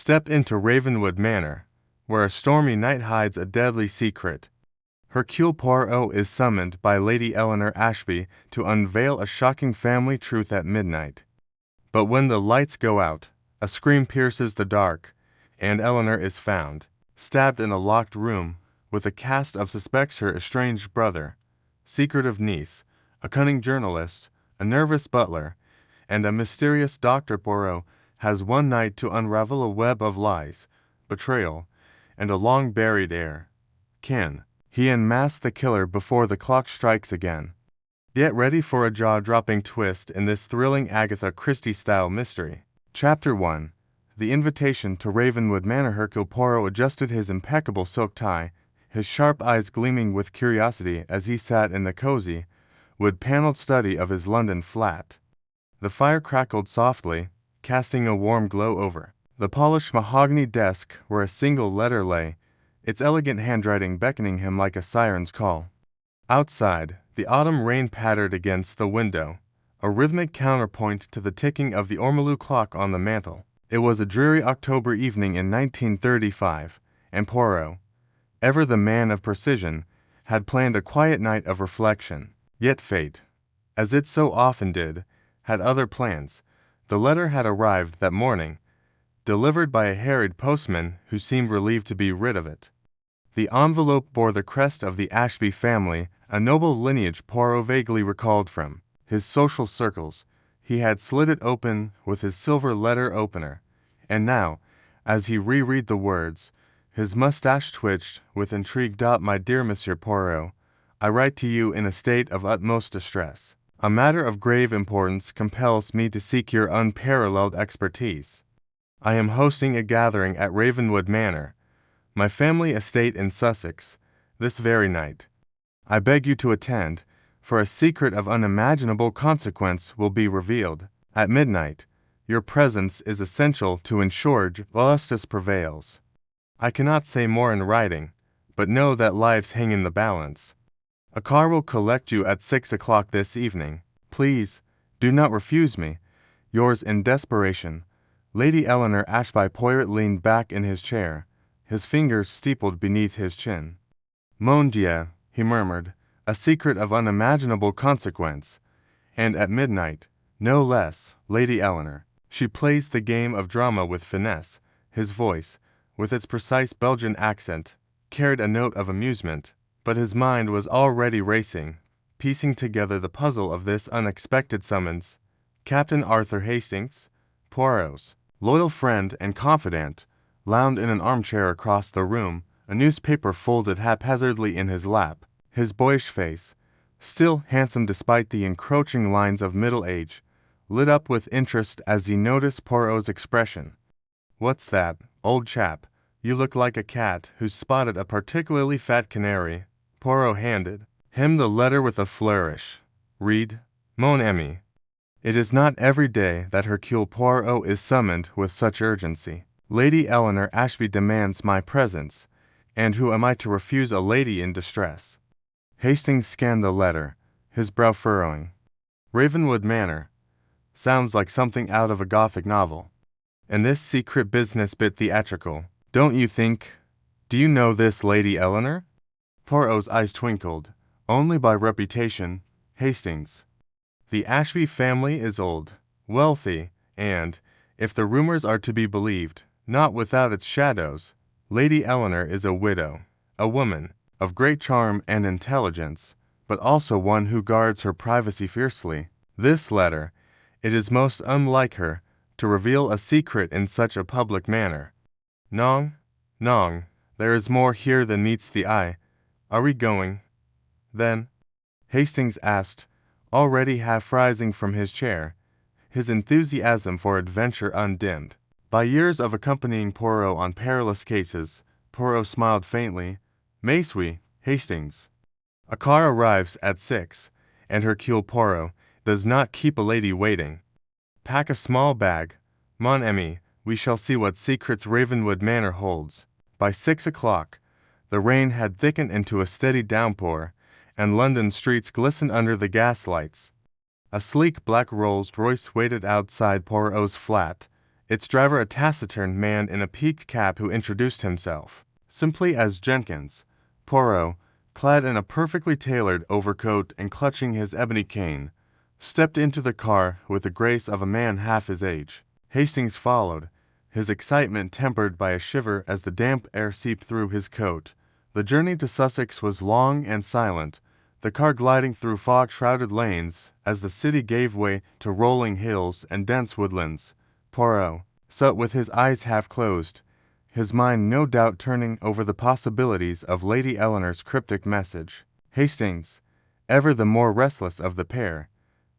Step into Ravenwood Manor, where a stormy night hides a deadly secret. Hercule Poirot is summoned by Lady Eleanor Ashby to unveil a shocking family truth at midnight. But when the lights go out, a scream pierces the dark, and Eleanor is found, stabbed in a locked room, with a cast of suspects her estranged brother, secretive niece, a cunning journalist, a nervous butler, and a mysterious Dr. Poirot has one night to unravel a web of lies, betrayal, and a long-buried heir. Can he unmask the killer before the clock strikes again? Get ready for a jaw-dropping twist in this thrilling Agatha Christie-style mystery. Chapter 1. The Invitation to Ravenwood Manor. Hercule Poirot adjusted his impeccable silk tie, his sharp eyes gleaming with curiosity as he sat in the cozy, wood-paneled study of his London flat. The fire crackled softly, casting a warm glow over the polished mahogany desk where a single letter lay, its elegant handwriting beckoning him like a siren's call. Outside, the autumn rain pattered against the window, a rhythmic counterpoint to the ticking of the ormolu clock on the mantel. It was a dreary October evening in 1935, and Poirot, ever the man of precision, had planned a quiet night of reflection. Yet fate, as it so often did, had other plans. The letter had arrived that morning, delivered by a harried postman who seemed relieved to be rid of it. The envelope bore the crest of the Ashby family, a noble lineage Poirot vaguely recalled from his social circles. He had slid it open with his silver letter opener, and now, as he reread the words, his mustache twitched with intrigue. My dear Monsieur Poirot, I write to you in a state of utmost distress. A matter of grave importance compels me to seek your unparalleled expertise. I am hosting a gathering at Ravenwood Manor, my family estate in Sussex, this very night. I beg you to attend, for a secret of unimaginable consequence will be revealed. At midnight, your presence is essential to ensure justice prevails. I cannot say more in writing, but know that lives hang in the balance. A car will collect you at 6 o'clock this evening. Please, do not refuse me. Yours in desperation, Lady Eleanor Ashby. Poirot leaned back in his chair, his fingers steepled beneath his chin. Mon Dieu, he murmured, a secret of unimaginable consequence. And at midnight, no less, Lady Eleanor. She plays the game of drama with finesse. His voice, with its precise Belgian accent, carried a note of amusement, but his mind was already racing, piecing together the puzzle of this unexpected summons. Captain Arthur Hastings, Poirot's loyal friend and confidant, lounged in an armchair across the room, a newspaper folded haphazardly in his lap. His boyish face, still handsome despite the encroaching lines of middle age, lit up with interest as he noticed Poirot's expression. "What's that, old chap? You look like a cat who's spotted a particularly fat canary." Poirot handed him the letter with a flourish. "Read, mon ami." It is not every day that Hercule Poirot is summoned with such urgency. Lady Eleanor Ashby demands my presence, and who am I to refuse a lady in distress? Hastings scanned the letter, his brow furrowing. Ravenwood Manor. Sounds like something out of a Gothic novel. And this secret business bit theatrical, don't you think? Do you know this Lady Eleanor? Poirot's eyes twinkled. Only by reputation, Hastings. The Ashby family is old, wealthy, and, if the rumors are to be believed, not without its shadows. Lady Eleanor is a widow, a woman of great charm and intelligence, but also one who guards her privacy fiercely. This letter, it is most unlike her to reveal a secret in such a public manner. Non, there is more here than meets the eye. Are we going, then? Hastings asked, already half rising from his chair, his enthusiasm for adventure undimmed by years of accompanying Poirot on perilous cases. Poirot smiled faintly. "Mais oui, Hastings." A car arrives at 6, and Hercule Poirot does not keep a lady waiting. "Pack a small bag, mon ami. We shall see what secrets Ravenwood Manor holds." By 6 o'clock, the rain had thickened into a steady downpour, and London streets glistened under the gaslights. A sleek black Rolls-Royce waited outside Poirot's flat, its driver a taciturn man in a peaked cap who introduced himself simply as Jenkins. Poirot, clad in a perfectly tailored overcoat and clutching his ebony cane, stepped into the car with the grace of a man half his age. Hastings followed, his excitement tempered by a shiver as the damp air seeped through his coat. The journey to Sussex was long and silent, the car gliding through fog-shrouded lanes as the city gave way to rolling hills and dense woodlands. Poirot sat with his eyes half closed, his mind no doubt turning over the possibilities of Lady Eleanor's cryptic message. Hastings, ever the more restless of the pair,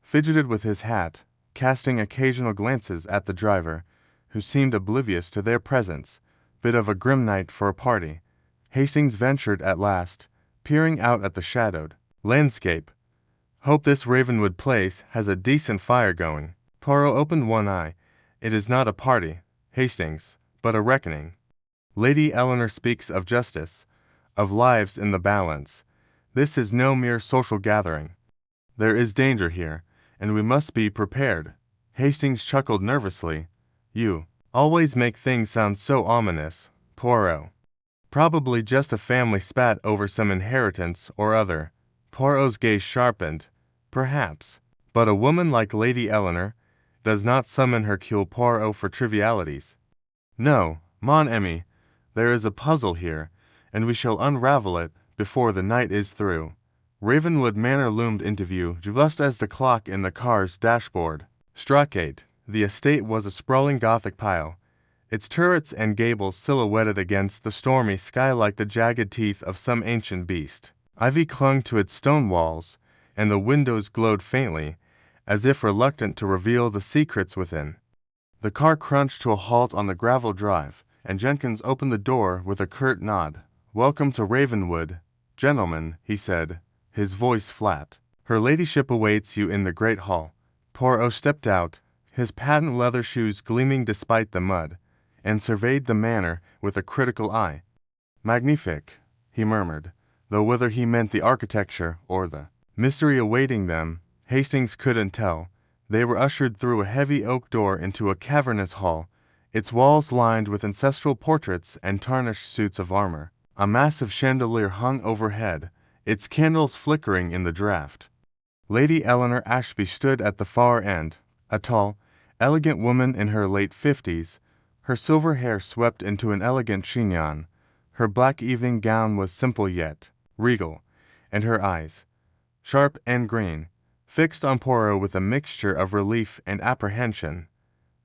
fidgeted with his hat, casting occasional glances at the driver, who seemed oblivious to their presence. Bit of a grim night for a party. Hastings ventured at last, peering out at the shadowed landscape. Hope this Ravenwood place has a decent fire going. Poirot opened one eye. It is not a party, Hastings, but a reckoning. Lady Eleanor speaks of justice, of lives in the balance. This is no mere social gathering. There is danger here, and we must be prepared. Hastings chuckled nervously. You always make things sound so ominous, Poirot. Probably just a family spat over some inheritance or other. Poirot's gaze sharpened. Perhaps. But a woman like Lady Eleanor does not summon Hercule Poirot for trivialities. No, mon ami, there is a puzzle here, and we shall unravel it before the night is through. Ravenwood Manor loomed into view just as the clock in the car's dashboard struck 8. The estate was a sprawling Gothic pile, its turrets and gables silhouetted against the stormy sky like the jagged teeth of some ancient beast. Ivy clung to its stone walls, and the windows glowed faintly, as if reluctant to reveal the secrets within. The car crunched to a halt on the gravel drive, and Jenkins opened the door with a curt nod. "Welcome to Ravenwood, gentlemen," he said, his voice flat. "Her ladyship awaits you in the great hall." Poirot stepped out, his patent leather shoes gleaming despite the mud, and surveyed the manor with a critical eye. "Magnifique," he murmured, though whether he meant the architecture or the mystery awaiting them, Hastings couldn't tell. They were ushered through a heavy oak door into a cavernous hall, its walls lined with ancestral portraits and tarnished suits of armor. A massive chandelier hung overhead, its candles flickering in the draught. Lady Eleanor Ashby stood at the far end, a tall, elegant woman in her late 50s, her silver hair swept into an elegant chignon. Her black evening gown was simple yet regal, and her eyes, sharp and green, fixed on Poirot with a mixture of relief and apprehension.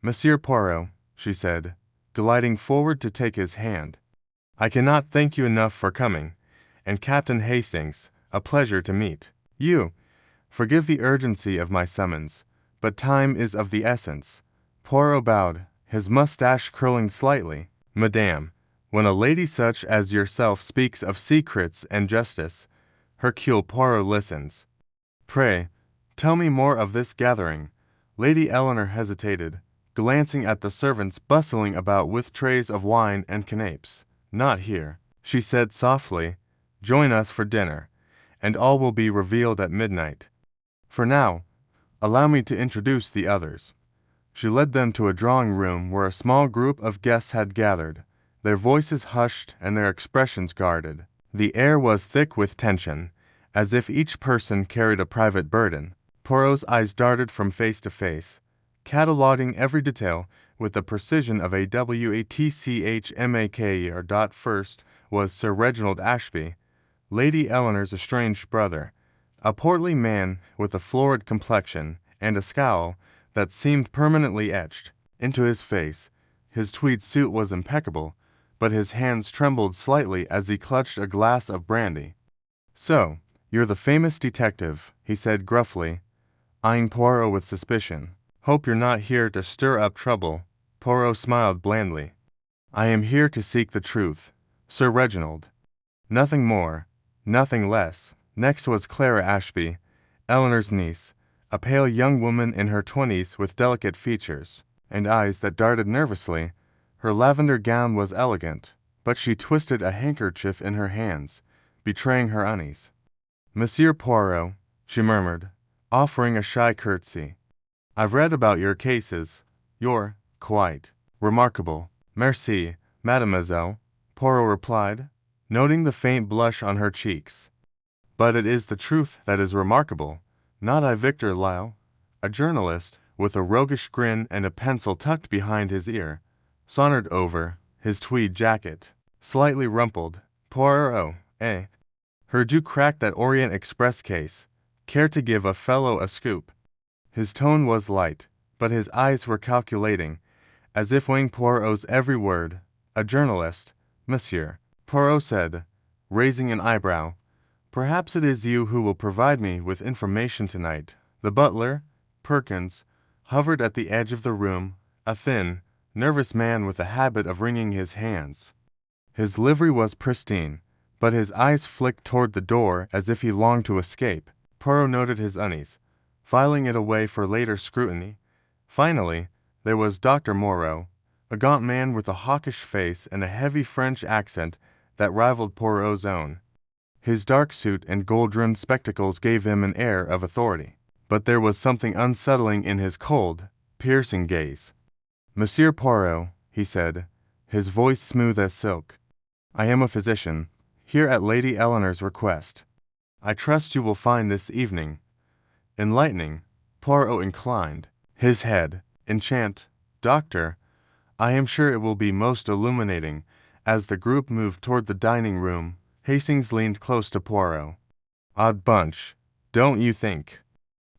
"Monsieur Poirot," she said, gliding forward to take his hand, "I cannot thank you enough for coming, and Captain Hastings, a pleasure to meet you. Forgive the urgency of my summons, but time is of the essence." Poirot bowed, his mustache curling slightly. "Madame, when a lady such as yourself speaks of secrets and justice, Hercule Poirot listens. Pray, tell me more of this gathering." Lady Eleanor hesitated, glancing at the servants bustling about with trays of wine and canapes. "Not here," she said softly. "Join us for dinner, and all will be revealed at midnight. For now, allow me to introduce the others." She led them to a drawing-room where a small group of guests had gathered, their voices hushed and their expressions guarded. The air was thick with tension, as if each person carried a private burden. Poirot's eyes darted from face to face, cataloging every detail with the precision of a WATCHMAK. First was Sir Reginald Ashby, Lady Eleanor's estranged brother, a portly man with a florid complexion and a scowl that seemed permanently etched into his face. His tweed suit was impeccable, but his hands trembled slightly as he clutched a glass of brandy. "So, you're the famous detective," he said gruffly, eyeing Poirot with suspicion. "Hope you're not here to stir up trouble." Poirot smiled blandly. "I am here to seek the truth, Sir Reginald. Nothing more, nothing less." Next was Clara Ashby, Eleanor's niece, a pale young woman in her 20s with delicate features and eyes that darted nervously. Her lavender gown was elegant, but she twisted a handkerchief in her hands, betraying her unease. "Monsieur Poirot," she murmured, offering a shy curtsy. "I've read about your cases. You're quite Remarkable. Merci, mademoiselle, Poirot replied, noting the faint blush on her cheeks. But it is the truth that is remarkable, not I. Victor Lyle, a journalist, with a roguish grin and a pencil tucked behind his ear, sauntered over, his tweed jacket slightly rumpled. Poirot, eh? Heard you cracked that Orient Express case. Care to give a fellow a scoop? His tone was light, but his eyes were calculating, as if weighing Poirot's every word. A journalist, monsieur, Poirot said, raising an eyebrow. Perhaps it is you who will provide me with information tonight. The butler, Perkins, hovered at the edge of the room, a thin, nervous man with a habit of wringing his hands. His livery was pristine, but his eyes flicked toward the door as if he longed to escape. Poirot noted his unease, filing it away for later scrutiny. Finally, there was Dr. Moreau, a gaunt man with a hawkish face and a heavy French accent that rivaled Poirot's own. His dark suit and gold-rimmed spectacles gave him an air of authority, but there was something unsettling in his cold, piercing gaze. Monsieur Poirot, he said, his voice smooth as silk, I am a physician, here at Lady Eleanor's request. I trust you will find this evening enlightening. Poirot inclined his head. Enchant, doctor, I am sure it will be most illuminating. As the group moved toward the dining room, Hastings leaned close to Poirot. Odd bunch, don't you think?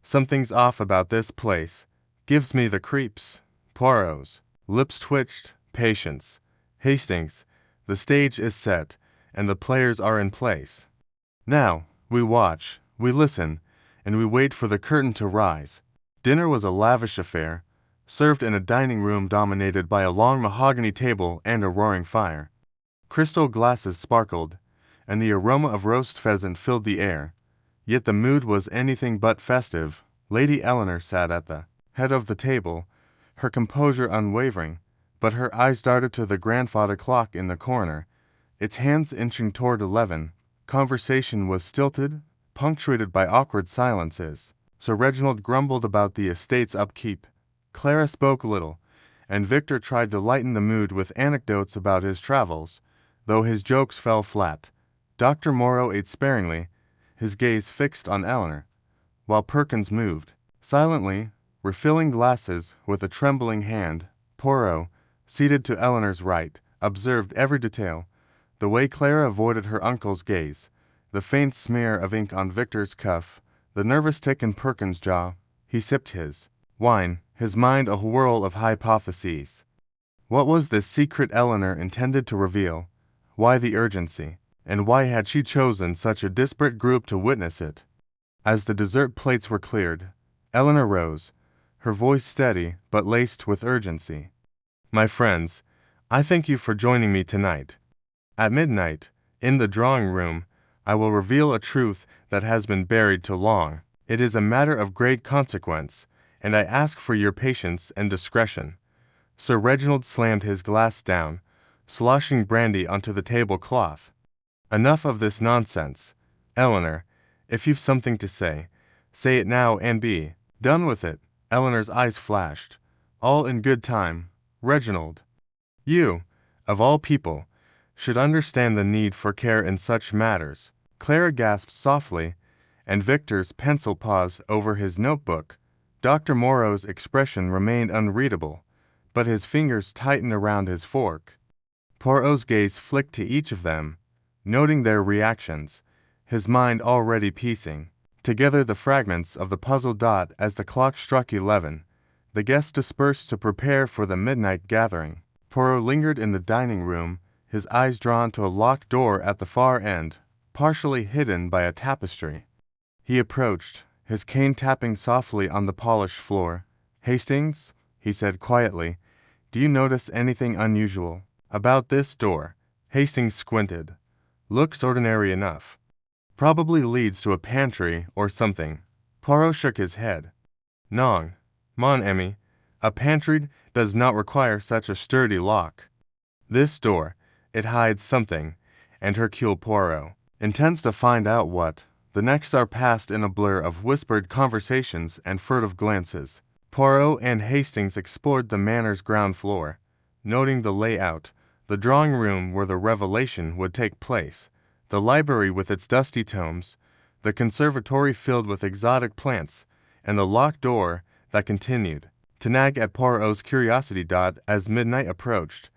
Something's off about this place. Gives me the creeps. Poirot's lips twitched. Patience. Hastings, the stage is set, and the players are in place. Now, we watch, we listen, and we wait for the curtain to rise. Dinner was a lavish affair, served in a dining room dominated by a long mahogany table and a roaring fire. Crystal glasses sparkled, and the aroma of roast pheasant filled the air. Yet the mood was anything but festive. Lady Eleanor sat at the head of the table, her composure unwavering, but her eyes darted to the grandfather clock in the corner, its hands inching toward 11. Conversation was stilted, punctuated by awkward silences. Sir Reginald grumbled about the estate's upkeep. Clara spoke little, and Victor tried to lighten the mood with anecdotes about his travels, though his jokes fell flat. Dr. Moreau ate sparingly, his gaze fixed on Eleanor, while Perkins moved, silently, refilling glasses with a trembling hand. Poirot, seated to Eleanor's right, observed every detail, the way Clara avoided her uncle's gaze, the faint smear of ink on Victor's cuff, the nervous tick in Perkins' jaw. He sipped his wine, his mind a whirl of hypotheses. What was this secret Eleanor intended to reveal? Why the urgency? And why had she chosen such a disparate group to witness it? As the dessert plates were cleared, Eleanor rose, her voice steady but laced with urgency. My friends, I thank you for joining me tonight. At midnight, in the drawing-room, I will reveal a truth that has been buried too long. It is a matter of great consequence, and I ask for your patience and discretion. Sir Reginald slammed his glass down, sloshing brandy onto the tablecloth. Enough of this nonsense. Eleanor, if you've something to say it now and be done with it. Eleanor's eyes flashed. All in good time. Reginald, you, of all people, should understand the need for care in such matters. Clara gasped softly, and Victor's pencil paused over his notebook. Dr. Moreau's expression remained unreadable, but his fingers tightened around his fork. Poirot's gaze flicked to each of them, noting their reactions, his mind already piecing together the fragments of the puzzle. As the clock struck 11, the guests dispersed to prepare for the midnight gathering. Poirot lingered in the dining room, his eyes drawn to a locked door at the far end, partially hidden by a tapestry. He approached, his cane tapping softly on the polished floor. Hastings, he said quietly, do you notice anything unusual about this door? Hastings squinted. Looks ordinary enough. Probably leads to a pantry or something. Poirot shook his head. Non, mon ami, a pantry does not require such a sturdy lock. This door, it hides something, and Hercule Poirot intends to find out what. The next are passed in a blur of whispered conversations and furtive glances. Poirot and Hastings explored the manor's ground floor, noting the layout, the drawing room where the revelation would take place, the library with its dusty tomes, the conservatory filled with exotic plants, and the locked door that continued to nag at Poirot's curiosity. As midnight approached,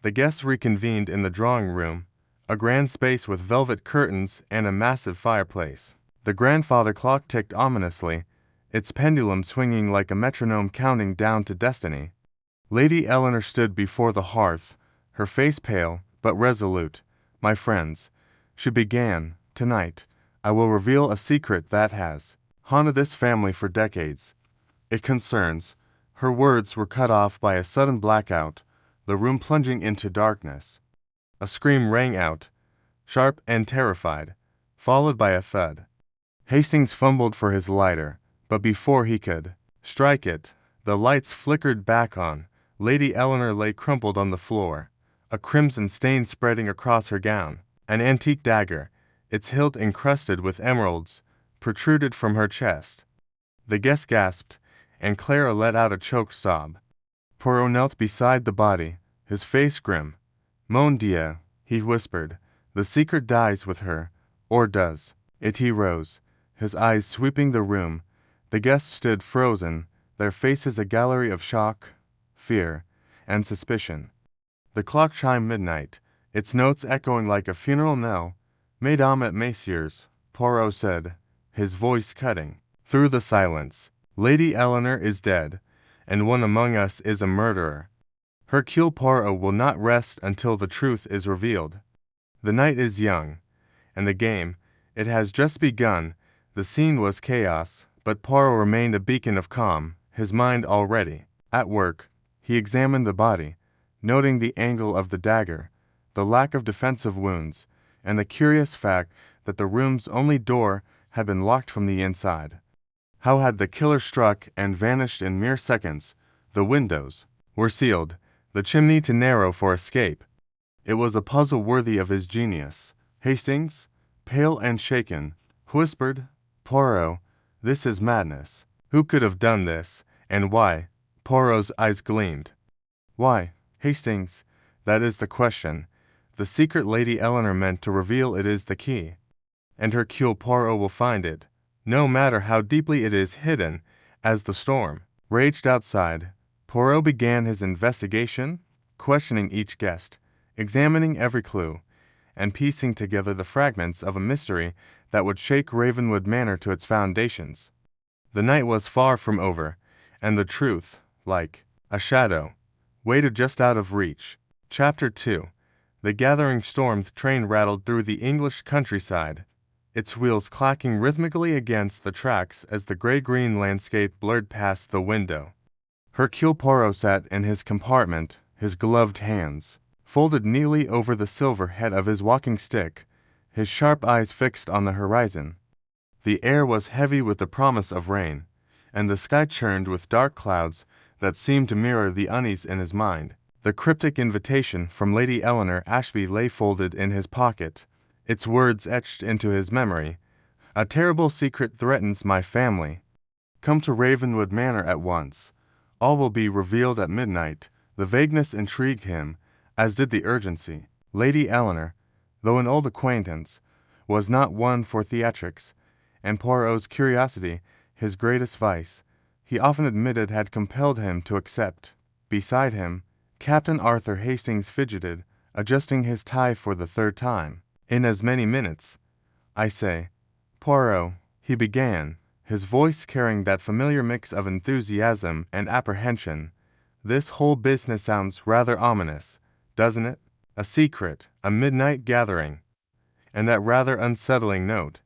the guests reconvened in the drawing room, a grand space with velvet curtains and a massive fireplace. The grandfather clock ticked ominously, its pendulum swinging like a metronome counting down to destiny. Lady Eleanor stood before the hearth, her face pale but resolute. "My friends," she began, "tonight I will reveal a secret that has haunted this family for decades. It concerns—" Her words were cut off by a sudden blackout, the room plunging into darkness. A scream rang out, sharp and terrified, followed by a thud. Hastings fumbled for his lighter, but before he could strike it, the lights flickered back on. Lady Eleanor lay crumpled on the floor, a crimson stain spreading across her gown. An antique dagger, its hilt encrusted with emeralds, protruded from her chest. The guest gasped, and Clara let out a choked sob. Poirot knelt beside the body, his face grim. "Mon Dieu," he whispered, "the secret dies with her, or does it?" He rose, his eyes sweeping the room. The guests stood frozen, their faces a gallery of shock, fear, and suspicion. The clock chimed midnight, its notes echoing like a funeral knell. "Mesdames et messieurs," Poirot said, his voice cutting through the silence, "Lady Eleanor is dead, and one among us is a murderer. Hercule Poirot will not rest until the truth is revealed. The night is young, and the game, it has just begun." The scene was chaos, but Poirot remained a beacon of calm, his mind already at work. He examined the body, noting the angle of the dagger, the lack of defensive wounds, and the curious fact that the room's only door had been locked from the inside. How had the killer struck and vanished in mere seconds? The windows were sealed, the chimney too narrow for escape. It was a puzzle worthy of his genius. Hastings, pale and shaken, whispered, "Poirot, this is madness. Who could have done this, and why?" Poirot's eyes gleamed. "Why, Hastings, that is the question. The secret Lady Eleanor meant to reveal, it is the key. And Hercule Poirot will find it, no matter how deeply it is hidden." As the storm raged outside, Poirot began his investigation, questioning each guest, examining every clue, and piecing together the fragments of a mystery that would shake Ravenwood Manor to its foundations. The night was far from over, and the truth, like a shadow, waited just out of reach. Chapter 2. The gathering storm train rattled through the English countryside, its wheels clacking rhythmically against the tracks as the gray-green landscape blurred past the window. Hercule Poirot sat in his compartment, his gloved hands folded neatly over the silver head of his walking stick, his sharp eyes fixed on the horizon. The air was heavy with the promise of rain, and the sky churned with dark clouds that seemed to mirror the unease in his mind. The cryptic invitation from Lady Eleanor Ashby lay folded in his pocket, its words etched into his memory. "A terrible secret threatens my family. Come to Ravenwood Manor at once. All will be revealed at midnight." The vagueness intrigued him, as did the urgency. Lady Eleanor, though an old acquaintance, was not one for theatrics, and Poirot's curiosity, his greatest vice, he often admitted, had compelled him to accept. Beside him, Captain Arthur Hastings fidgeted, adjusting his tie for the third time. "In as many minutes, I say, Poirot," he began, his voice carrying that familiar mix of enthusiasm and apprehension. "This whole business sounds rather ominous, doesn't it? A secret, a midnight gathering, and that rather unsettling note.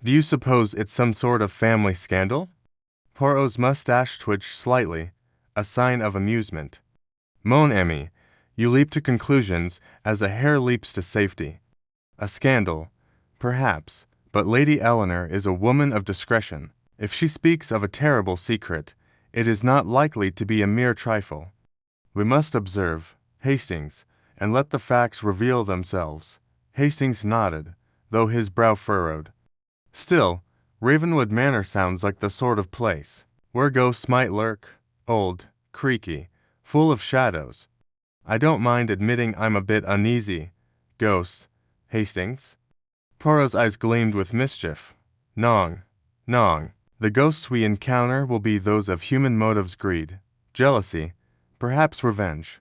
Do you suppose it's some sort of family scandal?" Poirot's mustache twitched slightly, a sign of amusement. "Mon ami, you leap to conclusions as a hare leaps to safety. A scandal, perhaps, but Lady Eleanor is a woman of discretion. If she speaks of a terrible secret, it is not likely to be a mere trifle. We must observe, Hastings, and let the facts reveal themselves." Hastings nodded, though his brow furrowed. "Still, Ravenwood Manor sounds like the sort of place where ghosts might lurk, old, creaky, full of shadows." I don't mind admitting I'm a bit uneasy. Ghosts, Hastings? Poirot's eyes gleamed with mischief. Nong, nong. The ghosts we encounter will be those of human motives, greed, jealousy, perhaps revenge.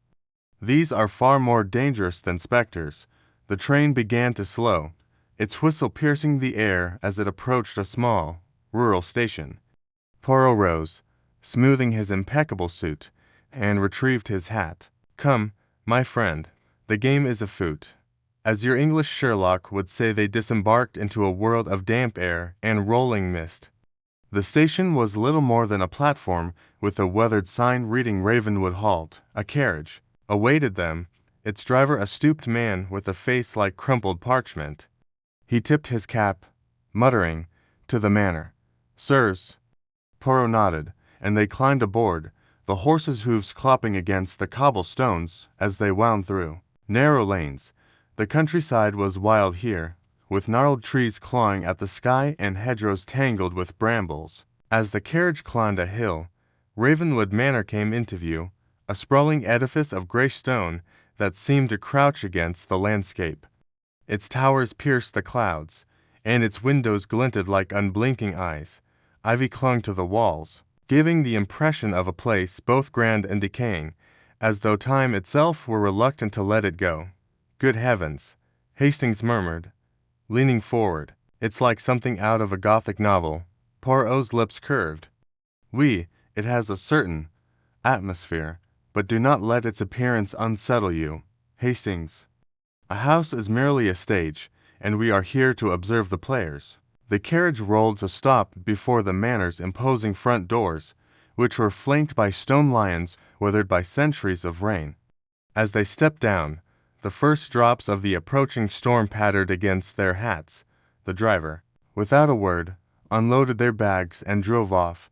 These are far more dangerous than specters. The train began to slow, its whistle piercing the air as it approached a small, rural station. Poirot rose, smoothing his impeccable suit, and retrieved his hat. Come, my friend, the game is afoot. As your English Sherlock would say, they disembarked into a world of damp air and rolling mist. The station was little more than a platform with a weathered sign reading Ravenwood Halt. A carriage awaited them, its driver a stooped man with a face like crumpled parchment. He tipped his cap, muttering, to the manor. Sirs. Poirot nodded, and they climbed aboard, the horses' hoofs clopping against the cobblestones as they wound through narrow lanes. The countryside was wild here, with gnarled trees clawing at the sky and hedgerows tangled with brambles. As the carriage climbed a hill, Ravenwood Manor came into view, a sprawling edifice of gray stone that seemed to crouch against the landscape. Its towers pierced the clouds, and its windows glinted like unblinking eyes. Ivy clung to the walls, giving the impression of a place both grand and decaying, as though time itself were reluctant to let it go. Good heavens, Hastings murmured, leaning forward. It's like something out of a Gothic novel. Poirot's lips curved. Oui, it has a certain atmosphere, but do not let its appearance unsettle you, Hastings. A house is merely a stage, and we are here to observe the players. The carriage rolled to stop before the manor's imposing front doors, which were flanked by stone lions weathered by centuries of rain. As they stepped down, the first drops of the approaching storm pattered against their hats. The driver, without a word, unloaded their bags and drove off,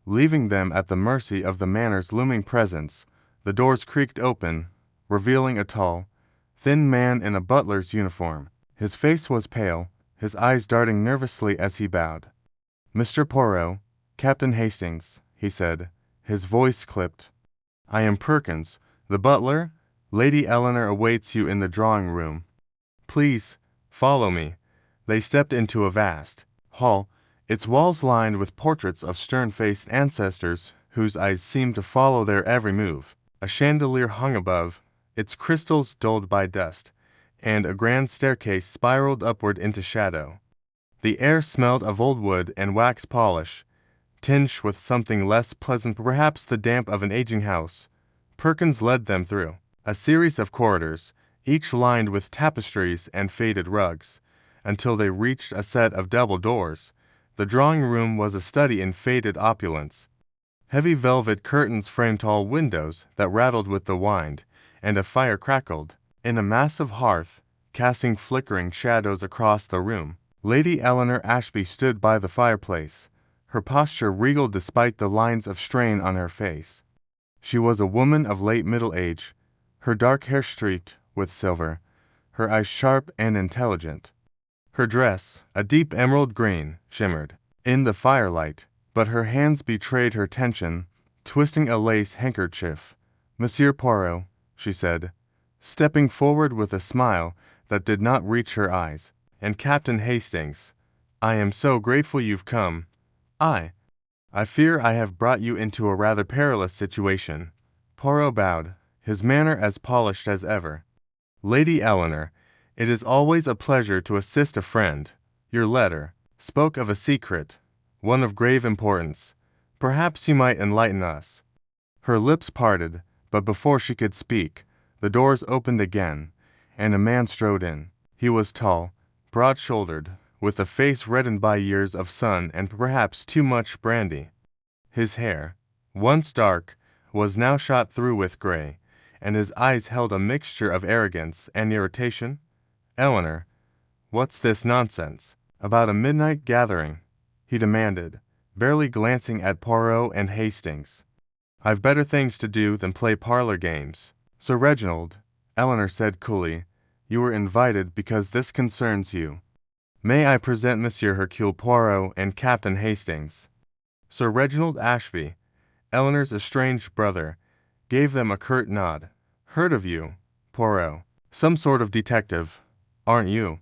leaving them at the mercy of the manor's looming presence. The doors creaked open, revealing a tall, thin man in a butler's uniform. His face was pale, his eyes darting nervously as he bowed. Mr. Poirot, Captain Hastings, he said, his voice clipped. I am Perkins, the butler. Lady Eleanor awaits you in the drawing-room. Please, follow me. They stepped into a vast hall, its walls lined with portraits of stern-faced ancestors whose eyes seemed to follow their every move. A chandelier hung above, its crystals dulled by dust, and a grand staircase spiraled upward into shadow. The air smelled of old wood and wax polish, tinged with something less pleasant, perhaps the damp of an aging house. Perkins led them through a series of corridors, each lined with tapestries and faded rugs, until they reached a set of double doors. The drawing-room was a study in faded opulence. Heavy velvet curtains framed tall windows that rattled with the wind, and a fire crackled in a massive hearth, casting flickering shadows across the room. Lady Eleanor Ashby stood by the fireplace, her posture regal despite the lines of strain on her face. She was a woman of late middle age, her dark hair streaked with silver, her eyes sharp and intelligent. Her dress, a deep emerald green, shimmered in the firelight, but her hands betrayed her tension, twisting a lace handkerchief. Monsieur Poirot, she said, stepping forward with a smile that did not reach her eyes, and Captain Hastings, I am so grateful you've come. I fear I have brought you into a rather perilous situation. Poirot bowed, his manner as polished as ever. Lady Eleanor, it is always a pleasure to assist a friend. Your letter spoke of a secret, one of grave importance. Perhaps you might enlighten us. Her lips parted, but before she could speak, the doors opened again, and a man strode in. He was tall, broad-shouldered, with a face reddened by years of sun and perhaps too much brandy. His hair, once dark, was now shot through with gray, and his eyes held a mixture of arrogance and irritation. Eleanor, what's this nonsense about a midnight gathering? He demanded, barely glancing at Poirot and Hastings. I've better things to do than play parlor games. Sir Reginald, Eleanor said coolly, you were invited because this concerns you. May I present Monsieur Hercule Poirot and Captain Hastings? Sir Reginald Ashby, Eleanor's estranged brother, gave them a curt nod. Heard of you, Poirot. Some sort of detective, aren't you?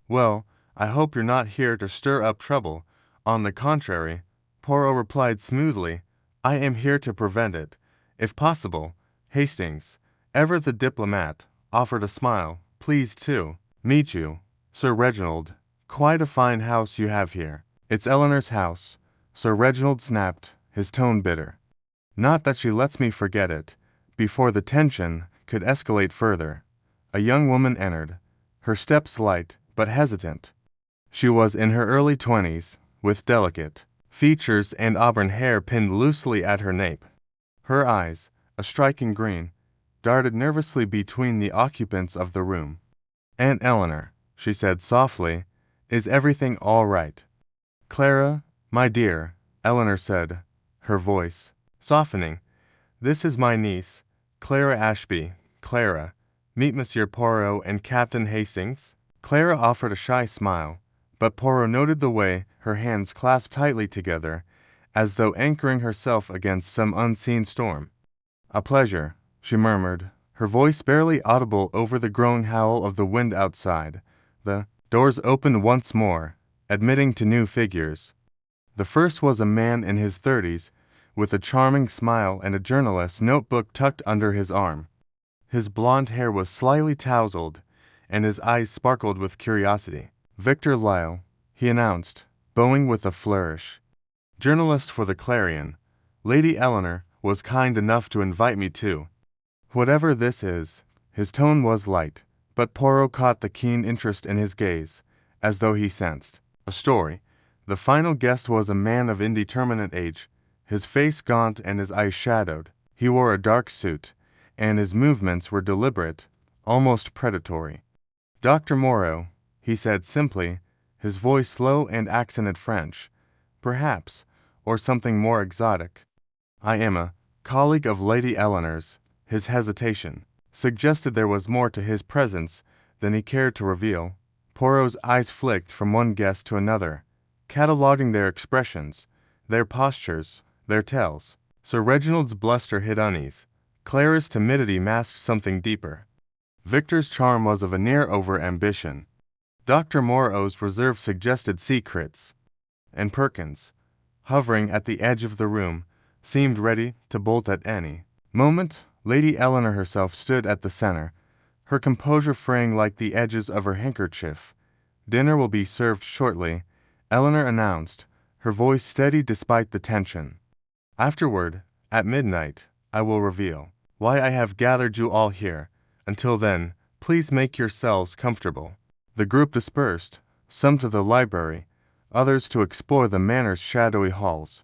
Well, I hope you're not here to stir up trouble. On the contrary, Poirot replied smoothly, I am here to prevent it. If possible, Hastings, ever the diplomat, offered a smile. Pleased to meet you, Sir Reginald. Quite a fine house you have here. It's Eleanor's house, Sir Reginald snapped, his tone bitter. Not that she lets me forget it. Before the tension could escalate further, a young woman entered, her steps light but hesitant. She was in her early 20s, with delicate features and auburn hair pinned loosely at her nape. Her eyes, a striking green, darted nervously between the occupants of the room. Aunt Eleanor, she said softly, is everything all right? Clara, my dear, Eleanor said, her voice softening. This is my niece, Clara Ashby. Clara, meet Monsieur Poirot and Captain Hastings. Clara offered a shy smile, but Poirot noted the way her hands clasped tightly together, as though anchoring herself against some unseen storm. A pleasure, she murmured, her voice barely audible over the growing howl of the wind outside. The doors opened once more, admitting two new figures. The first was a man in his 30s, with a charming smile and a journalist's notebook tucked under his arm. His blond hair was slightly tousled, and his eyes sparkled with curiosity. Victor Lyle, he announced, bowing with a flourish. Journalist for the Clarion. Lady Eleanor was kind enough to invite me too. Whatever this is, his tone was light, but Poirot caught the keen interest in his gaze, as though he sensed a story. The final guest was a man of indeterminate age, his face gaunt and his eyes shadowed. He wore a dark suit, and his movements were deliberate, almost predatory. Dr. Moreau, he said simply, his voice low and accented French, perhaps, or something more exotic. I am a colleague of Lady Eleanor's. His hesitation suggested there was more to his presence than he cared to reveal. Poirot's eyes flicked from one guest to another, cataloguing their expressions, their postures, their tells. Sir Reginald's bluster hid unease. Clara's timidity masked something deeper. Victor's charm was a veneer over ambition. Dr. Moreau's reserve suggested secrets. And Perkins, hovering at the edge of the room, seemed ready to bolt at any moment. Lady Eleanor herself stood at the center, her composure fraying like the edges of her handkerchief. Dinner will be served shortly, Eleanor announced, her voice steady despite the tension. Afterward, at midnight, I will reveal why I have gathered you all here. Until then, please make yourselves comfortable. The group dispersed, some to the library, others to explore the manor's shadowy halls.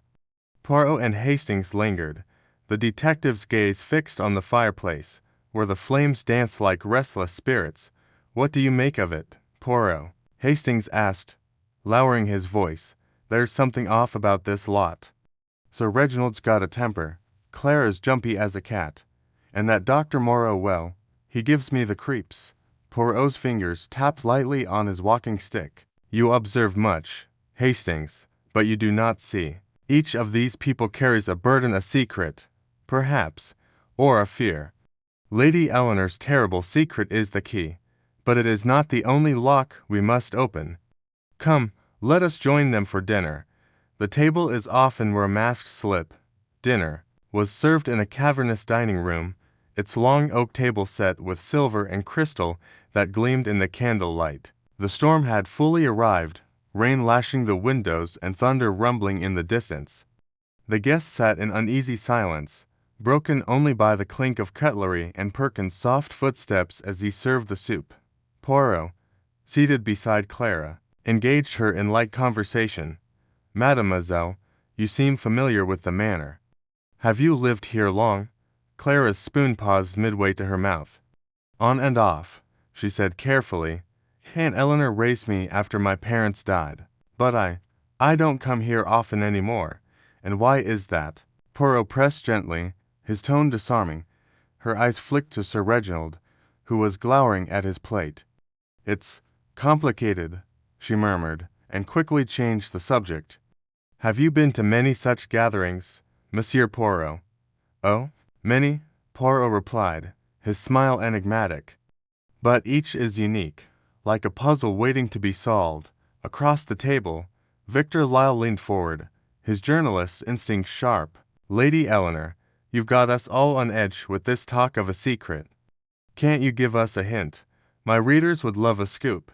Poirot and Hastings lingered, the detective's gaze fixed on the fireplace, where the flames danced like restless spirits. What do you make of it, Poirot? Hastings asked, lowering his voice. There's something off about this lot. Sir Reginald's got a temper, Clara's jumpy as a cat, and that Dr. Moreau, well, he gives me the creeps. Poirot's fingers tapped lightly on his walking stick. You observe much, Hastings, but you do not see. Each of these people carries a burden, a secret, perhaps, or a fear. Lady Eleanor's terrible secret is the key, but it is not the only lock we must open. Come, let us join them for dinner. The table is often where masks slip. Dinner was served in a cavernous dining room, its long oak table set with silver and crystal that gleamed in the candle light. The storm had fully arrived, rain lashing the windows and thunder rumbling in the distance. The guests sat in uneasy silence, broken only by the clink of cutlery and Perkins' soft footsteps as he served the soup. Poirot, seated beside Clara, engaged her in light conversation. Mademoiselle, you seem familiar with the manor. Have you lived here long? Clara's spoon paused midway to her mouth. On and off, she said carefully. Aunt Eleanor raised me after my parents died. But I don't come here often anymore. And why is that? Poirot pressed gently, his tone disarming. Her eyes flicked to Sir Reginald, who was glowering at his plate. It's complicated, she murmured, and quickly changed the subject. Have you been to many such gatherings, Monsieur Poirot? Oh, many, Poirot replied, his smile enigmatic. But each is unique, like a puzzle waiting to be solved. Across the table, Victor Lyle leaned forward, his journalist's instinct sharp. Lady Eleanor, you've got us all on edge with this talk of a secret. Can't you give us a hint? My readers would love a scoop.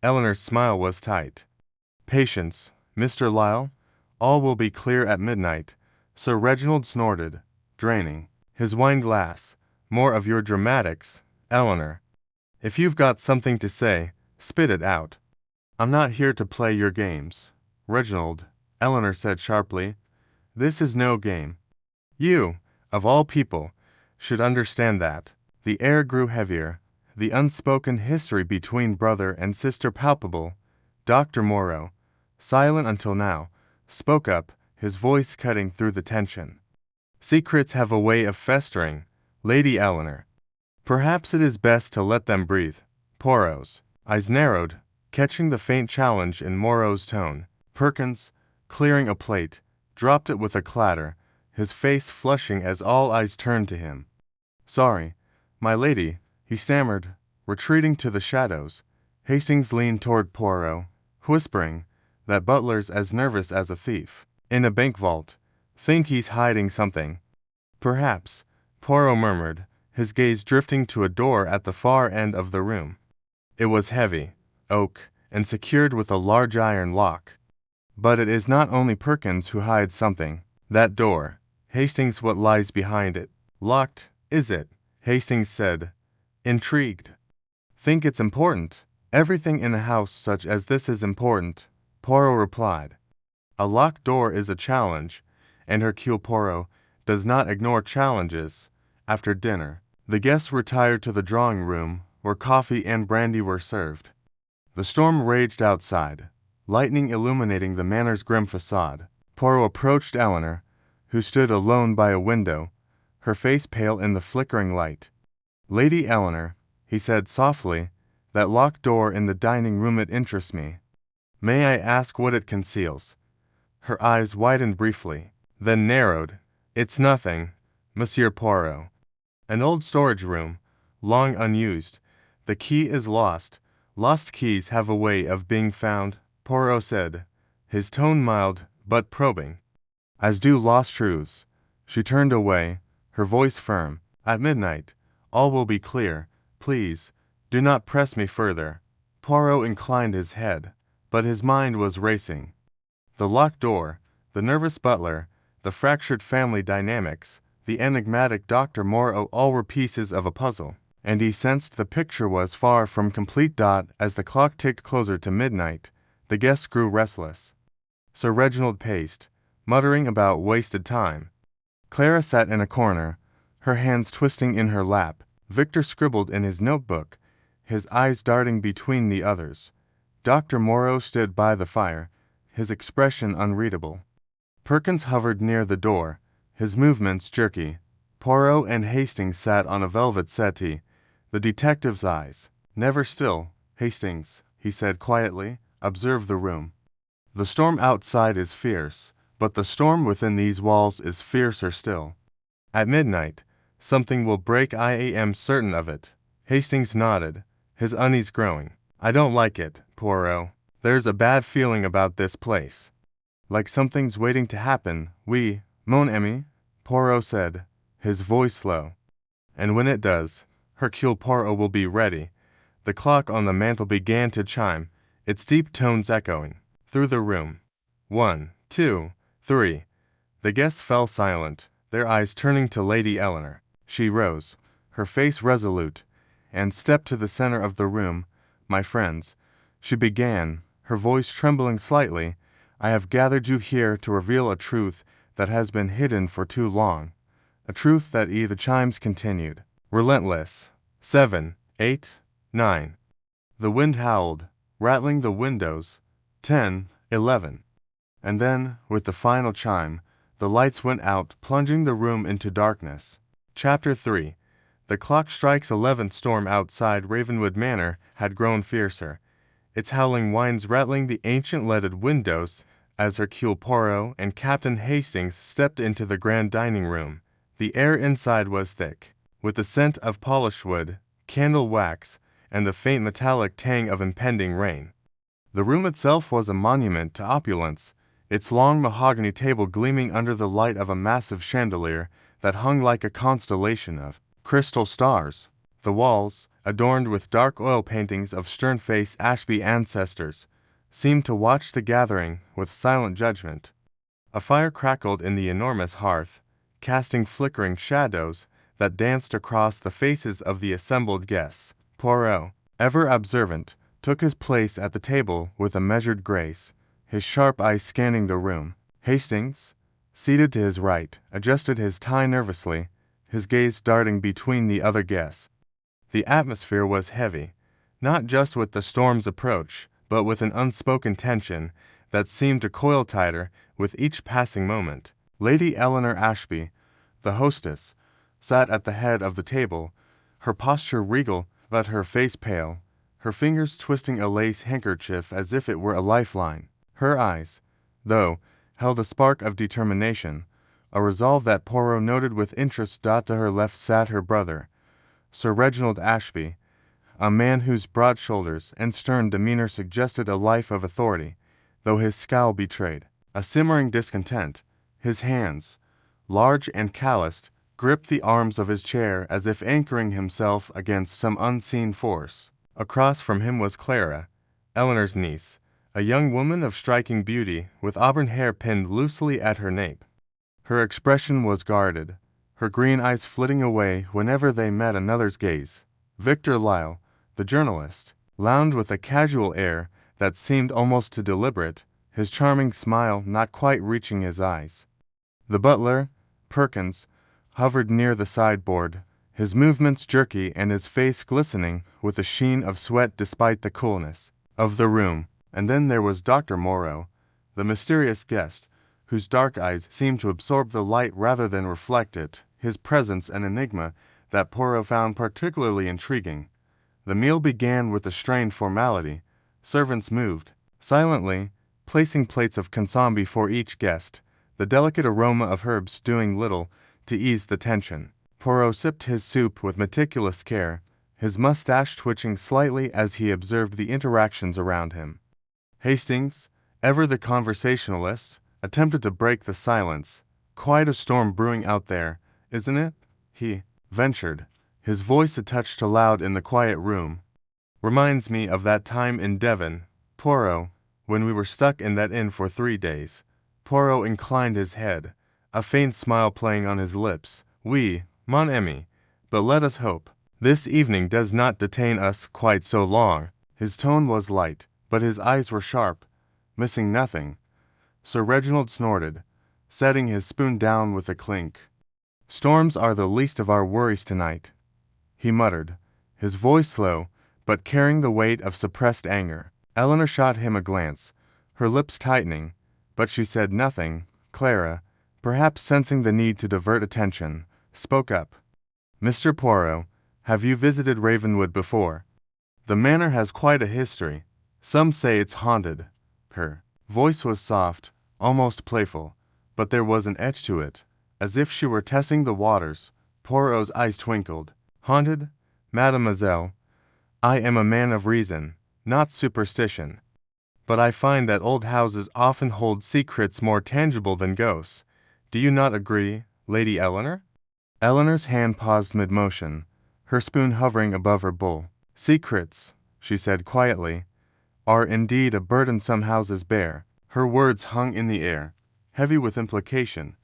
Eleanor's smile was tight. Patience, Mr. Lyle. All will be clear at midnight. Sir Reginald snorted, draining his wine glass. More of your dramatics, Eleanor. If you've got something to say, spit it out. I'm not here to play your games. Reginald, Eleanor said sharply, this is no game. You, of all people, should understand that. The air grew heavier, the unspoken history between brother and sister palpable. Dr. Moreau, silent until now, spoke up, his voice cutting through the tension. Secrets have a way of festering, Lady Eleanor. Perhaps it is best to let them breathe. Poirot's eyes narrowed, catching the faint challenge in Moreau's tone. Perkins, clearing a plate, dropped it with a clatter, his face flushing as all eyes turned to him. Sorry, my lady, he stammered, retreating to the shadows. Hastings leaned toward Poirot, whispering, that butler's as nervous as a thief in a bank vault. Think he's hiding something. Perhaps, Poirot murmured, his gaze drifting to a door at the far end of the room. It was heavy, oak, and secured with a large iron lock. But it is not only Perkins who hides something. That door, Hastings, what lies behind it? Locked, is it? Hastings said, intrigued. Think it's important? Everything in a house such as this is important, Poirot replied. A locked door is a challenge, and Hercule Poirot does not ignore challenges. After dinner, the guests retired to the drawing room, where coffee and brandy were served. The storm raged outside, lightning illuminating the manor's grim facade. Poirot approached Eleanor, who stood alone by a window, her face pale in the flickering light. Lady Eleanor, he said softly, that locked door in the dining room, it interests me. May I ask what it conceals? Her eyes widened briefly, then narrowed. It's nothing, Monsieur Poirot. An old storage room, long unused. The key is lost. Lost keys have a way of being found, Poirot said, his tone mild but probing. As do lost truths. She turned away, her voice firm. At midnight, all will be clear. Please, do not press me further. Poirot inclined his head, but his mind was racing. The locked door, the nervous butler, the fractured family dynamics, the enigmatic Dr. Moreau, all were pieces of a puzzle, and he sensed the picture was far from complete. As the clock ticked closer to midnight, the guests grew restless. Sir Reginald paced, muttering about wasted time. Clara sat in a corner, her hands twisting in her lap. Victor scribbled in his notebook, his eyes darting between the others. Dr. Moreau stood by the fire, his expression unreadable. Perkins hovered near the door, his movements jerky. Poirot and Hastings sat on a velvet settee, the detective's eyes never still. Hastings, he said quietly, observe the room. The storm outside is fierce, but the storm within these walls is fiercer still. At midnight, something will break. I am certain of it. Hastings nodded, his unease growing. I don't like it, Poirot. There's a bad feeling about this place. Like something's waiting to happen. Oui, mon ami, Poirot said, his voice low. And when it does, Hercule Poirot will be ready. The clock on the mantel began to chime, its deep tones echoing through the room. 1, 2, 3. The guests fell silent, their eyes turning to Lady Eleanor. She rose, her face resolute, and stepped to the center of the room. My friends, she began, her voice trembling slightly, I have gathered you here to reveal a truth that has been hidden for too long. A truth that the chimes continued. Relentless. 7, 8, 9. The wind howled, rattling the windows. 10, 11. And then, with the final chime, the lights went out, plunging the room into darkness. Chapter 3. The clock strikes 11. Storm outside Ravenwood Manor had grown fiercer, its howling winds rattling the ancient leaded windows as Hercule Poirot and Captain Hastings stepped into the grand dining room. The air inside was thick, with the scent of polished wood, candle wax, and the faint metallic tang of impending rain. The room itself was a monument to opulence, its long mahogany table gleaming under the light of a massive chandelier that hung like a constellation of crystal stars. The walls, adorned with dark oil paintings of stern-faced Ashby ancestors, seemed to watch the gathering with silent judgment. A fire crackled in the enormous hearth, casting flickering shadows that danced across the faces of the assembled guests. Poirot, ever observant, took his place at the table with a measured grace, his sharp eyes scanning the room. Hastings, seated to his right, adjusted his tie nervously, his gaze darting between the other guests. The atmosphere was heavy, not just with the storm's approach, but with an unspoken tension that seemed to coil tighter with each passing moment. Lady Eleanor Ashby, the hostess, sat at the head of the table, her posture regal but her face pale, her fingers twisting a lace handkerchief as if it were a lifeline. Her eyes, though, held a spark of determination, a resolve that Poirot noted with interest. To her left sat her brother, Sir Reginald Ashby, a man whose broad shoulders and stern demeanor suggested a life of authority, though his scowl betrayed a simmering discontent. His hands, large and calloused, gripped the arms of his chair as if anchoring himself against some unseen force. Across from him was Clara, Eleanor's niece, a young woman of striking beauty with auburn hair pinned loosely at her nape. Her expression was guarded, her green eyes flitting away whenever they met another's gaze. Victor Lyle, the journalist, lounged with a casual air that seemed almost too deliberate, his charming smile not quite reaching his eyes. The butler, Perkins, hovered near the sideboard, his movements jerky and his face glistening with a sheen of sweat despite the coolness of the room. And then there was Dr. Moreau, the mysterious guest, whose dark eyes seemed to absorb the light rather than reflect it, his presence an enigma that Poirot found particularly intriguing. The meal began with a strained formality. Servants moved silently, placing plates of consomme before each guest, the delicate aroma of herbs doing little to ease the tension. Poirot sipped his soup with meticulous care, his mustache twitching slightly as he observed the interactions around him. Hastings, ever the conversationalist, attempted to break the silence. "Quite a storm brewing out there, isn't it?" he ventured, his voice a touch too loud in the quiet room. "Reminds me of that time in Devon, Poirot, when we were stuck in that inn for 3 days." Poirot inclined his head, a faint smile playing on his lips. "Oui, mon ami, but let us hope this evening does not detain us quite so long." His tone was light, but his eyes were sharp, missing nothing. Sir Reginald snorted, setting his spoon down with a clink. "Storms are the least of our worries tonight," he muttered, his voice low, but carrying the weight of suppressed anger. Eleanor shot him a glance, her lips tightening, but she said nothing. Clara, perhaps sensing the need to divert attention, spoke up. "Mr. Poirot, have you visited Ravenwood before? The manor has quite a history. Some say it's haunted." Her voice was soft, almost playful, but there was an edge to it, as if she were testing the waters. Poirot's eyes twinkled. "Haunted, mademoiselle? I am a man of reason, not superstition. But I find that old houses often hold secrets more tangible than ghosts. Do you not agree, Lady Eleanor?" Eleanor's hand paused mid-motion, her spoon hovering above her bowl. "Secrets," she said quietly, "are indeed a burden some houses bear." Her words hung in the air, heavy with implication,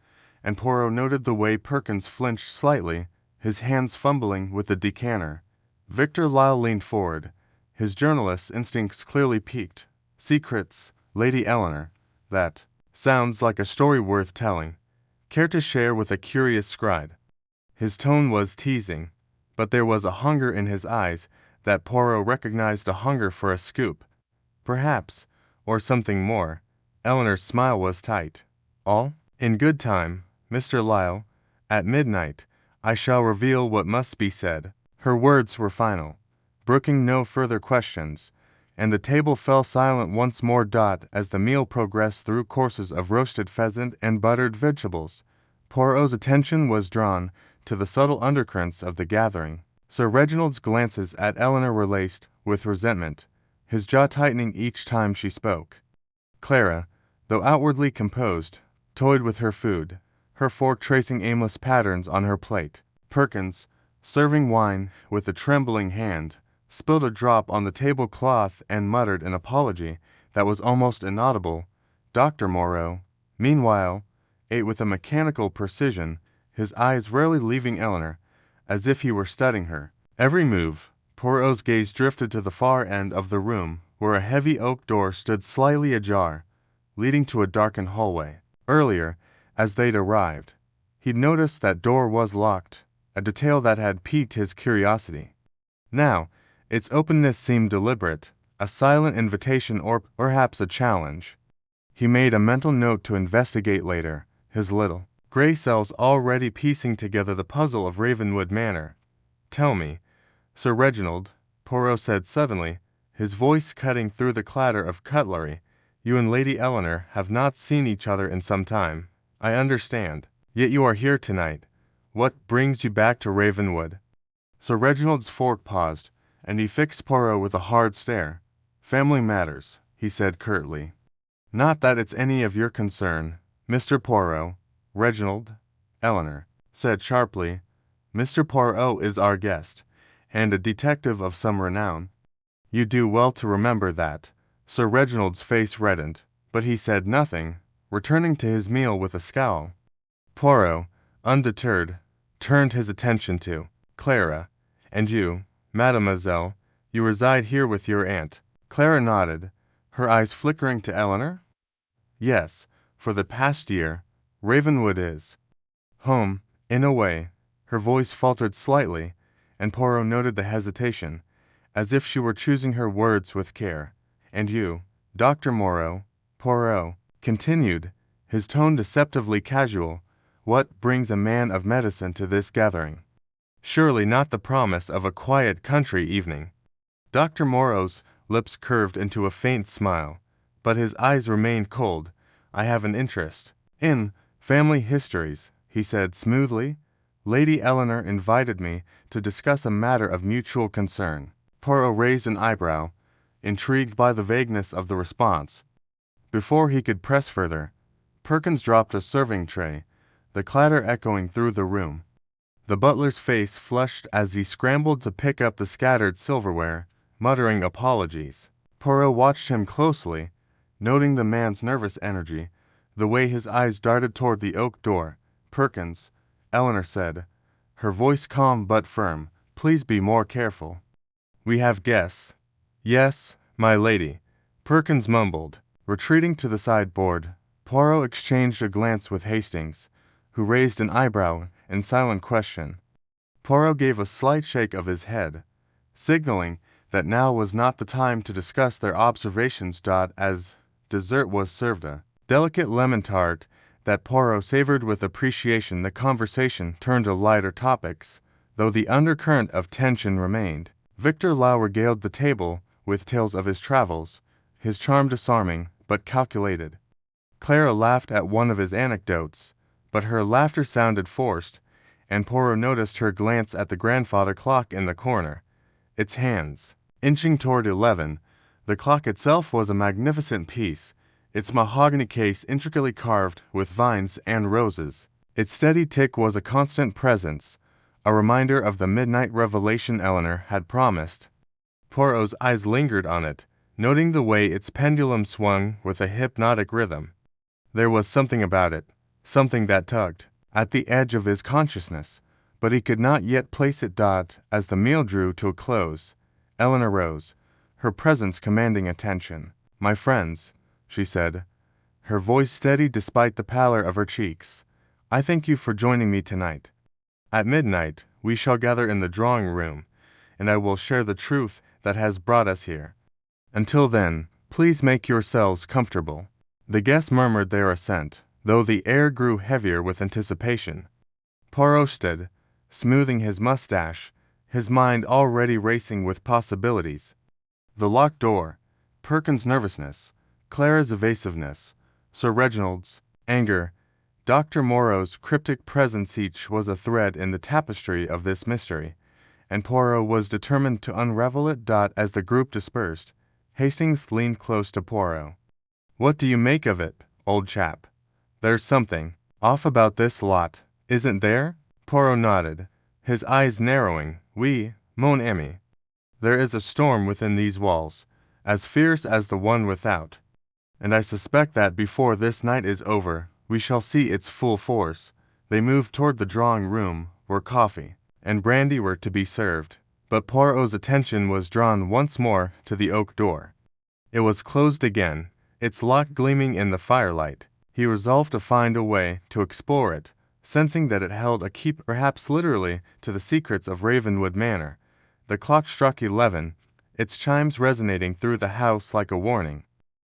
and Poirot noted the way Perkins flinched slightly, his hands fumbling with the decanter. Victor Lyle leaned forward, his journalist's instincts clearly piqued. "Secrets, Lady Eleanor, that sounds like a story worth telling. Care to share with a curious scribe?" His tone was teasing, but there was a hunger in his eyes that Poirot recognized, a hunger for a scoop. "Perhaps, or something more." Eleanor's smile was tight. "All in good time, Mr. Lyle. At midnight, I shall reveal what must be said." Her words were final, brooking no further questions, and the table fell silent once more. As the meal progressed through courses of roasted pheasant and buttered vegetables, Poirot's attention was drawn to the subtle undercurrents of the gathering. Sir Reginald's glances at Eleanor were laced with resentment, his jaw tightening each time she spoke. Clara, though outwardly composed, toyed with her food, her fork tracing aimless patterns on her plate. Perkins, serving wine with a trembling hand, spilled a drop on the tablecloth and muttered an apology that was almost inaudible. Dr. Poirot, meanwhile, ate with a mechanical precision, his eyes rarely leaving Eleanor, as if he were studying her. Every move, Poirot's gaze drifted to the far end of the room, where a heavy oak door stood slightly ajar, leading to a darkened hallway. Earlier, as they'd arrived, he'd noticed that door was locked, a detail that had piqued his curiosity. Now, its openness seemed deliberate, a silent invitation or perhaps a challenge. He made a mental note to investigate later, his little gray cells already piecing together the puzzle of Ravenwood Manor. "Tell me, Sir Reginald," Poirot said suddenly, his voice cutting through the clatter of cutlery, "you and Lady Eleanor have not seen each other in some time, I understand. Yet you are here tonight. What brings you back to Ravenwood?" Sir Reginald's fork paused, and he fixed Poirot with a hard stare. "Family matters," he said curtly. "Not that it's any of your concern, Mr. Poirot." "Reginald," Eleanor said sharply, "Mr. Poirot is our guest, and a detective of some renown. You do well to remember that." Sir Reginald's face reddened, but he said nothing, returning to his meal with a scowl. Poirot, undeterred, turned his attention to Clara. "And you, mademoiselle, you reside here with your aunt?" Clara nodded, her eyes flickering to Eleanor. "Yes, for the past year. Ravenwood is home, in a way." Her voice faltered slightly, and Poirot noted the hesitation, as if she were choosing her words with care. "And you, Dr. Poirot continued, his tone deceptively casual, "what brings a man of medicine to this gathering? Surely not the promise of a quiet country evening." Dr. Moreau's lips curved into a faint smile, but his eyes remained cold. "I have an interest in family histories," he said smoothly. "Lady Eleanor invited me to discuss a matter of mutual concern." Poirot raised an eyebrow, intrigued by the vagueness of the response. Before he could press further, Perkins dropped a serving tray, the clatter echoing through the room. The butler's face flushed as he scrambled to pick up the scattered silverware, muttering apologies. Poirot watched him closely, noting the man's nervous energy, the way his eyes darted toward the oak door. "Perkins," Eleanor said, her voice calm but firm, "please be more careful. We have guests." "Yes, my lady," Perkins mumbled. Retreating to the sideboard, Poirot exchanged a glance with Hastings, who raised an eyebrow in silent question. Poirot gave a slight shake of his head, signaling that now was not the time to discuss their observations. As dessert was served, a delicate lemon tart that Poirot savored with appreciation, the conversation turned to lighter topics, though the undercurrent of tension remained. Victor Lau regaled the table with tales of his travels, his charm disarming but calculated. Clara laughed at one of his anecdotes, but her laughter sounded forced, and Poirot noticed her glance at the grandfather clock in the corner, its hands inching toward 11. The clock itself was a magnificent piece, its mahogany case intricately carved with vines and roses. Its steady tick was a constant presence, a reminder of the midnight revelation Eleanor had promised. Poirot's eyes lingered on it, noting the way its pendulum swung with a hypnotic rhythm. There was something about it, something that tugged at the edge of his consciousness, but he could not yet place it. As the meal drew to a close, Eleanor rose, her presence commanding attention. "My friends," she said, her voice steady despite the pallor of her cheeks, "I thank you for joining me tonight. At midnight, we shall gather in the drawing room, and I will share the truth that has brought us here. Until then, please make yourselves comfortable." The guests murmured their assent, though the air grew heavier with anticipation. Poirot stood, smoothing his mustache, his mind already racing with possibilities. The locked door, Perkins' nervousness, Clara's evasiveness, Sir Reginald's anger, Dr. Moreau's cryptic presence each was a thread in the tapestry of this mystery, and Poirot was determined to unravel it. As the group dispersed, Hastings leaned close to Poirot. "What do you make of it, old chap? There's something off about this lot, isn't there?" Poirot nodded, his eyes narrowing. "Oui, mon ami. There is a storm within these walls, as fierce as the one without, and I suspect that before this night is over, we shall see its full force." They moved toward the drawing-room, where coffee and brandy were to be served, but Poirot's attention was drawn once more to the oak door. It was closed again, its lock gleaming in the firelight. He resolved to find a way to explore it, sensing that it held a key perhaps literally to the secrets of Ravenwood Manor. The clock struck 11, its chimes resonating through the house like a warning.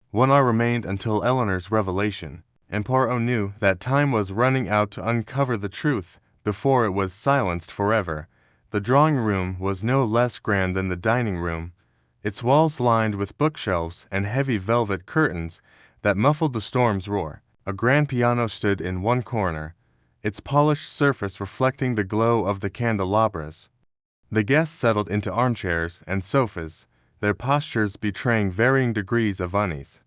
1 hour remained until Eleanor's revelation, and Poirot knew that time was running out to uncover the truth before it was silenced forever. The drawing-room was no less grand than the dining-room, its walls lined with bookshelves and heavy velvet curtains that muffled the storm's roar. A grand piano stood in one corner, its polished surface reflecting the glow of the candelabras. The guests settled into armchairs and sofas, their postures betraying varying degrees of unease.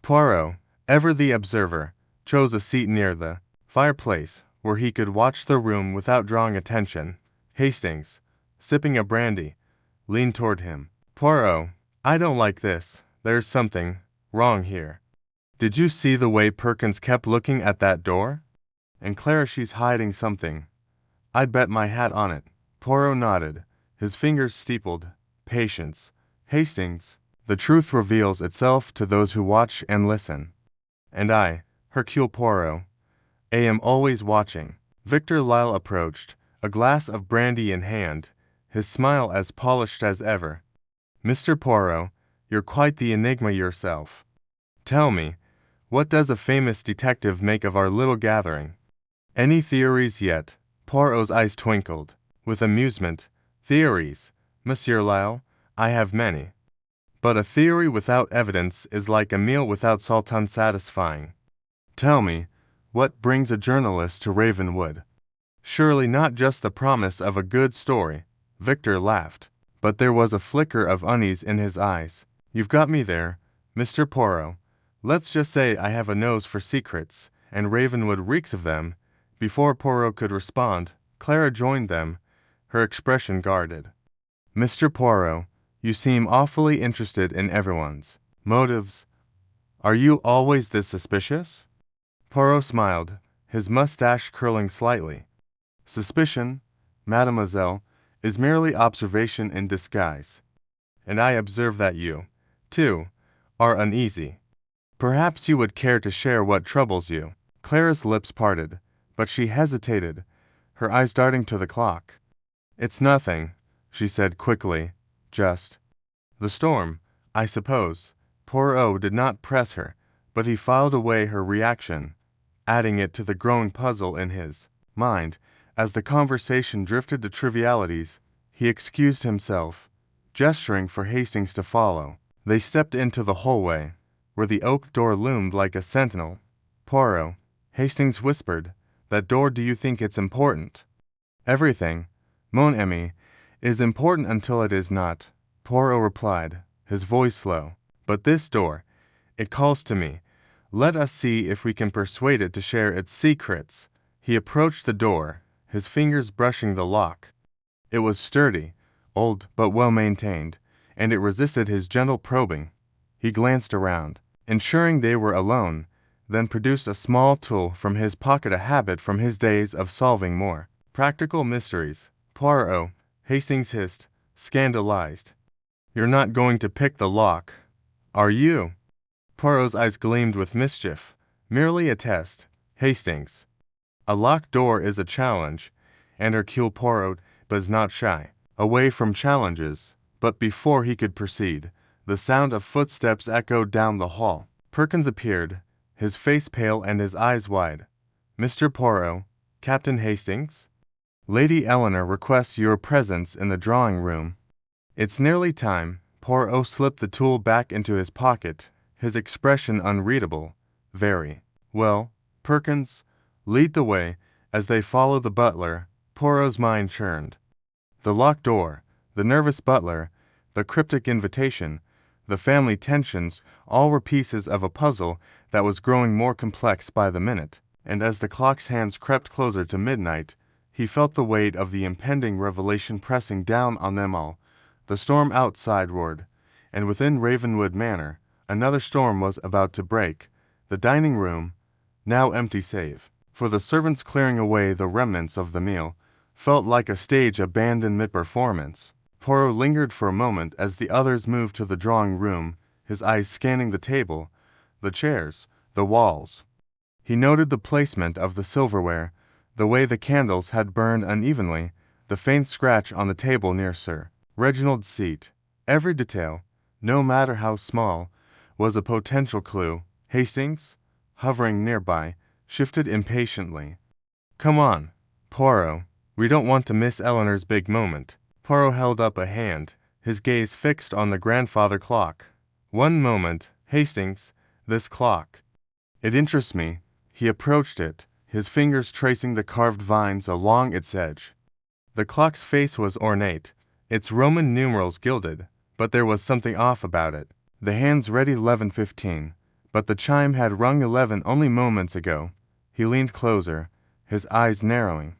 Poirot, ever the observer, chose a seat near the fireplace, where he could watch the room without drawing attention. Hastings, sipping a brandy, leaned toward him. "Poirot, I don't like this. There's something wrong here. Did you see the way Perkins kept looking at that door? And Clara, she's hiding something. I'd bet my hat on it." Poirot nodded, his fingers steepled. "Patience, Hastings. The truth reveals itself to those who watch and listen. And I, Hercule Poirot, am always watching." Victor Lyle approached, a glass of brandy in hand, his smile as polished as ever. "Mr. Poirot, you're quite the enigma yourself. Tell me, what does a famous detective make of our little gathering? Any theories yet?" Poirot's eyes twinkled with amusement. "Theories, Monsieur Lyle? I have many. But a theory without evidence is like a meal without salt, unsatisfying. Tell me, what brings a journalist to Ravenwood? Surely not just the promise of a good story." Victor laughed, but there was a flicker of unease in his eyes. "You've got me there, Mr. Poirot. Let's just say I have a nose for secrets, and Ravenwood reeks of them." Before Poirot could respond, Clara joined them, her expression guarded. "Mr. Poirot, you seem awfully interested in everyone's motives. Are you always this suspicious?" Poirot smiled, his mustache curling slightly. "Suspicion, mademoiselle, is merely observation in disguise. And I observe that you, too, are uneasy. Perhaps you would care to share what troubles you." Clara's lips parted, but she hesitated, her eyes darting to the clock. "It's nothing," she said quickly, "just the storm, I suppose." Poirot did not press her, but he filed away her reaction, adding it to the growing puzzle in his mind. As the conversation drifted to trivialities, he excused himself, gesturing for Hastings to follow. They stepped into the hallway, where the oak door loomed like a sentinel. "Poirot," Hastings whispered, "that door, do you think it's important?" "Everything, mon ami, is important until it is not," Poirot replied, his voice low. "But this door, it calls to me. Let us see if we can persuade it to share its secrets." He approached the door, his fingers brushing the lock. It was sturdy, old but well maintained, and it resisted his gentle probing. He glanced around, ensuring they were alone, then produced a small tool from his pocket, a habit from his days of solving more practical mysteries. "Poirot," Hastings hissed, scandalized. "You're not going to pick the lock, are you?" Poirot's eyes gleamed with mischief. "Merely a test, Hastings. A locked door is a challenge, and Hercule Poirot was not shy away from challenges." But before he could proceed, the sound of footsteps echoed down the hall. Perkins appeared, his face pale and his eyes wide. "Mr. Poirot, Captain Hastings? Lady Eleanor requests your presence in the drawing-room." "It's nearly time." Poirot slipped the tool back into his pocket, his expression unreadable. "Very well, Perkins, Lead the way." As they followed the butler, Poirot's mind churned. The locked door, the nervous butler, the cryptic invitation, the family tensions, all were pieces of a puzzle that was growing more complex by the minute, and as the clock's hands crept closer to midnight, he felt the weight of the impending revelation pressing down on them all. The storm outside roared, and within Ravenwood Manor, another storm was about to break. The dining room, now empty save for the servants clearing away the remnants of the meal, felt like a stage abandoned mid-performance. Poirot lingered for a moment as the others moved to the drawing room, his eyes scanning the table, the chairs, the walls. He noted the placement of the silverware, the way the candles had burned unevenly, the faint scratch on the table near Sir Reginald's seat. Every detail, no matter how small, was a potential clue. Hastings, hovering nearby, shifted impatiently. "Come on, Poirot. We don't want to miss Eleanor's big moment." Poirot held up a hand, his gaze fixed on the grandfather clock. "One moment, Hastings. This clock. It interests me." He approached it, his fingers tracing the carved vines along its edge. The clock's face was ornate, its Roman numerals gilded, but there was something off about it. The hands read 11:15, but the chime had rung 11 only moments ago. He leaned closer, his eyes narrowing.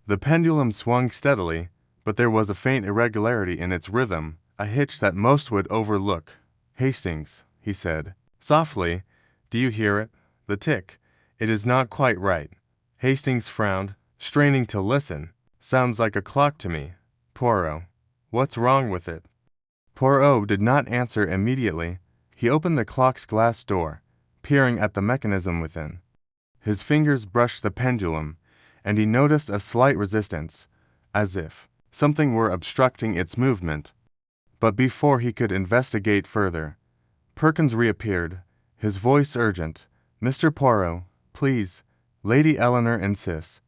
The pendulum swung steadily, but there was a faint irregularity in its rhythm, a hitch that most would overlook. "Hastings," he said, softly, "do you hear it? The tick. It is not quite right." Hastings frowned, straining to listen. "Sounds like a clock to me, Poirot. What's wrong with it?" Poirot did not answer immediately. He opened the clock's glass door, peering at the mechanism within. His fingers brushed the pendulum, and he noticed a slight resistance, as if something were obstructing its movement. But before he could investigate further, Perkins reappeared, his voice urgent. "Mr. Poirot, please. Lady Eleanor insists."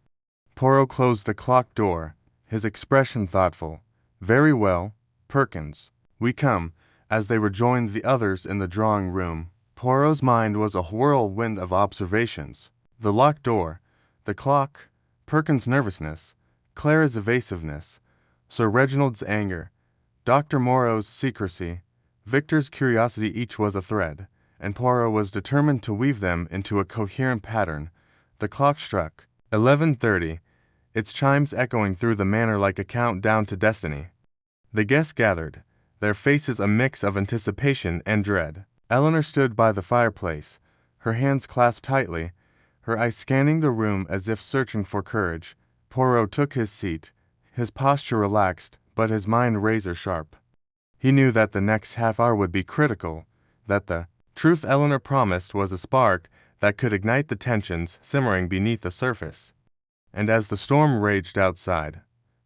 Poirot closed the clock door, his expression thoughtful. "Very well, Perkins. We come." As they rejoined the others in the drawing room, Poirot's mind was a whirlwind of observations. The locked door, the clock, Perkins' nervousness, Clara's evasiveness, Sir Reginald's anger, Dr. Moreau's secrecy, Victor's curiosity, each was a thread, and Poirot was determined to weave them into a coherent pattern. The clock struck 11:30, its chimes echoing through the manor like a countdown to destiny. The guests gathered, their faces a mix of anticipation and dread. Eleanor stood by the fireplace, her hands clasped tightly, her eyes scanning the room as if searching for courage. Poirot took his seat, his posture relaxed, but his mind razor-sharp. He knew that the next half-hour would be critical, that the truth Eleanor promised was a spark that could ignite the tensions simmering beneath the surface. And as the storm raged outside,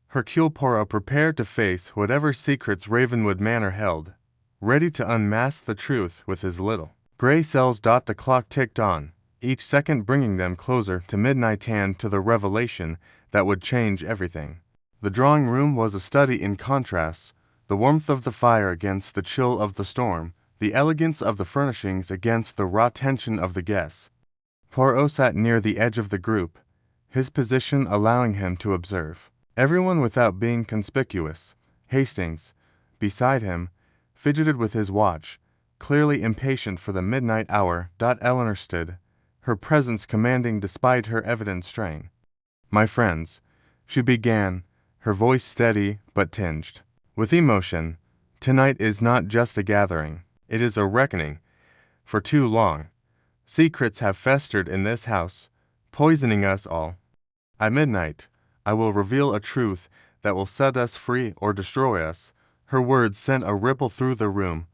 Hercule Poirot prepared to face whatever secrets Ravenwood Manor held, ready to unmask the truth with his little gray cells. The clock ticked on, each second bringing them closer to midnight and to the revelation that would change everything. The drawing room was a study in contrasts, the warmth of the fire against the chill of the storm, the elegance of the furnishings against the raw tension of the guests. Poirot sat near the edge of the group, his position allowing him to observe everyone without being conspicuous. Hastings, beside him, fidgeted with his watch, clearly impatient for the midnight hour. Eleanor stood, her presence commanding despite her evident strain. "My friends," she began, her voice steady but tinged with emotion, "tonight is not just a gathering, it is a reckoning. For too long, secrets have festered in this house, poisoning us all. At midnight, I will reveal a truth that will set us free or destroy us." Her words sent a ripple through the room.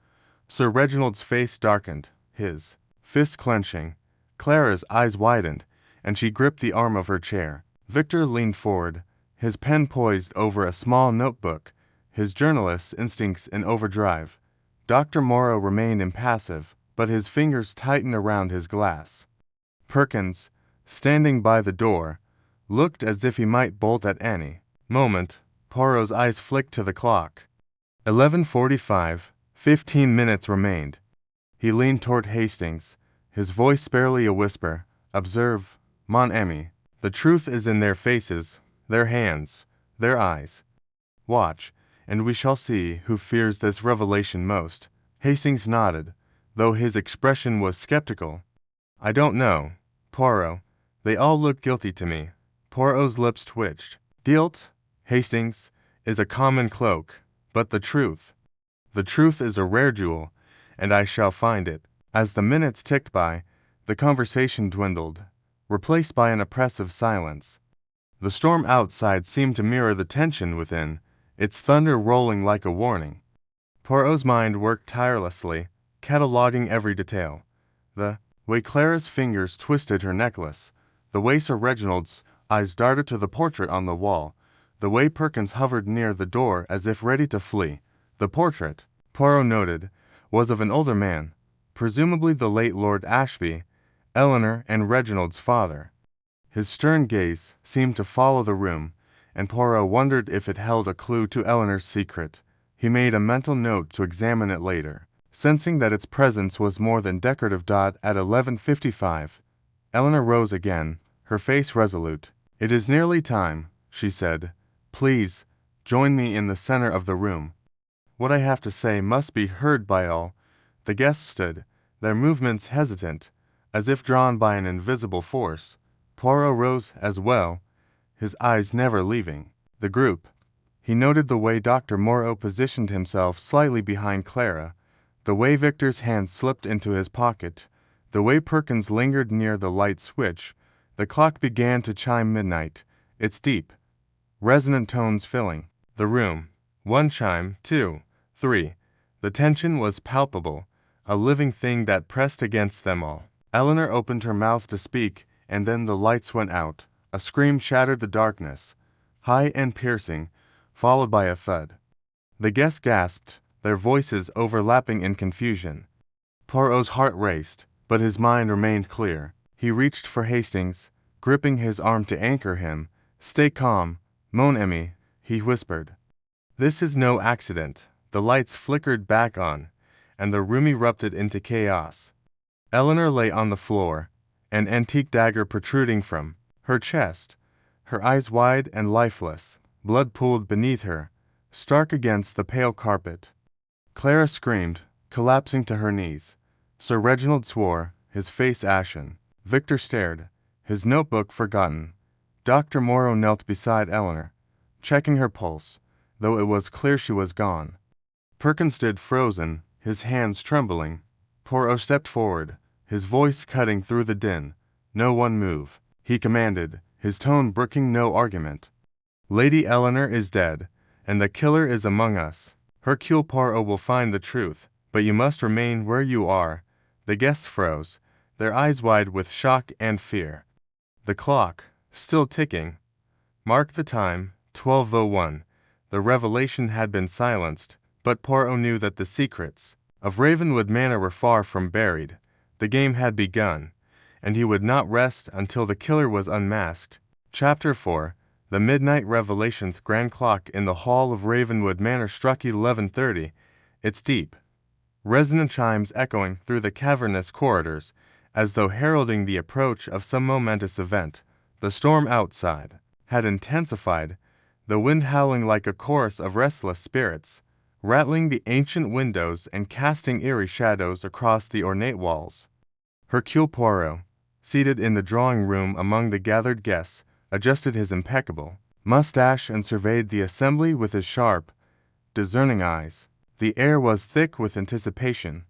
Sir Reginald's face darkened, his fists clenching. Clara's eyes widened, and she gripped the arm of her chair. Victor leaned forward, his pen poised over a small notebook, his journalist's instincts in overdrive. Dr. Moreau remained impassive, but his fingers tightened around his glass. Perkins, standing by the door, looked as if he might bolt at any moment. Poirot's eyes flicked to the clock. 11:45, 15 minutes remained. He leaned toward Hastings, his voice barely a whisper. "Observe, mon ami, The truth is in their faces, their hands, their eyes. Watch, and we shall see who fears this revelation most." Hastings nodded, though his expression was skeptical. "I don't know, Poirot. They all look guilty to me." Poirot's lips twitched. "Guilt, Hastings, is a common cloak, but the truth is a rare jewel, and I shall find it." As the minutes ticked by, the conversation dwindled, replaced by an oppressive silence. The storm outside seemed to mirror the tension within, its thunder rolling like a warning. Poirot's mind worked tirelessly, cataloging every detail. The way Clara's fingers twisted her necklace, the way Sir Reginald's eyes darted to the portrait on the wall, the way Perkins hovered near the door as if ready to flee. The portrait, Poirot noted, was of an older man, presumably the late Lord Ashby, Eleanor and Reginald's father. His stern gaze seemed to follow the room, and Poirot wondered if it held a clue to Eleanor's secret. He made a mental note to examine it later, sensing that its presence was more than decorative. At 11:55, Eleanor rose again, her face resolute. "It is nearly time," she said. "Please, join me in the center of the room. What I have to say must be heard by all." The guests stood, their movements hesitant, as if drawn by an invisible force. Poirot rose as well, his eyes never leaving the group. He noted the way Dr. Moreau positioned himself slightly behind Clara, the way Victor's hand slipped into his pocket, the way Perkins lingered near the light switch. The clock began to chime midnight, its deep, resonant tones filling the room. One chime, two, three. The tension was palpable, a living thing that pressed against them all. Eleanor opened her mouth to speak, and then the lights went out. A scream shattered the darkness, high and piercing, followed by a thud. The guests gasped, their voices overlapping in confusion. Poirot's heart raced, but his mind remained clear. He reached for Hastings, gripping his arm to anchor him. "Stay calm, mon ami," he whispered. "This is no accident." The lights flickered back on, and the room erupted into chaos. Eleanor lay on the floor, an antique dagger protruding from her chest, her eyes wide and lifeless. Blood pooled beneath her, stark against the pale carpet. Clara screamed, collapsing to her knees. Sir Reginald swore, his face ashen. Victor stared, his notebook forgotten. Dr. Moreau knelt beside Eleanor, checking her pulse, though it was clear she was gone. Perkins stood frozen, his hands trembling. Poirot stepped forward, his voice cutting through the din. "No one move," he commanded, his tone brooking no argument. "Lady Eleanor is dead, and the killer is among us. Hercule Poirot will find the truth, but you must remain where you are." The guests froze, their eyes wide with shock and fear. The clock, still ticking, marked the time, 12:01. The revelation had been silenced, but Poirot knew that the secrets of Ravenwood Manor were far from buried. The game had begun, and he would not rest until the killer was unmasked. Chapter 4. The midnight revelation. The grand clock in the hall of Ravenwood Manor struck 11:30, its deep, resonant chimes echoing through the cavernous corridors, as though heralding the approach of some momentous event. The storm outside had intensified, the wind howling like a chorus of restless spirits, rattling the ancient windows and casting eerie shadows across the ornate walls. Hercule Poirot, seated in the drawing-room among the gathered guests, adjusted his impeccable mustache and surveyed the assembly with his sharp, discerning eyes. The air was thick with anticipation,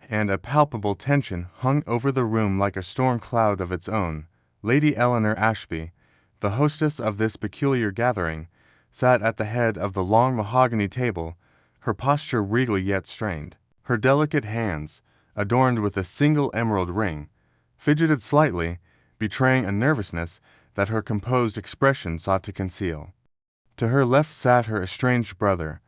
and a palpable tension hung over the room like a storm cloud of its own. Lady Eleanor Ashby, the hostess of this peculiar gathering, sat at the head of the long mahogany table, her posture regal yet strained. Her delicate hands, adorned with a single emerald ring, fidgeted slightly, betraying a nervousness that her composed expression sought to conceal. To her left sat her estranged brother,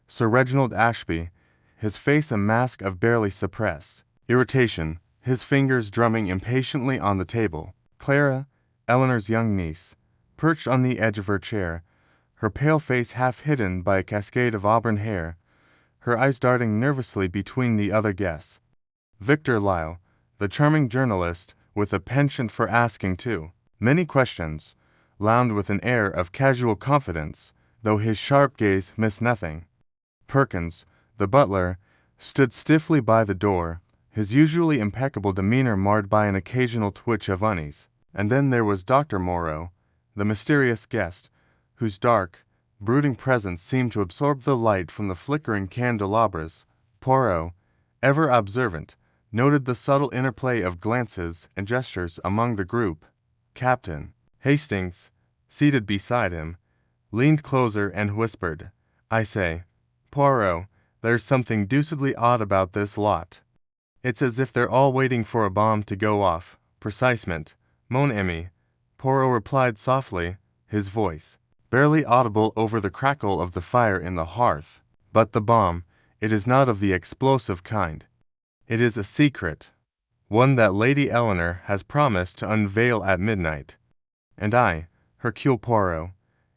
Sir Reginald Ashby, his face a mask of barely suppressed irritation, his fingers drumming impatiently on the table. Clara, Eleanor's young niece, perched on the edge of her chair, her pale face half hidden by a cascade of auburn hair, her eyes darting nervously between the other guests. Victor Lyle, the charming journalist, with a penchant for asking too Many questions, lounged with an air of casual confidence, though his sharp gaze missed nothing. Perkins, the butler, stood stiffly by the door, his usually impeccable demeanor marred by an occasional twitch of unease. And then there was Dr. Moreau, the mysterious guest, whose dark, brooding presence seemed to absorb the light from the flickering candelabras. Poirot, ever observant, noted the subtle interplay of glances and gestures among the group. Captain Hastings, seated beside him, leaned closer and whispered, "I say, Poirot, there's something deucedly odd about this lot. It's as if they're all waiting for a bomb to go off." "Precisement, mon ami," Poirot replied softly, his voice barely audible over the crackle of the fire in the hearth. "But the bomb, it is not of the explosive kind. It is a secret, one that Lady Eleanor has promised to unveil at midnight. And I, Hercule Poirot,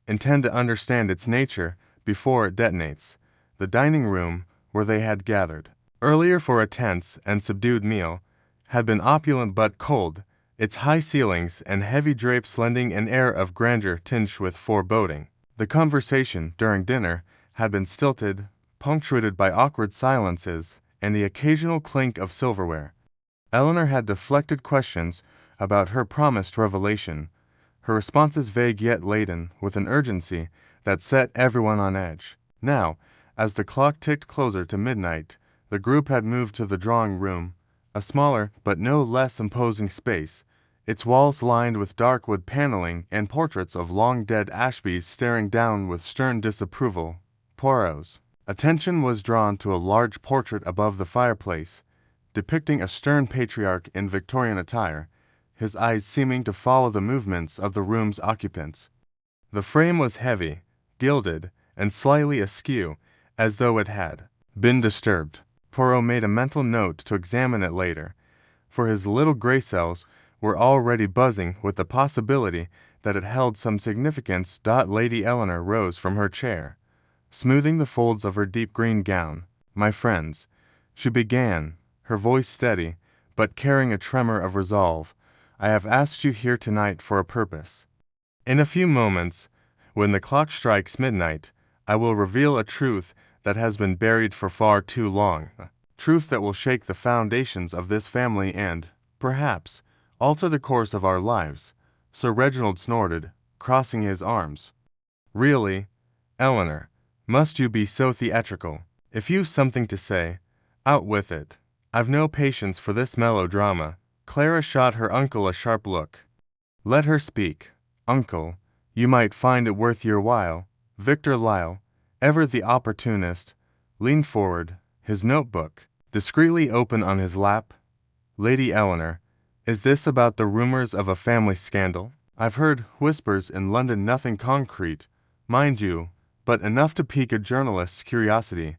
intend to understand its nature before it detonates." The dining room, where they had gathered earlier for a tense and subdued meal, had been opulent but cold, its high ceilings and heavy drapes lending an air of grandeur tinged with foreboding. The conversation during dinner had been stilted, punctuated by awkward silences and the occasional clink of silverware. Eleanor had deflected questions about her promised revelation, her responses vague yet laden with an urgency that set everyone on edge. Now, as the clock ticked closer to midnight, the group had moved to the drawing room, a smaller but no less imposing space, its walls lined with dark wood paneling and portraits of long-dead Ashbys staring down with stern disapproval. Poirot's attention was drawn to a large portrait above the fireplace, depicting a stern patriarch in Victorian attire, his eyes seeming to follow the movements of the room's occupants. The frame was heavy, gilded, and slightly askew, as though it had been disturbed. Poirot made a mental note to examine it later, for his little gray cells were already buzzing with the possibility that it held some significance. Lady Eleanor rose from her chair, smoothing the folds of her deep green gown. "My friends," she began, her voice steady, but carrying a tremor of resolve, "I have asked you here tonight for a purpose. In a few moments, when the clock strikes midnight, I will reveal a truth that has been buried for far too long, truth that will shake the foundations of this family and, perhaps, alter the course of our lives." Sir Reginald snorted, crossing his arms. "Really, Eleanor, must you be so theatrical? If you've something to say, out with it. I've no patience for this melodrama." Clara shot her uncle a sharp look. "Let her speak, uncle. You might find it worth your while." Victor Lyle, ever the opportunist, leaned forward, his notebook discreetly open on his lap. "Lady Eleanor, is this about the rumors of a family scandal? I've heard whispers in London, nothing concrete, mind you, but enough to pique a journalist's curiosity."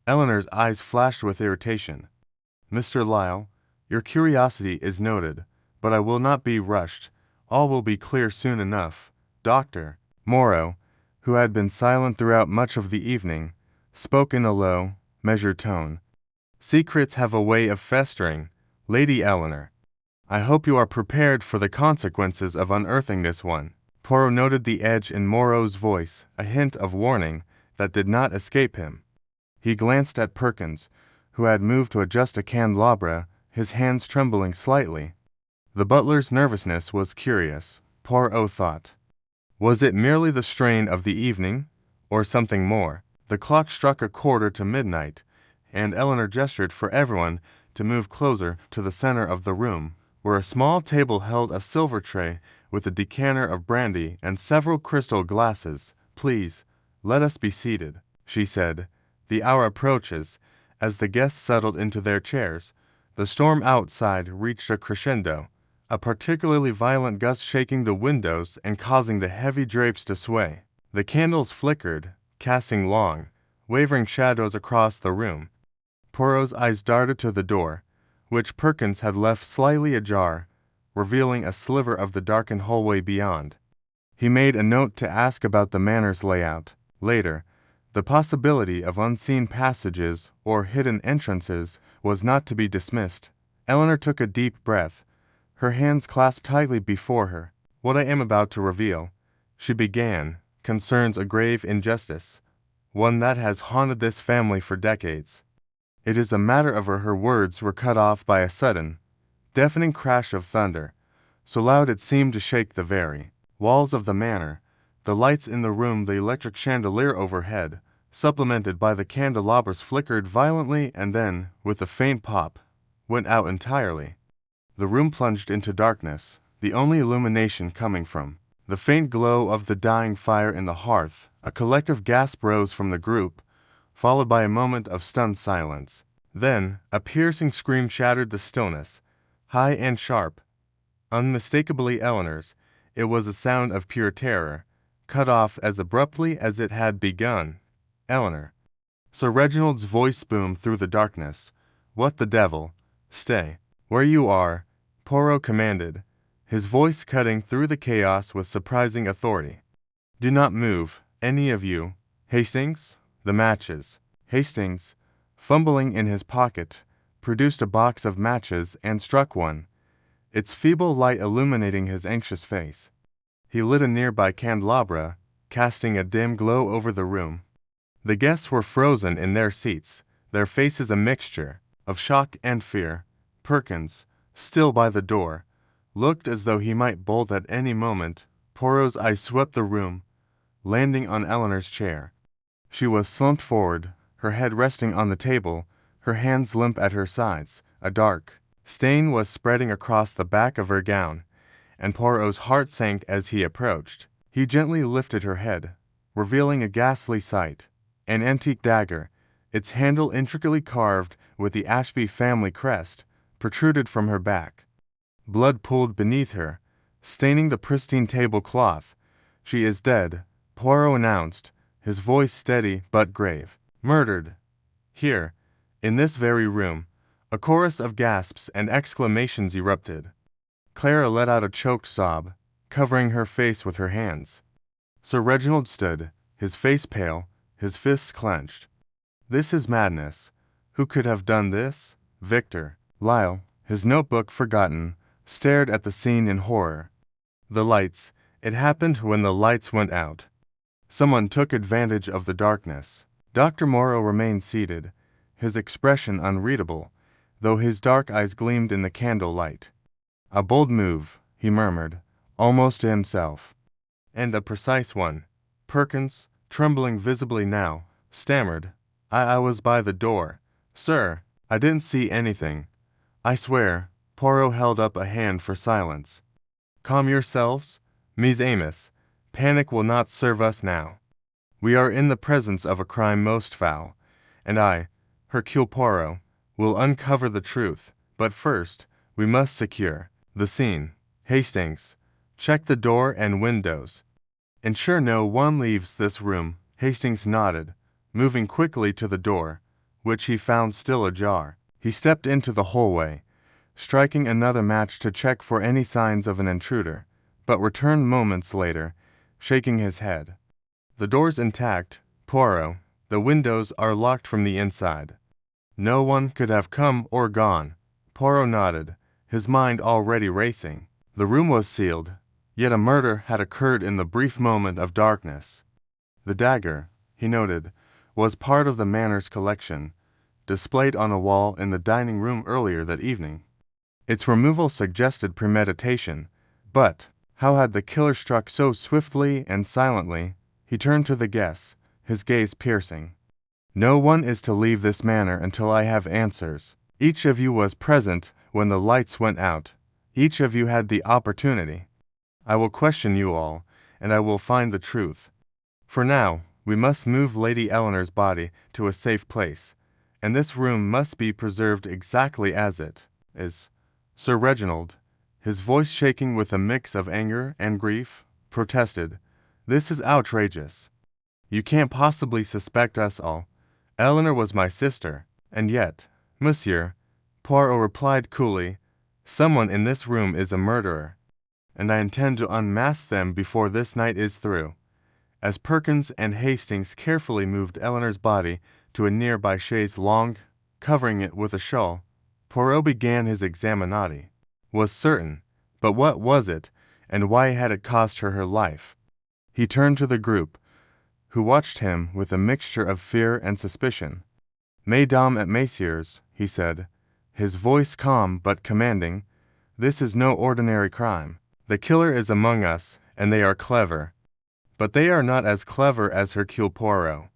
Eleanor's eyes flashed with irritation. "Mr. Lyle, your curiosity is noted, but I will not be rushed. All will be clear soon enough." Dr. Moreau, who had been silent throughout much of the evening, spoke in a low, measured tone. "Secrets have a way of festering, Lady Eleanor. I hope you are prepared for the consequences of unearthing this one." Poirot noted the edge in Moreau's voice, a hint of warning that did not escape him. He glanced at Perkins, who had moved to adjust a candelabra, his hands trembling slightly. The butler's nervousness was curious, Poirot thought. Was it merely the strain of the evening, or something more? The clock struck 1:45, and Eleanor gestured for everyone to move closer to the center of the room, where a small table held a silver tray with a decanter of brandy and several crystal glasses. "Please, let us be seated," she said. "The hour approaches." As the guests settled into their chairs, the storm outside reached a crescendo, a particularly violent gust shaking the windows and causing the heavy drapes to sway. The candles flickered, casting long, wavering shadows across the room. Poirot's eyes darted to the door, which Perkins had left slightly ajar, revealing a sliver of the darkened hallway beyond. He made a note to ask about the manor's layout. Later, the possibility of unseen passages or hidden entrances was not to be dismissed. Eleanor took a deep breath, her hands clasped tightly before her. What I am about to reveal, she began, concerns a grave injustice, one that has haunted this family for decades. It is a matter of her words were cut off by a sudden, deafening crash of thunder, so loud it seemed to shake the very walls of the manor, the lights in the room, the electric chandelier overhead, supplemented by the candelabras, flickered violently and then, with a faint pop, went out entirely. The room plunged into darkness, the only illumination coming from the faint glow of the dying fire in the hearth. A collective gasp rose from the group, followed by a moment of stunned silence. Then, a piercing scream shattered the stillness, high and sharp, unmistakably Eleanor's. It was a sound of pure terror, cut off as abruptly as it had begun. Eleanor. Sir Reginald's voice boomed through the darkness. What the devil? Stay where you are, Poirot commanded, his voice cutting through the chaos with surprising authority. Do not move, any of you. Hastings? The matches. Hastings, fumbling in his pocket, produced a box of matches and struck one, its feeble light illuminating his anxious face. He lit a nearby candelabra, casting a dim glow over the room. The guests were frozen in their seats, their faces a mixture of shock and fear. Perkins, still by the door, looked as though he might bolt at any moment. Poirot's eyes swept the room, landing on Eleanor's chair. She was slumped forward, her head resting on the table, her hands limp at her sides. A dark stain was spreading across the back of her gown, and Poirot's heart sank as he approached. He gently lifted her head, revealing a ghastly sight. An antique dagger, its handle intricately carved with the Ashby family crest, protruded from her back. Blood pooled beneath her, staining the pristine tablecloth. She is dead, Poirot announced, his voice steady but grave. Murdered. Here, in this very room. A chorus of gasps and exclamations erupted. Clara let out a choked sob, covering her face with her hands. Sir Reginald stood, his face pale, his fists clenched. This is madness. Who could have done this? Victor Lyle, his notebook forgotten, stared at the scene in horror. The lights. It happened when the lights went out. Someone took advantage of the darkness. Dr. Morrow remained seated, his expression unreadable, though his dark eyes gleamed in the candle light. A bold move, he murmured, almost to himself. And a precise one. Perkins, trembling visibly now, stammered, I was by the door. Sir, I didn't see anything. I swear. Poirot held up a hand for silence. Calm yourselves, Ms. Amos. Panic will not serve us now. We are in the presence of a crime most foul, and I, Hercule Poirot, will uncover the truth. But first, we must secure the scene. Hastings, check the door and windows. Ensure no one leaves this room. Hastings nodded, moving quickly to the door, which he found still ajar. He stepped into the hallway, striking another match to check for any signs of an intruder, but returned moments later, shaking his head. The door's intact, Poirot. The windows are locked from the inside. No one could have come or gone. Poirot nodded, his mind already racing. The room was sealed, yet a murder had occurred in the brief moment of darkness. The dagger, he noted, was part of the manor's collection, displayed on a wall in the dining room earlier that evening. Its removal suggested premeditation, but how had the killer struck so swiftly and silently? He turned to the guests, his gaze piercing. No one is to leave this manor until I have answers. Each of you was present when the lights went out. Each of you had the opportunity. I will question you all, and I will find the truth. For now, we must move Lady Eleanor's body to a safe place, and this room must be preserved exactly as it is. Sir Reginald, his voice shaking with a mix of anger and grief, protested, This is outrageous. You can't possibly suspect us all. Eleanor was my sister, and yet, Monsieur, Poirot replied coolly, someone in this room is a murderer, and I intend to unmask them before this night is through. As Perkins and Hastings carefully moved Eleanor's body to a nearby chaise longue, covering it with a shawl, Poirot began his examinati. Was certain, but what was it, and why had it cost her her life? He turned to the group, who watched him with a mixture of fear and suspicion. "Mesdames et messieurs," he said, his voice calm but commanding, "this is no ordinary crime. The killer is among us, and they are clever. But they are not as clever as Hercule Poirot.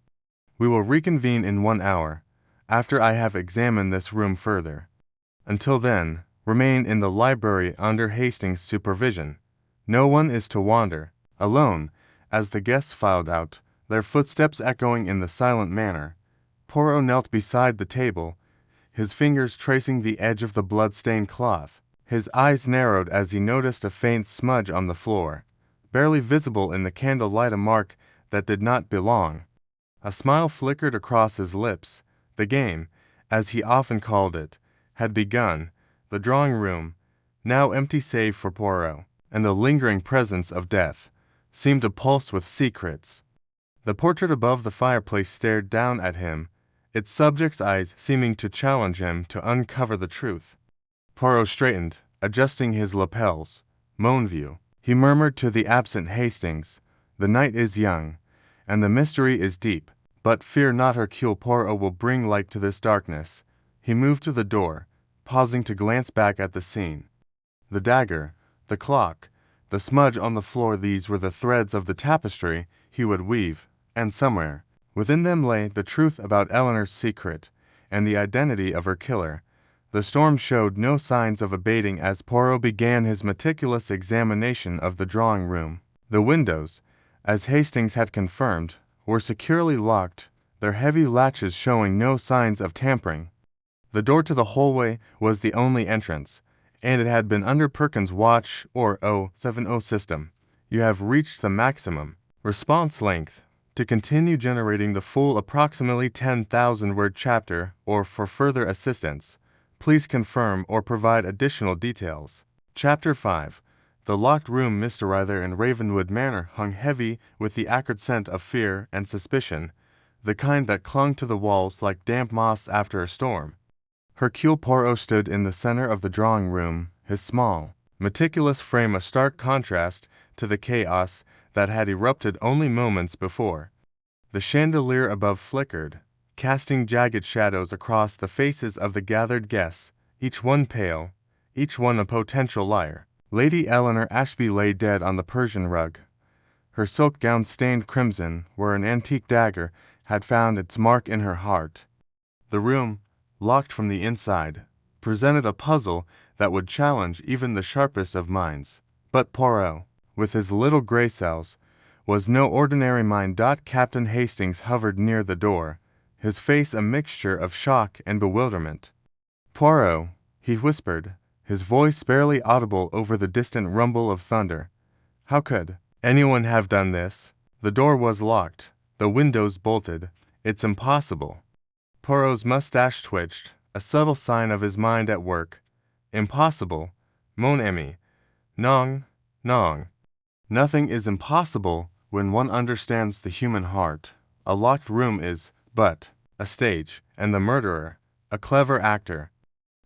We will reconvene in 1 hour, after I have examined this room further. Until then, remain in the library under Hastings' supervision. No one is to wander." Alone, as the guests filed out, their footsteps echoing in the silent manner, Poirot knelt beside the table, his fingers tracing the edge of the blood-stained cloth. His eyes narrowed as he noticed a faint smudge on the floor, barely visible in the candlelight, a mark that did not belong. A smile flickered across his lips. The game, as he often called it, had begun. The drawing room, now empty save for Poirot, and the lingering presence of death, seemed to pulse with secrets. The portrait above the fireplace stared down at him, its subject's eyes seeming to challenge him to uncover the truth. Poirot straightened, adjusting his lapels. "Monview," he murmured to the absent Hastings, "the night is young, and the mystery is deep, but fear not, Hercule Poirot will bring light to this darkness." He moved to the door, pausing to glance back at the scene. The dagger, the clock, the smudge on the floor, these were the threads of the tapestry he would weave, and somewhere within them lay the truth about Eleanor's secret and the identity of her killer. The storm showed no signs of abating as Poirot began his meticulous examination of the drawing room. The windows, as Hastings had confirmed, were securely locked, their heavy latches showing no signs of tampering. The door to the hallway was the only entrance, and it had been under Perkins' watch or 070 system. "You have reached the maximum response length. To continue generating the full approximately 10,000 word chapter or for further assistance, please confirm or provide additional details." Chapter 5. The locked room. Mr. Ryther in Ravenwood Manor hung heavy with the acrid scent of fear and suspicion, the kind that clung to the walls like damp moss after a storm. Hercule Poirot stood in the center of the drawing room, his small, meticulous frame a stark contrast to the chaos that had erupted only moments before. The chandelier above flickered, casting jagged shadows across the faces of the gathered guests, each one pale, each one a potential liar. Lady Eleanor Ashby lay dead on the Persian rug, her silk gown stained crimson where an antique dagger had found its mark in her heart. The room, locked from the inside, presented a puzzle that would challenge even the sharpest of minds. But Poirot, with his little gray cells, was no ordinary mind. Captain Hastings hovered near the door, his face a mixture of shock and bewilderment. "Poirot," he whispered, his voice barely audible over the distant rumble of thunder. "How could anyone have done this? The door was locked, the windows bolted. It's impossible." Poirot's mustache twitched, a subtle sign of his mind at work. "Impossible, mon ami. Non, non. Nothing is impossible when one understands the human heart. A locked room is but a stage, and the murderer, a clever actor.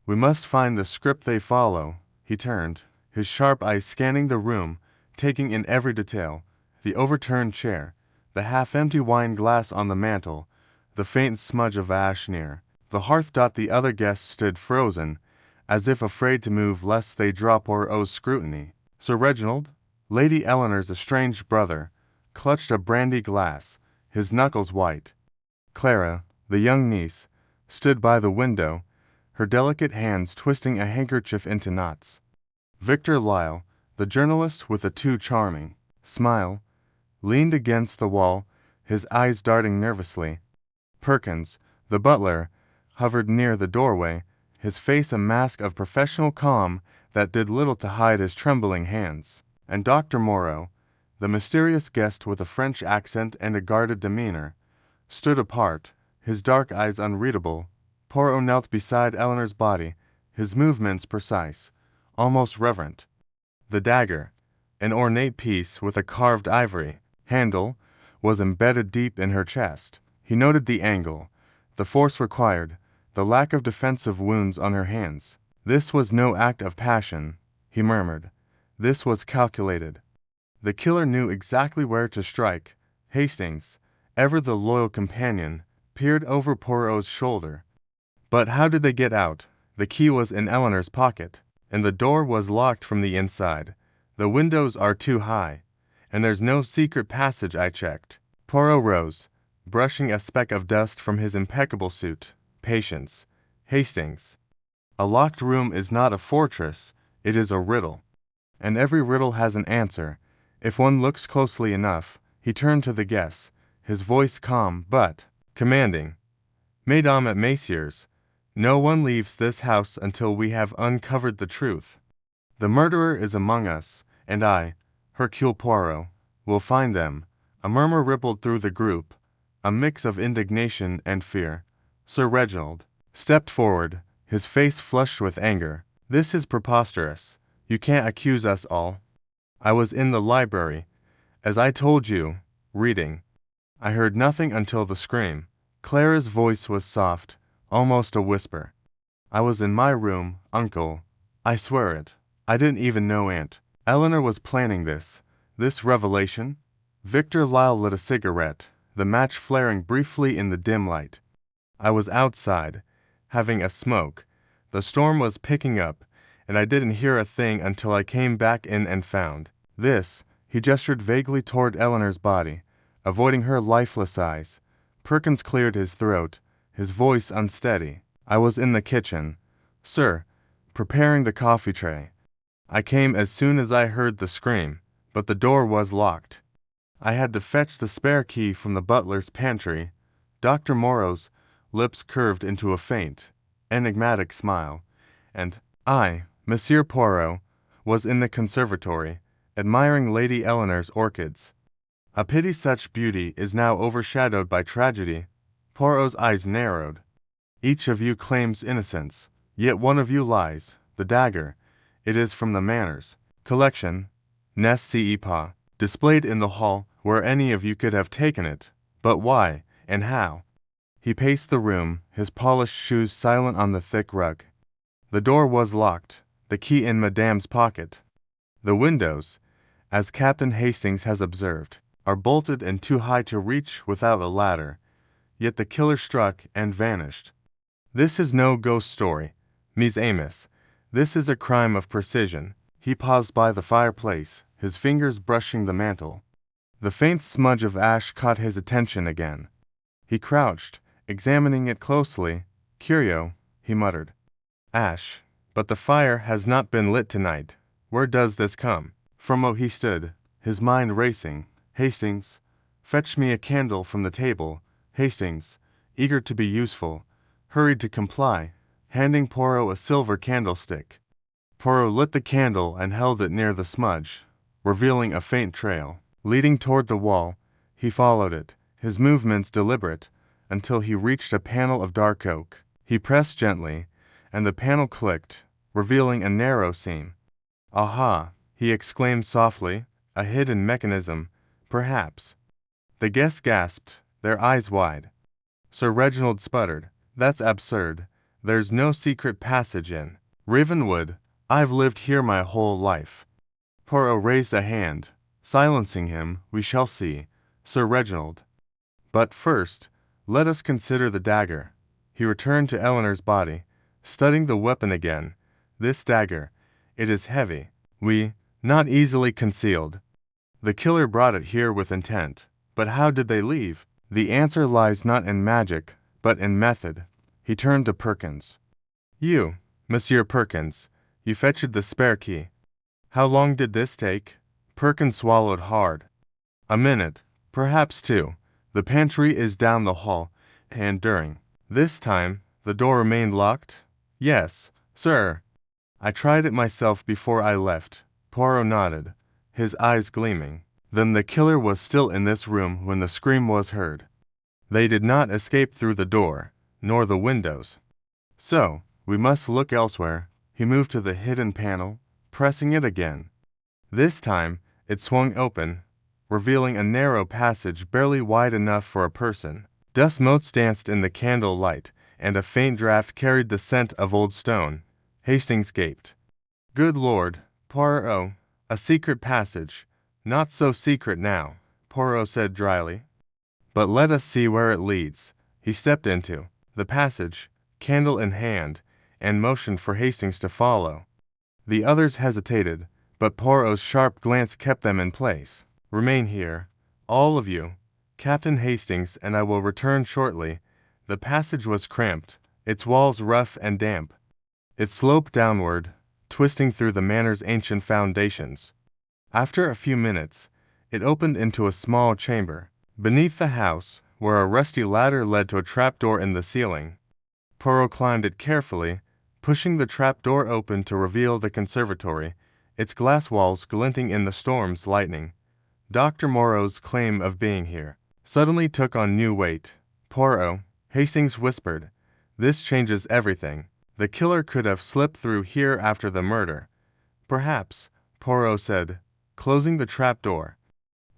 We must find the script they follow." He turned, his sharp eyes scanning the room, taking in every detail: the overturned chair, the half-empty wine glass on the mantel, the faint smudge of ash near the hearth. The other guests stood frozen, as if afraid to move lest they draw Poirot's scrutiny. Sir Reginald, Lady Eleanor's estranged brother, clutched a brandy glass, his knuckles white. Clara, the young niece, stood by the window, her delicate hands twisting a handkerchief into knots. Victor Lyle, the journalist with a too charming smile, leaned against the wall, his eyes darting nervously. Perkins, the butler, hovered near the doorway, his face a mask of professional calm that did little to hide his trembling hands. And Dr. Moreau, the mysterious guest with a French accent and a guarded demeanor, stood apart, his dark eyes unreadable. Poirot knelt beside Eleanor's body, his movements precise, almost reverent. The dagger, an ornate piece with a carved ivory handle, was embedded deep in her chest. He noted the angle, the force required, the lack of defensive wounds on her hands. "This was no act of passion," he murmured. This was calculated. The killer knew exactly where to strike. Hastings, ever the loyal companion, peered over Poirot's shoulder. But how did they get out? The key was in Eleanor's pocket, and the door was locked from the inside. The windows are too high, and there's no secret passage, I checked. Poirot rose, brushing a speck of dust from his impeccable suit. Patience. Hastings. A locked room is not a fortress, it is a riddle. And every riddle has an answer. If one looks closely enough. He turned to the guests, his voice calm but commanding. Mesdames et messieurs, no one leaves this house until we have uncovered the truth. The murderer is among us, and I, Hercule Poirot, will find them. A murmur rippled through the group, a mix of indignation and fear. Sir Reginald stepped forward, his face flushed with anger. This is preposterous. You can't accuse us all. I was in the library, as I told you, reading. I heard nothing until the scream. Clara's voice was soft, almost a whisper. I was in my room, uncle. I swear it. I didn't even know Aunt Eleanor was planning this revelation. Victor Lyle lit a cigarette, the match flaring briefly in the dim light. I was outside, having a smoke. The storm was picking up, and I didn't hear a thing until I came back in and found this. He gestured vaguely toward Eleanor's body, avoiding her lifeless eyes. Perkins cleared his throat, his voice unsteady. I was in the kitchen, sir, preparing the coffee tray. I came as soon as I heard the scream, but the door was locked. I had to fetch the spare key from the butler's pantry. Dr. Morrow's lips curved into a faint, enigmatic smile, and I, Monsieur Poirot, was in the conservatory, admiring Lady Eleanor's orchids. A pity such beauty is now overshadowed by tragedy. Poirot's eyes narrowed. Each of you claims innocence, yet one of you lies. The dagger, it is from the Manners collection, n'est-ce pas, displayed in the hall where any of you could have taken it. But why, and how? He paced the room, his polished shoes silent on the thick rug. The door was locked, the key in Madame's pocket. The windows, as Captain Hastings has observed, are bolted and too high to reach without a ladder. Yet the killer struck and vanished. This is no ghost story, Ms. Amos. This is a crime of precision. He paused by the fireplace, his fingers brushing the mantel. The faint smudge of ash caught his attention again. He crouched, examining it closely. Curio, he muttered. Ash. But the fire has not been lit tonight. Where does this come from? Oh, he stood, his mind racing. Hastings, fetch me a candle from the table. Hastings, eager to be useful, hurried to comply, handing Poirot a silver candlestick. Poirot lit the candle and held it near the smudge, revealing a faint trail. Leading toward the wall, he followed it, his movements deliberate, until he reached a panel of dark oak. He pressed gently, and the panel clicked, revealing a narrow seam. Aha, he exclaimed softly, a hidden mechanism, perhaps. The guests gasped, their eyes wide. Sir Reginald sputtered, That's absurd. There's no secret passage in Ravenwood. I've lived here my whole life. Poirot raised a hand, silencing him. We shall see, Sir Reginald. But first, let us consider the dagger. He returned to Eleanor's body, studying the weapon again. This dagger, it is heavy. Not easily concealed. The killer brought it here with intent. But how did they leave? The answer lies not in magic, but in method. He turned to Perkins. You, Monsieur Perkins, you fetched the spare key. How long did this take? Perkins swallowed hard. A minute, perhaps two. The pantry is down the hall, and during this time, the door remained locked? Yes, sir. I tried it myself before I left. Poirot nodded, his eyes gleaming. Then the killer was still in this room when the scream was heard. They did not escape through the door, nor the windows. So, we must look elsewhere. He moved to the hidden panel, pressing it again. This time, it swung open, revealing a narrow passage barely wide enough for a person. Dust motes danced in the candle light, and a faint draught carried the scent of old stone. Hastings gaped. Good Lord, Poirot, A secret passage. Not so secret now, Poirot said dryly. But let us see where it leads. He stepped into the passage, candle in hand, and motioned for Hastings to follow. The others hesitated, but Poirot's sharp glance kept them in place. Remain here, all of you. Captain Hastings and I will return shortly. The passage was cramped, its walls rough and damp. It sloped downward, twisting through the manor's ancient foundations. After a few minutes, it opened into a small chamber beneath the house, where a rusty ladder led to a trapdoor in the ceiling. Poirot climbed it carefully, pushing the trapdoor open to reveal the conservatory, its glass walls glinting in the storm's lightning. Dr. Moreau's claim of being here suddenly took on new weight. Poirot, Hastings whispered, "This changes everything. The killer could have slipped through here after the murder." "Perhaps," Poirot said, closing the trapdoor.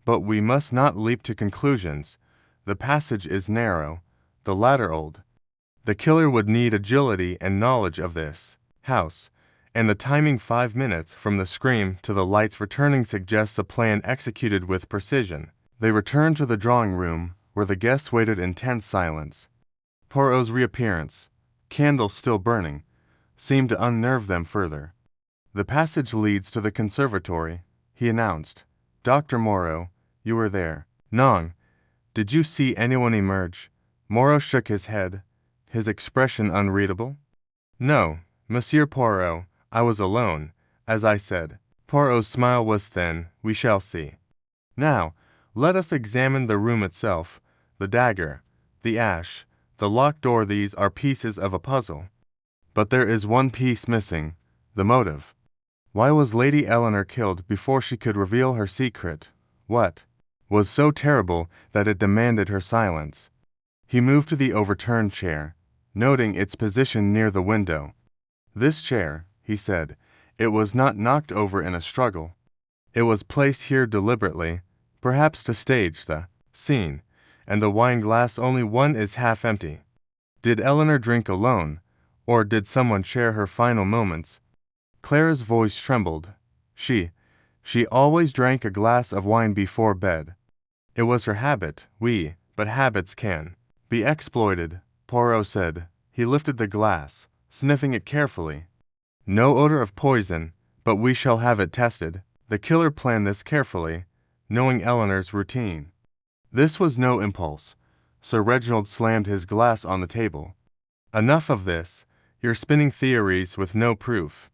"But we must not leap to conclusions. The passage is narrow, the ladder old. The killer would need agility and knowledge of this house, and the timing 5 minutes from the scream to the lights returning suggests a plan executed with precision." They returned to the drawing room, where the guests waited in tense silence. Poirot's reappearance, candle still burning, seemed to unnerve them further. "The passage leads to the conservatory," he announced. "Dr. Moreau, you were there. Nong, did you see anyone emerge?" Moreau shook his head, his expression unreadable. "No, Monsieur Poirot, I was alone, as I said." Poirot's smile was thin. "We shall see. Now, let us examine the room itself. The dagger, the ash, the locked door, these are pieces of a puzzle. But there is one piece missing, the motive. Why was Lady Eleanor killed before she could reveal her secret? What was so terrible that it demanded her silence?" He moved to the overturned chair, noting its position near the window. "This chair," he said, "it was not knocked over in a struggle. It was placed here deliberately, perhaps to stage the scene, and the wine glass only one is half empty. Did Eleanor drink alone, or did someone share her final moments?" Clara's voice trembled. She always drank a glass of wine before bed. It was her habit, but habits can be exploited, Poirot said. He lifted the glass, sniffing it carefully. "No odor of poison, but we shall have it tested." The killer planned this carefully, knowing Eleanor's routine. This was no impulse. Sir Reginald slammed his glass on the table. "Enough of this. You're spinning theories with no proof.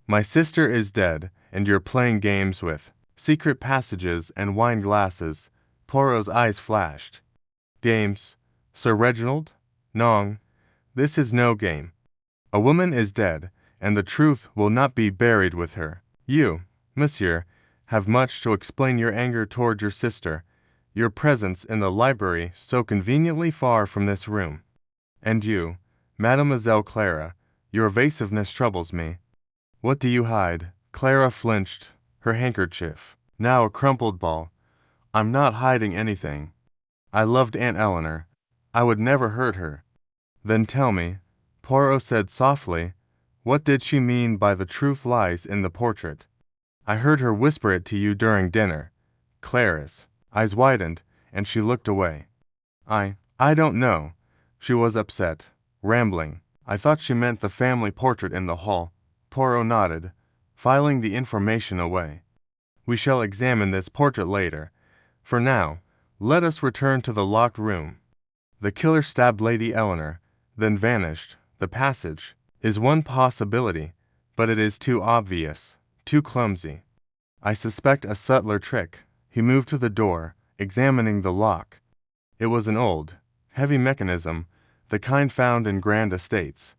My sister is dead, and you're playing games with secret passages and wine glasses." Poirot's eyes flashed. "Games, Sir Reginald? Nong, this is no game. A woman is dead, and the truth will not be buried with her. You, monsieur, have much to explain your anger toward your sister, your presence in the library so conveniently far from this room. And you, Mademoiselle Clara, your evasiveness troubles me. What do you hide?" Clara flinched, her handkerchief now a crumpled ball. "I'm not hiding anything. I loved Aunt Eleanor. I would never hurt her." "Then tell me," Poirot said softly, "what did she mean by the truth lies in the portrait? I heard her whisper it to you during dinner." Clara's eyes widened, and she looked away. I don't know. She was upset, rambling. I thought she meant the family portrait in the hall." Poirot nodded, filing the information away. "We shall examine this portrait later. For now, let us return to the locked room. The killer stabbed Lady Eleanor, then vanished. The passage is one possibility, but it is too obvious, too clumsy. I suspect a subtler trick." He moved to the door, examining the lock. It was an old, heavy mechanism, the kind found in grand estates.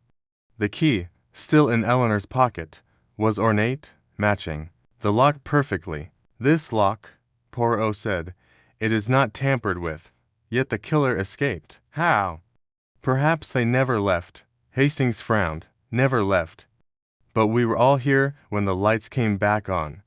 The key, still in Eleanor's pocket, was ornate, matching the lock perfectly. "This lock," Poirot said, "it is not tampered with. Yet the killer escaped. How?" "Perhaps they never left." Hastings frowned. "Never left. But we were all here when the lights came back on.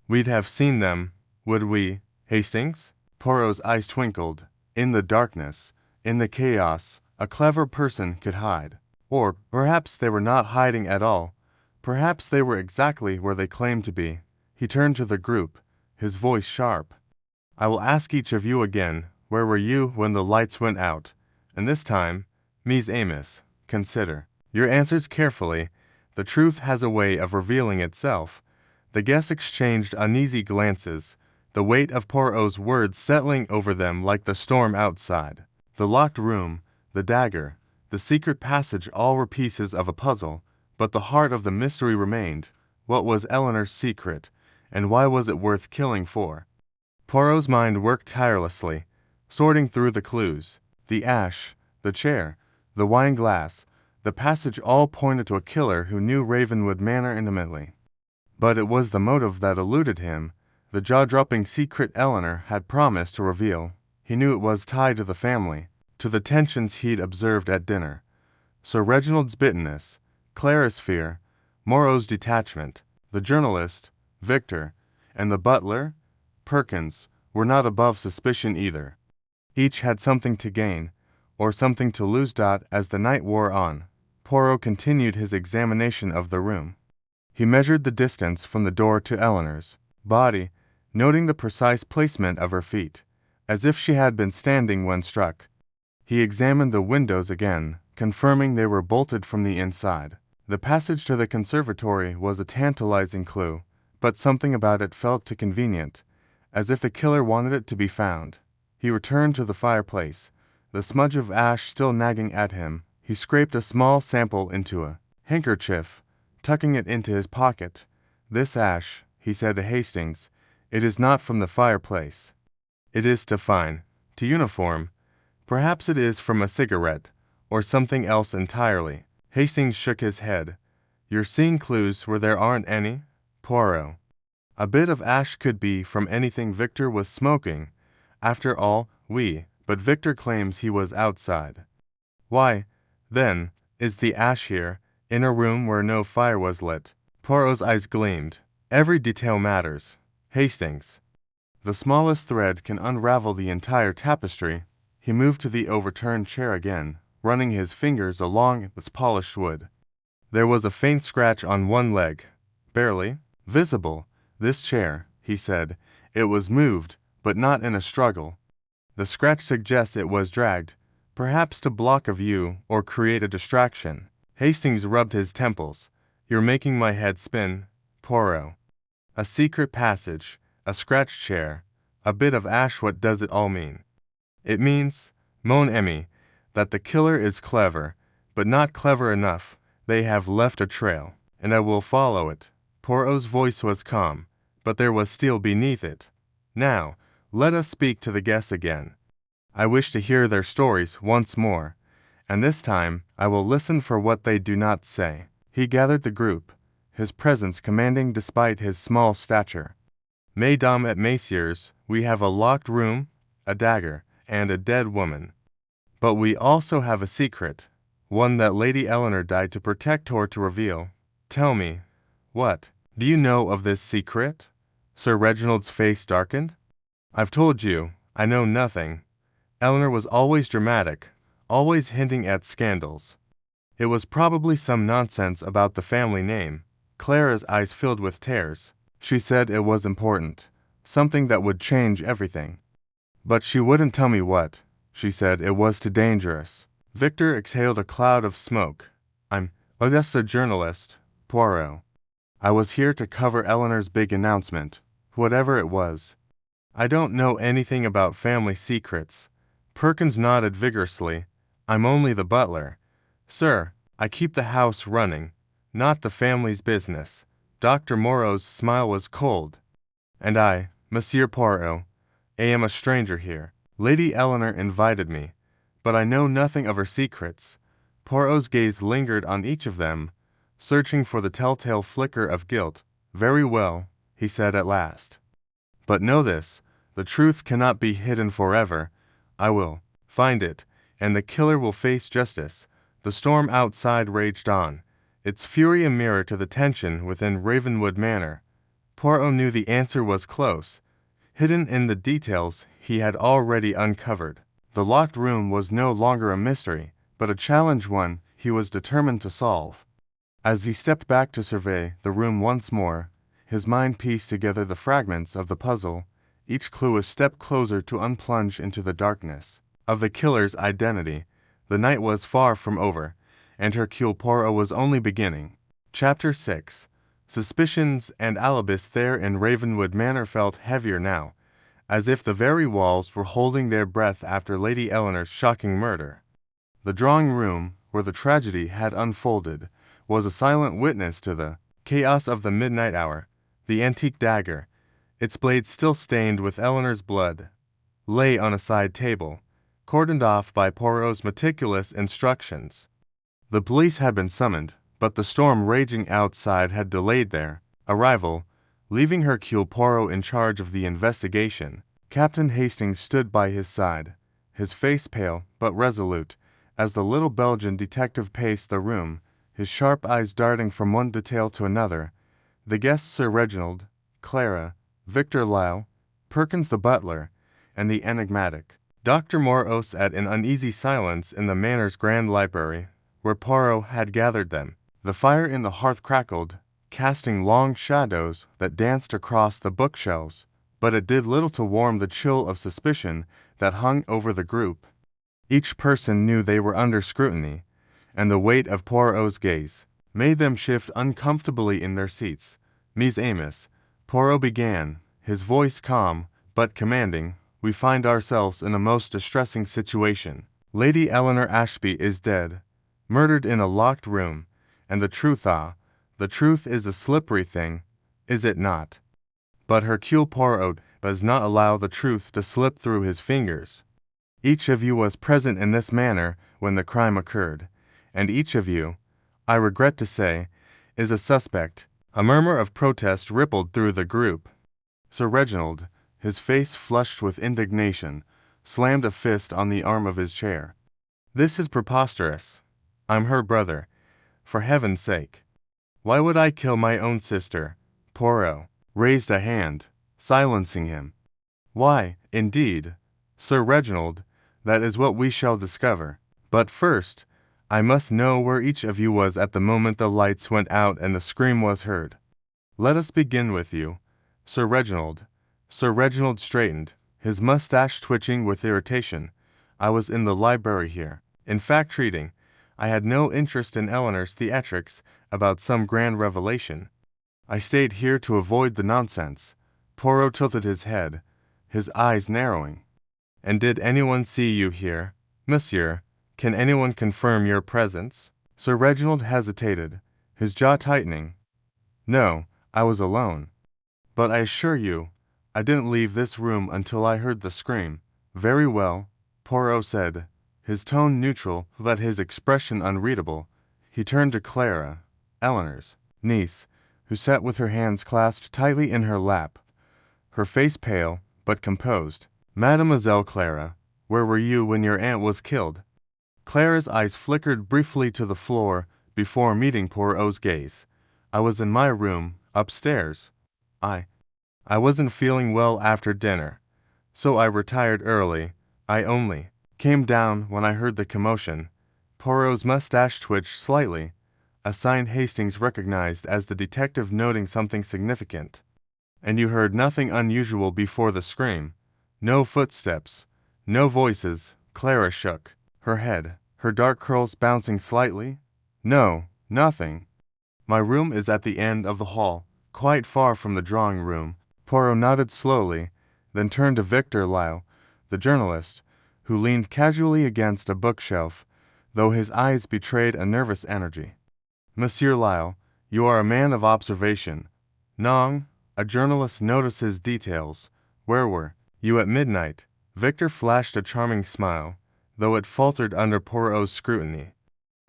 We'd have seen them, would we, Hastings?" Poirot's eyes twinkled. "In the darkness, in the chaos, a clever person could hide. Or perhaps they were not hiding at all. Perhaps they were exactly where they claimed to be." He turned to the group, his voice sharp. "I will ask each of you again, where were you when the lights went out? And this time, Mies Amos, consider your answers carefully. The truth has a way of revealing itself." The guests exchanged uneasy glances, the weight of Poirot's words settling over them like the storm outside. The locked room, the dagger, the secret passage, all were pieces of a puzzle, but the heart of the mystery remained. What was Eleanor's secret, and why was it worth killing for? Poirot's mind worked tirelessly, sorting through the clues. The ash, the chair, the wine glass, the passage all pointed to a killer who knew Ravenwood Manor intimately. But it was the motive that eluded him, the jaw-dropping secret Eleanor had promised to reveal. He knew it was tied to the family, to the tensions he'd observed at dinner. Sir Reginald's bitterness, Clara's fear, Moreau's detachment, the journalist, Victor, and the butler, Perkins, were not above suspicion either. Each had something to gain, or something to lose. As the night wore on, Poirot continued his examination of the room. He measured the distance from the door to Eleanor's body, noting the precise placement of her feet, as if she had been standing when struck. He examined the windows again, confirming they were bolted from the inside. The passage to the conservatory was a tantalizing clue, but something about it felt too convenient, as if the killer wanted it to be found. He returned to the fireplace, the smudge of ash still nagging at him. He scraped a small sample into a handkerchief, tucking it into his pocket. "This ash," he said to Hastings, "it is not from the fireplace. It is too fine, to uniform. Perhaps it is from a cigarette, or something else entirely." Hastings shook his head. "You're seeing clues where there aren't any, Poirot. A bit of ash could be from anything Victor was smoking. After all, but Victor claims he was outside. Why, then, is the ash here, in a room where no fire was lit?" Poirot's eyes gleamed. "Every detail matters, Hastings. The smallest thread can unravel the entire tapestry." He moved to the overturned chair again, running his fingers along its polished wood. There was a faint scratch on one leg, barely visible. "This chair," he said. "It was moved, but not in a struggle. The scratch suggests it was dragged, perhaps to block a view or create a distraction." Hastings rubbed his temples. "You're making my head spin, Poirot. A secret passage, a scratched chair, a bit of ash. What does it all mean?" "It means, mon ami, that the killer is clever, but not clever enough. They have left a trail, and I will follow it." Poirot's voice was calm, but there was steel beneath it. "Now, let us speak to the guests again. I wish to hear their stories once more, and this time I will listen for what they do not say." He gathered the group, his presence commanding despite his small stature. "Mesdames et messieurs, we have a locked room, a dagger, and a dead woman. But we also have a secret, one that Lady Eleanor died to protect or to reveal. Tell me, what do you know of this secret?" Sir Reginald's face darkened. "I've told you, I know nothing. Eleanor was always dramatic, always hinting at scandals. It was probably some nonsense about the family name." Clara's eyes filled with tears. "She said it was important, something that would change everything. But she wouldn't tell me what. She said it was too dangerous." Victor exhaled a cloud of smoke. "I'm just a journalist, Poirot. I was here to cover Eleanor's big announcement, whatever it was. I don't know anything about family secrets." Perkins nodded vigorously. "I'm only the butler. Sir, I keep the house running, not the family's business." Dr. Moreau's smile was cold. "And I, Monsieur Poirot, I am a stranger here. Lady Eleanor invited me, but I know nothing of her secrets." Poirot's gaze lingered on each of them, searching for the telltale flicker of guilt. "Very well," he said at last. "But know this, the truth cannot be hidden forever. I will find it, and the killer will face justice." The storm outside raged on, its fury a mirror to the tension within Ravenwood Manor. Poirot knew the answer was close, hidden in the details he had already uncovered. The locked room was no longer a mystery, but a challenge one he was determined to solve. As he stepped back to survey the room once more, His mind pieced together the fragments of the puzzle, each clue a step closer to unplunge into the darkness of the killer's identity. The night was far from over, and Hercule Poirot was only beginning. Chapter 6. Suspicions and alibis there in Ravenwood Manor felt heavier now, as if the very walls were holding their breath after Lady Eleanor's shocking murder. The drawing-room, where the tragedy had unfolded, was a silent witness to the chaos of the midnight hour. The antique dagger, its blade still stained with Eleanor's blood, lay on a side table, cordoned off by Poirot's meticulous instructions. The police had been summoned, but the storm raging outside had delayed their arrival, leaving Hercule Poirot in charge of the investigation. Captain Hastings stood by his side, his face pale but resolute, as the little Belgian detective paced the room, his sharp eyes darting from one detail to another. The guests, Sir Reginald, Clara, Victor Lyle, Perkins the butler, and the enigmatic Dr. Moreau sat in uneasy silence in the Manor's grand library, where Poirot had gathered them. The fire in the hearth crackled, casting long shadows that danced across the bookshelves, but it did little to warm the chill of suspicion that hung over the group. Each person knew they were under scrutiny, and the weight of Poirot's gaze made them shift uncomfortably in their seats. Ms. Amos, Poirot began, his voice calm but commanding, we find ourselves in a most distressing situation. Lady Eleanor Ashby is dead, murdered in a locked room, and the truth is a slippery thing, is it not? But Hercule Poirot does not allow the truth to slip through his fingers. Each of you was present in this manor when the crime occurred, and each of you, I regret to say, is a suspect. A murmur of protest rippled through the group. Sir Reginald, his face flushed with indignation, slammed a fist on the arm of his chair. This is preposterous. I'm her brother. For heaven's sake. Why would I kill my own sister? Poirot raised a hand, silencing him. Why, indeed, Sir Reginald, that is what we shall discover. But first, I must know where each of you was at the moment the lights went out and the scream was heard. Let us begin with you, Sir Reginald. Sir Reginald straightened, his mustache twitching with irritation. I was in the library here. In fact, reading. I had no interest in Eleanor's theatrics about some grand revelation. I stayed here to avoid the nonsense. Poirot tilted his head, his eyes narrowing. And did anyone see you here, monsieur? Can anyone confirm your presence? Sir Reginald hesitated, his jaw tightening. No, I was alone. But I assure you, I didn't leave this room until I heard the scream. Very well, Poirot said, his tone neutral but his expression unreadable. He turned to Clara, Eleanor's niece, who sat with her hands clasped tightly in her lap, her face pale but composed. Mademoiselle Clara, where were you when your aunt was killed? Clara's eyes flickered briefly to the floor before meeting Poirot's gaze. I was in my room, upstairs. I wasn't feeling well after dinner, so I retired early. I only came down when I heard the commotion. Poirot's mustache twitched slightly, a sign Hastings recognized as the detective noting something significant. And you heard nothing unusual before the scream? No footsteps, no voices. Clara shook her head, her dark curls bouncing slightly. No, nothing. My room is at the end of the hall, quite far from the drawing room. Poirot nodded slowly, then turned to Victor Lyle, the journalist, who leaned casually against a bookshelf, though his eyes betrayed a nervous energy. Monsieur Lyle, you are a man of observation. Non, a journalist notices details. Where were you at midnight? Victor flashed a charming smile, though it faltered under Poirot's scrutiny.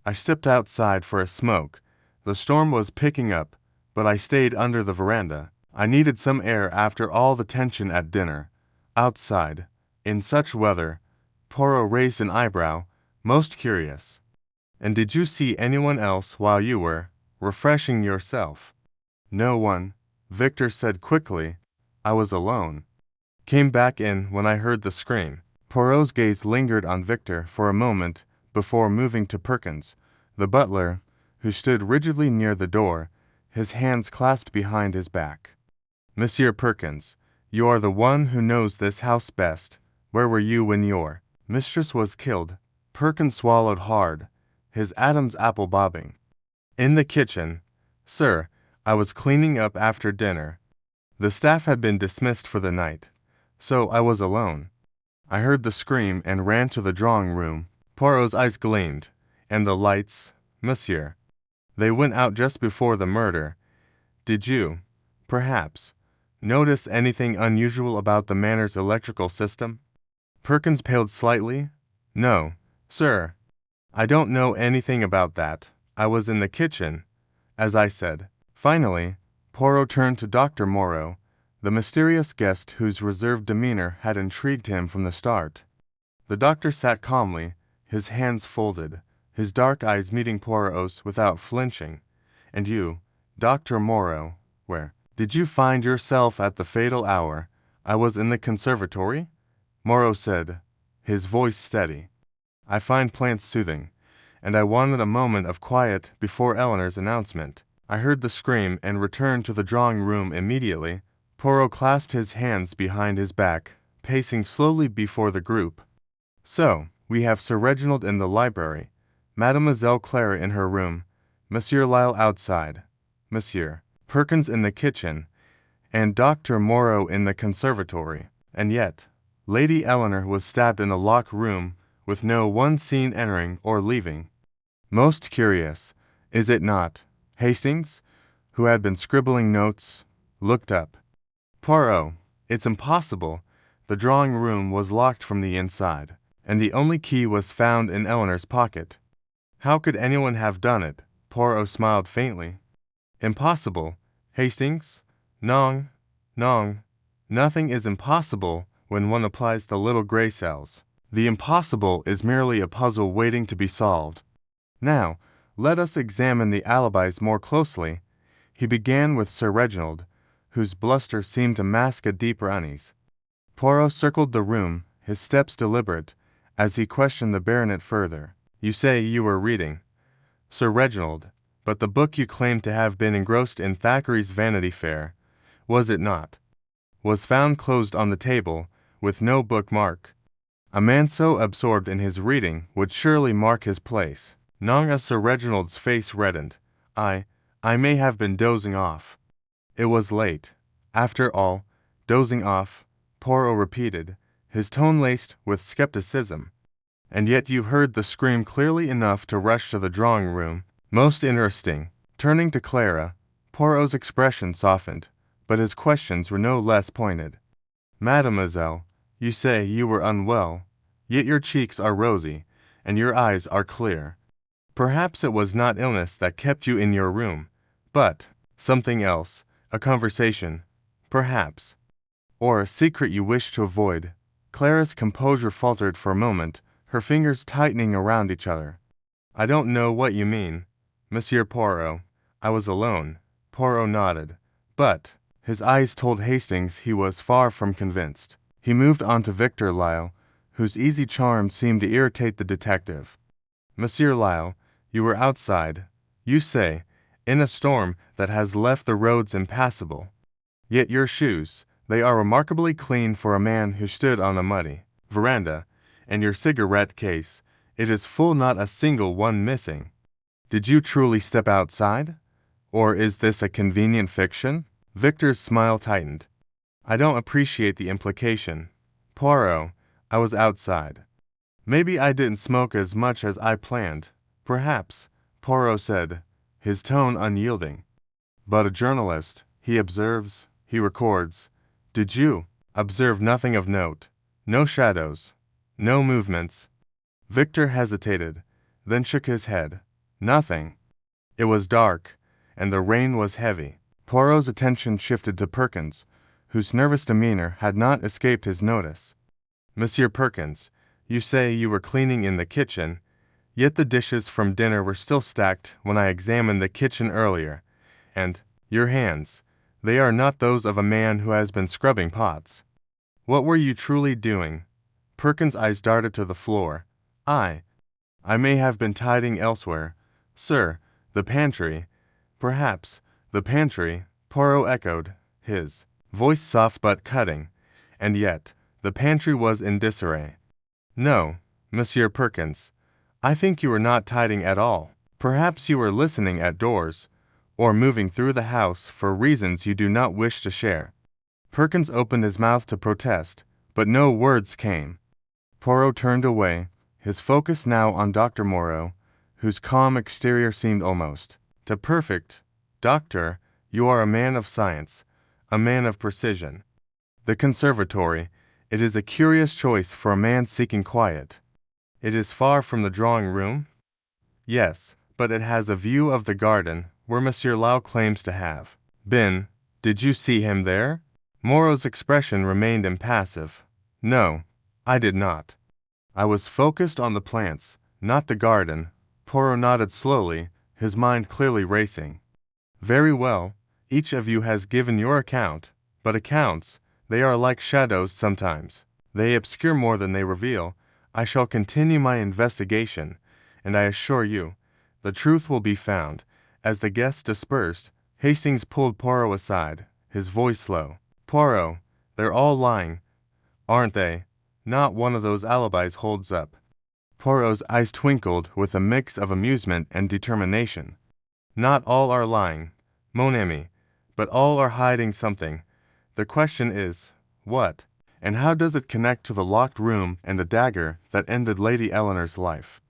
I stepped outside for a smoke. The storm was picking up, but I stayed under the veranda. I needed some air after all the tension at dinner. Outside, in such weather, Poirot raised an eyebrow, most curious. And did you see anyone else while you were refreshing yourself? No one, Victor said quickly. I was alone. Came back in when I heard the scream. Poirot's gaze lingered on Victor for a moment before moving to Perkins, the butler, who stood rigidly near the door, his hands clasped behind his back. Monsieur Perkins, you are the one who knows this house best. Where were you when your mistress was killed? Perkins swallowed hard, his Adam's apple bobbing. In the kitchen, sir. I was cleaning up after dinner. The staff had been dismissed for the night, so I was alone. I heard the scream and ran to the drawing room. Poirot's eyes gleamed. And the lights, monsieur. They went out just before the murder. Did you, perhaps, notice anything unusual about the manor's electrical system? Perkins paled slightly. No, sir. I don't know anything about that. I was in the kitchen, as I said. Finally, Poirot turned to Dr. Moreau, the mysterious guest whose reserved demeanor had intrigued him from the start. The doctor sat calmly, his hands folded, his dark eyes meeting Poirot's without flinching. And you, Dr. Moreau, where did you find yourself at the fatal hour? I was in the conservatory, Moreau said, his voice steady. I find plants soothing, and I wanted a moment of quiet before Eleanor's announcement. I heard the scream and returned to the drawing room immediately. Poirot clasped his hands behind his back, pacing slowly before the group. So, we have Sir Reginald in the library, Mademoiselle Clara in her room, Monsieur Lyle outside, Monsieur Perkins in the kitchen, and Dr. Moreau in the conservatory. And yet, Lady Eleanor was stabbed in a locked room with no one seen entering or leaving. Most curious, is it not? Hastings, who had been scribbling notes, looked up. Poirot, it's impossible. The drawing room was locked from the inside, and the only key was found in Eleanor's pocket. How could anyone have done it? Poirot smiled faintly. Impossible, Hastings? Non, nothing is impossible when one applies the little gray cells. The impossible is merely a puzzle waiting to be solved. Now, let us examine the alibis more closely. He began with Sir Reginald, whose bluster seemed to mask a deeper unease. Poirot circled the room, his steps deliberate, as he questioned the baronet further. You say you were reading, Sir Reginald, but the book you claim to have been engrossed in Thackeray's Vanity Fair, was it not? Was found closed on the table, with no bookmark. A man so absorbed in his reading would surely mark his place. Non, as Sir Reginald's face reddened. I may have been dozing off. It was late. After all, dozing off, Poirot repeated, his tone laced with skepticism. And yet you heard the scream clearly enough to rush to the drawing room. Most interesting. Turning to Clara, Poirot's expression softened, but his questions were no less pointed. Mademoiselle, you say you were unwell, yet your cheeks are rosy, and your eyes are clear. Perhaps it was not illness that kept you in your room, but something else, a conversation, perhaps, or a secret you wished to avoid. Clara's composure faltered for a moment, her fingers tightening around each other. I don't know what you mean, Monsieur Poirot. I was alone. Poirot nodded, but his eyes told Hastings he was far from convinced. He moved on to Victor Lyle, whose easy charm seemed to irritate the detective. Monsieur Lyle, you were outside, you say, in a storm that has left the roads impassable. Yet your shoes, they are remarkably clean for a man who stood on a muddy veranda, and your cigarette case, it is full, not a single one missing. Did you truly step outside? Or is this a convenient fiction? Victor's smile tightened. I don't appreciate the implication. Poirot, I was outside. Maybe I didn't smoke as much as I planned. Perhaps, Poirot said, his tone unyielding. But a journalist, he observes, he records. Did you observe nothing of note? No shadows, no movements? Victor hesitated, then shook his head. Nothing. It was dark, and the rain was heavy. Poirot's attention shifted to Perkins, whose nervous demeanor had not escaped his notice. Monsieur Perkins, you say you were cleaning in the kitchen, yet the dishes from dinner were still stacked when I examined the kitchen earlier, and your hands, they are not those of a man who has been scrubbing pots. What were you truly doing? Perkins' eyes darted to the floor. I may have been tidying elsewhere, sir, the pantry, perhaps, The pantry, Poirot echoed, his voice soft but cutting. And yet, the pantry was in disarray. No, Monsieur Perkins, I think you were not tidying at all. Perhaps you were listening at doors, or moving through the house for reasons you do not wish to share. Perkins opened his mouth to protest, but no words came. Poirot turned away, his focus now on Dr. Moreau, whose calm exterior seemed almost too perfect. Doctor, you are a man of science, a man of precision. The conservatory, it is a curious choice for a man seeking quiet. It is far from the drawing-room? Yes, but it has a view of the garden, where Monsieur Lau claims to have been. Did you see him there? Moreau's expression remained impassive. No, I did not. I was focused on the plants, not the garden. Poirot nodded slowly, his mind clearly racing. Very well, each of you has given your account, but accounts, they are like shadows sometimes. They obscure more than they reveal. I shall continue my investigation, and I assure you, the truth will be found. As the guests dispersed, Hastings pulled Poirot aside, his voice low. Poirot, they're all lying, aren't they? Not one of those alibis holds up. Poirot's eyes twinkled with a mix of amusement and determination. Not all are lying, mon ami, but all are hiding something. The question is, what? And how does it connect to the locked room and the dagger that ended Lady Eleanor's life?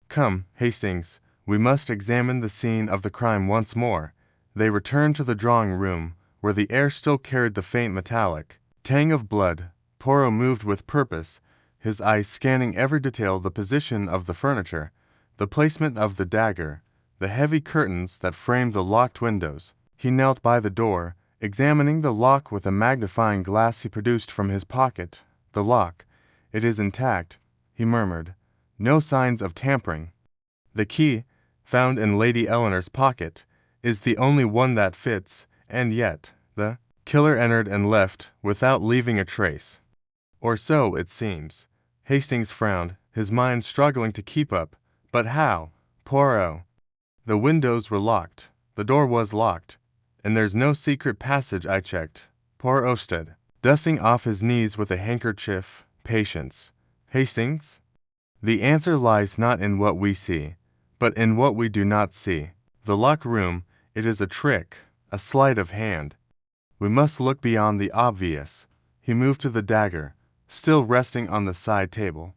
Come, Hastings, we must examine the scene of the crime once more. They returned to the drawing-room, where the air still carried the faint metallic tang of blood. Poirot moved with purpose, his eyes scanning every detail: the position of the furniture, the placement of the dagger, the heavy curtains that framed the locked windows. He knelt by the door, examining the lock with a magnifying glass he produced from his pocket. The lock, it is intact, he murmured. No signs of tampering. The key, found in Lady Eleanor's pocket, is the only one that fits, and yet, the killer entered and left without leaving a trace. Or so it seems. Hastings frowned, his mind struggling to keep up. But how? Poirot. The windows were locked. The door was locked. And there's no secret passage. I checked. Poirot stood, dusting off his knees with a handkerchief. Patience. Hastings? The answer lies not in what we see, but in what we do not see. The locked room, it is a trick, a sleight of hand. We must look beyond the obvious. He moved to the dagger, still resting on the side table.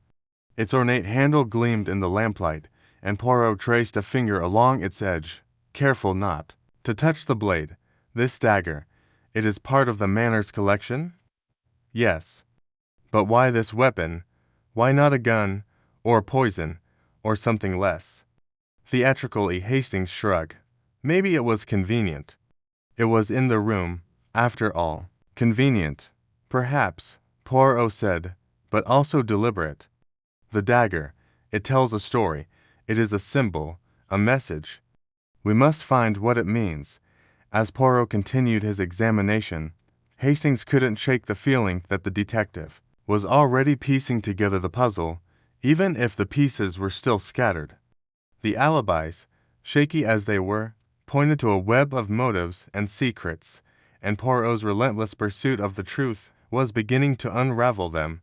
Its ornate handle gleamed in the lamplight, and Poirot traced a finger along its edge, careful not to touch the blade. This dagger, it is part of the Manor's collection? Yes. But why this weapon? Why not a gun, or poison, or something less? Theatrically, Hastings shrugged. Maybe it was convenient. It was in the room, after all. Convenient, perhaps, Poirot said, but also deliberate. The dagger, it tells a story. It is a symbol, a message. We must find what it means. As Poirot continued his examination, Hastings couldn't shake the feeling that the detective was already piecing together the puzzle, even if the pieces were still scattered. The alibis, shaky as they were, pointed to a web of motives and secrets, and Poirot's relentless pursuit of the truth was beginning to unravel them.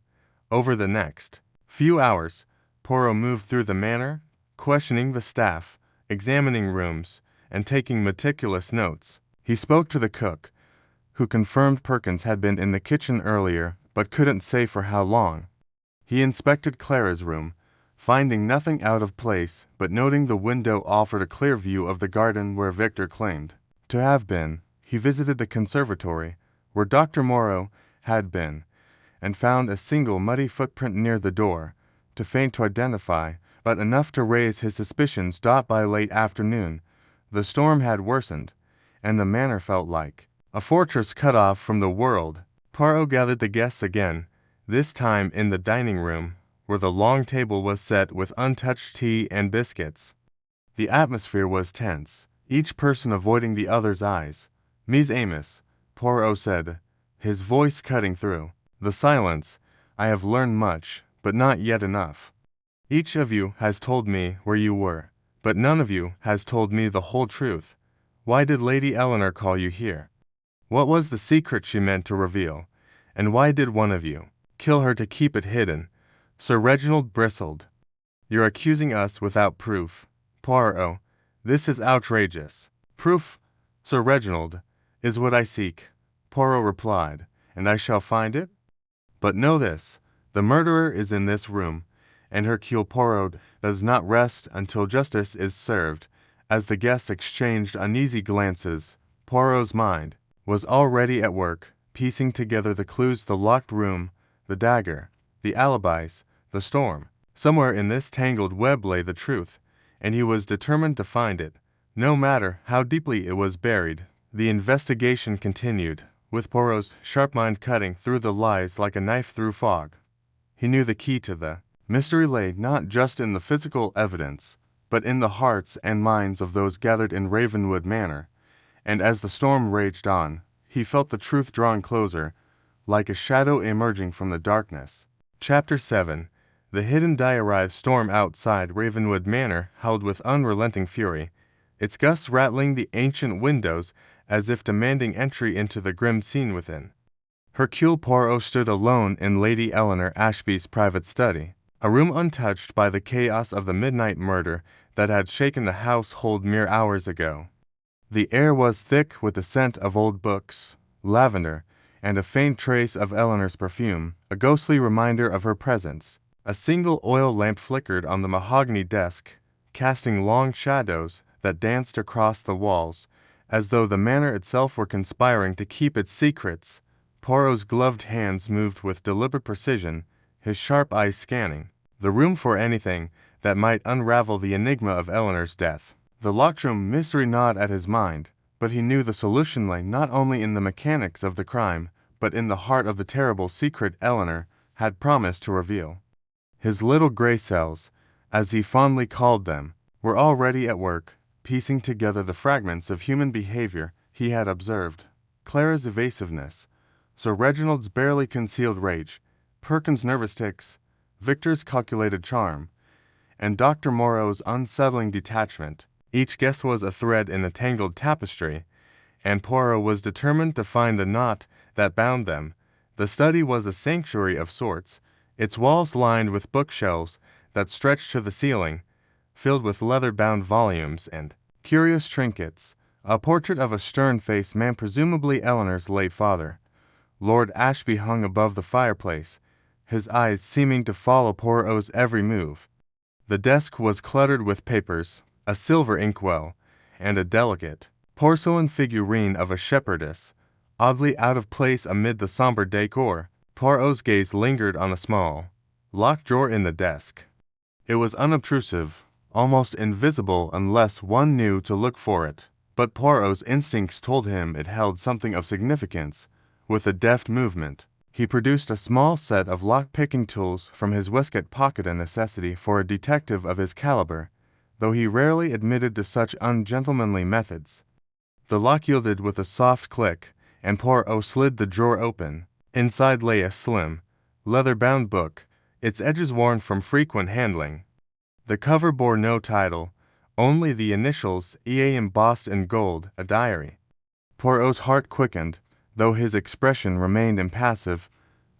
Over the next few hours, Poirot moved through the Manor, questioning the staff, examining rooms, and taking meticulous notes. He spoke to the cook, who confirmed Perkins had been in the kitchen earlier but couldn't say for how long. He inspected Clara's room, finding nothing out of place but noting the window offered a clear view of the garden where Victor claimed to have been. He visited the conservatory, where Dr. Moreau had been, and found a single muddy footprint near the door, too faint to identify, but enough to raise his suspicions. By late afternoon, the storm had worsened, and the Manor felt like a fortress cut off from the world. Poirot gathered the guests again, this time in the dining room, where the long table was set with untouched tea and biscuits. The atmosphere was tense, each person avoiding the other's eyes. Mes amis, Poirot said, his voice cutting through the silence. I have learned much, but not yet enough. Each of you has told me where you were, but none of you has told me the whole truth. Why did Lady Eleanor call you here? What was the secret she meant to reveal? And why did one of you kill her to keep it hidden? Sir Reginald bristled. You're accusing us without proof. Poirot, this is outrageous. Proof, Sir Reginald, is what I seek, Poirot replied, and I shall find it? But know this, the murderer is in this room, and Hercule Poirot does not rest until justice is served. As the guests exchanged uneasy glances, Poirot's mind was already at work, piecing together the clues: the locked room, the dagger, the alibis, the storm. Somewhere in this tangled web lay the truth, and he was determined to find it, no matter how deeply it was buried. The investigation continued, with Poirot's sharp mind cutting through the lies like a knife through fog. He knew the key to the mystery lay not just in the physical evidence, but in the hearts and minds of those gathered in Ravenwood Manor, and as the storm raged on, he felt the truth drawing closer, like a shadow emerging from the darkness. Chapter 7. The hidden diary. Storm outside Ravenwood Manor howled with unrelenting fury, its gusts rattling the ancient windows as if demanding entry into the grim scene within. Hercule Poirot stood alone in Lady Eleanor Ashby's private study, a room untouched by the chaos of the midnight murder that had shaken the household mere hours ago. The air was thick with the scent of old books, lavender, and a faint trace of Eleanor's perfume, a ghostly reminder of her presence. A single oil lamp flickered on the mahogany desk, casting long shadows that danced across the walls, as though the manor itself were conspiring to keep its secrets. Poirot's gloved hands moved with deliberate precision, his sharp eyes scanning the room for anything that might unravel the enigma of Eleanor's death. The locked room mystery gnawed at his mind, but he knew the solution lay not only in the mechanics of the crime, but in the heart of the terrible secret Eleanor had promised to reveal. His little gray cells, as he fondly called them, were already at work, piecing together the fragments of human behavior he had observed. Clara's evasiveness, Sir Reginald's barely concealed rage, Perkins' nervous tics, Victor's calculated charm, and Dr. Moreau's unsettling detachment. Each guest was a thread in a tangled tapestry, and Poirot was determined to find the knot that bound them. The study was a sanctuary of sorts, its walls lined with bookshelves that stretched to the ceiling, filled with leather-bound volumes and curious trinkets. A portrait of a stern-faced man, presumably Eleanor's late father, Lord Ashby, hung above the fireplace, his eyes seeming to follow Poirot's every move. The desk was cluttered with papers, a silver inkwell, and a delicate porcelain figurine of a shepherdess, oddly out of place amid the somber decor. Poirot's gaze lingered on a small, locked drawer in the desk. It was unobtrusive, almost invisible unless one knew to look for it, but Poirot's instincts told him it held something of significance. With a deft movement, he produced a small set of lock-picking tools from his waistcoat pocket, a necessity for a detective of his caliber, though he rarely admitted to such ungentlemanly methods. The lock yielded with a soft click, and Poirot slid the drawer open. Inside lay a slim, leather-bound book, its edges worn from frequent handling. The cover bore no title, only the initials EA embossed in gold, a diary. Poirot's heart quickened, though his expression remained impassive.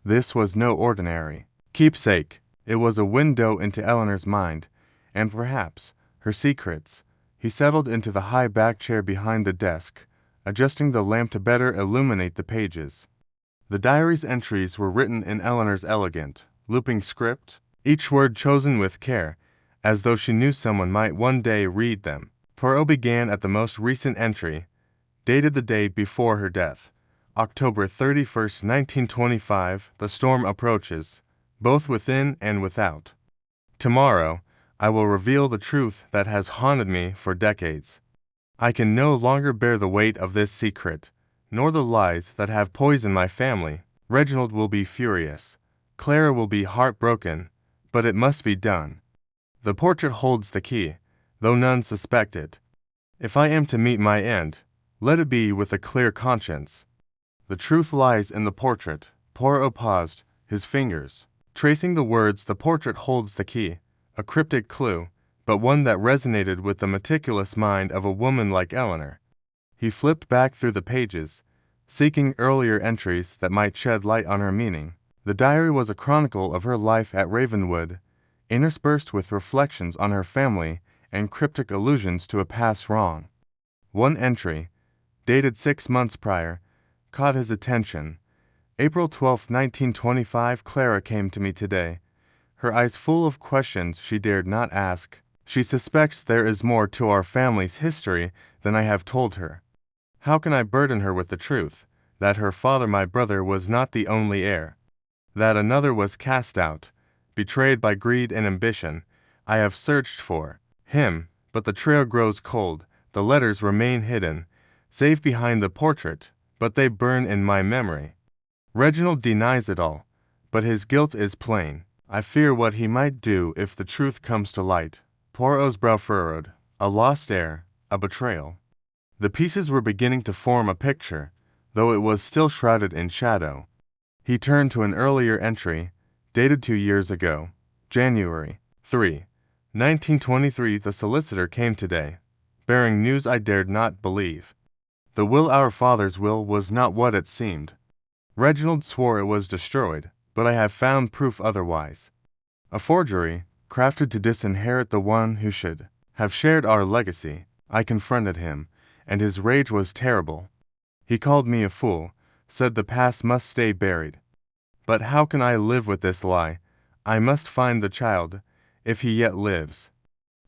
This was no ordinary keepsake. It was a window into Eleanor's mind, and perhaps her secrets. He settled into the high back chair behind the desk, adjusting the lamp to better illuminate the pages. The diary's entries were written in Eleanor's elegant, looping script, each word chosen with care, as though she knew someone might one day read them. Poirot began at the most recent entry, dated the day before her death, October 31st, 1925. The storm approaches, both within and without. Tomorrow, I will reveal the truth that has haunted me for decades. I can no longer bear the weight of this secret, nor the lies that have poisoned my family. Reginald will be furious. Clara will be heartbroken, but it must be done. The portrait holds the key, though none suspect it. If I am to meet my end, let it be with a clear conscience. The truth lies in the portrait. Poirot paused, his fingers tracing the words. The portrait holds the key, a cryptic clue, but one that resonated with the meticulous mind of a woman like Eleanor. He flipped back through the pages, seeking earlier entries that might shed light on her meaning. The diary was a chronicle of her life at Ravenwood, interspersed with reflections on her family and cryptic allusions to a past wrong. One entry, dated 6 months prior, caught his attention. April 12, 1925, Clara came to me today, her eyes full of questions she dared not ask. She suspects there is more to our family's history than I have told her. How can I burden her with the truth, that her father, my brother, was not the only heir, that another was cast out, betrayed by greed and ambition? I have searched for him, but the trail grows cold, the letters remain hidden, save behind the portrait, but they burn in my memory. Reginald denies it all, but his guilt is plain. I fear what he might do if the truth comes to light. Poirot's brow furrowed. A lost heir, a betrayal. The pieces were beginning to form a picture, though it was still shrouded in shadow. He turned to an earlier entry, dated 2 years ago. January 3, 1923. The solicitor came today, bearing news I dared not believe. The will, our father's will, was not what it seemed. Reginald swore it was destroyed, but I have found proof otherwise. A forgery, crafted to disinherit the one who should have shared our legacy. I confronted him, and his rage was terrible. He called me a fool, said the past must stay buried. But how can I live with this lie? I must find the child, if he yet lives.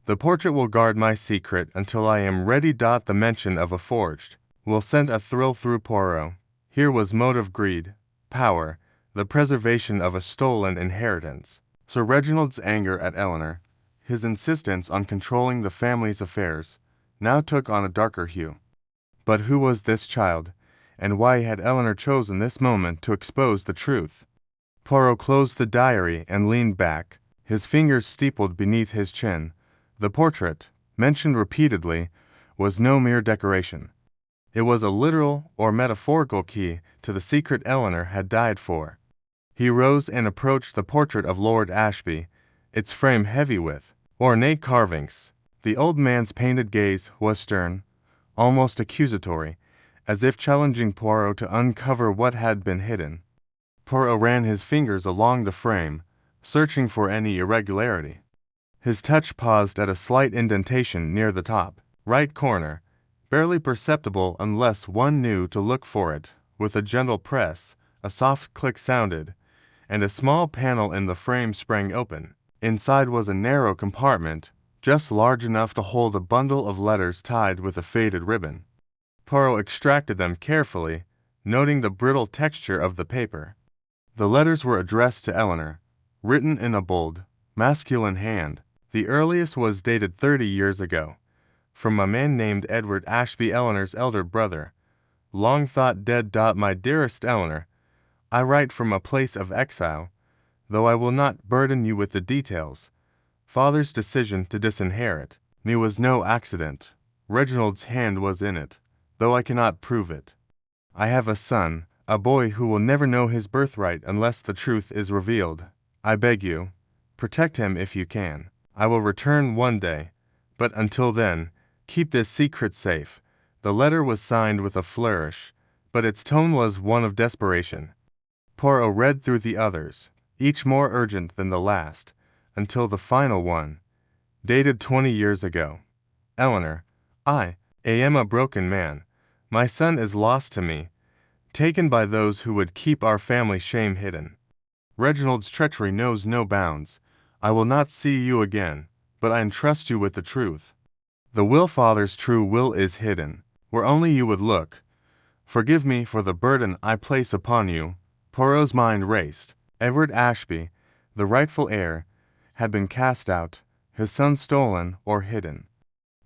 The portrait will guard my secret until I am ready. The mention of a forged will send a thrill through Poirot. Here was motive: greed, power, the preservation of a stolen inheritance. Sir Reginald's anger at Eleanor, his insistence on controlling the family's affairs, now took on a darker hue. But who was this child, and why had Eleanor chosen this moment to expose the truth? Poirot closed the diary and leaned back, his fingers steepled beneath his chin. The portrait, mentioned repeatedly, was no mere decoration. It was a literal or metaphorical key to the secret Eleanor had died for. He rose and approached the portrait of Lord Ashby, its frame heavy with ornate carvings. The old man's painted gaze was stern, almost accusatory, as if challenging Poirot to uncover what had been hidden. Poirot ran his fingers along the frame, searching for any irregularity. His touch paused at a slight indentation near the top right corner, barely perceptible unless one knew to look for it. With a gentle press, a soft click sounded, and a small panel in the frame sprang open. Inside was a narrow compartment, just large enough to hold a bundle of letters tied with a faded ribbon. Poirot extracted them carefully, noting the brittle texture of the paper. The letters were addressed to Eleanor, written in a bold, masculine hand. The earliest was dated 30 years ago, from a man named Edward Ashby, Eleanor's elder brother. Long thought dead. My dearest Eleanor, I write from a place of exile, though I will not burden you with the details. Father's decision to disinherit me was no accident. Reginald's hand was in it, though I cannot prove it. I have a son, a boy who will never know his birthright unless the truth is revealed. I beg you, protect him if you can. I will return one day, but until then, keep this secret safe. The letter was signed with a flourish, but its tone was one of desperation. Poirot read through the others, each more urgent than the last, until the final one, dated 20 years ago. Eleanor, I am a broken man. My son is lost to me, taken by those who would keep our family shame hidden. Reginald's treachery knows no bounds. I will not see you again, but I entrust you with the truth. The will, father's true will, is hidden, where only you would look. Forgive me for the burden I place upon you. Poirot's mind raced. Edward Ashby, the rightful heir, had been cast out, his son stolen or hidden.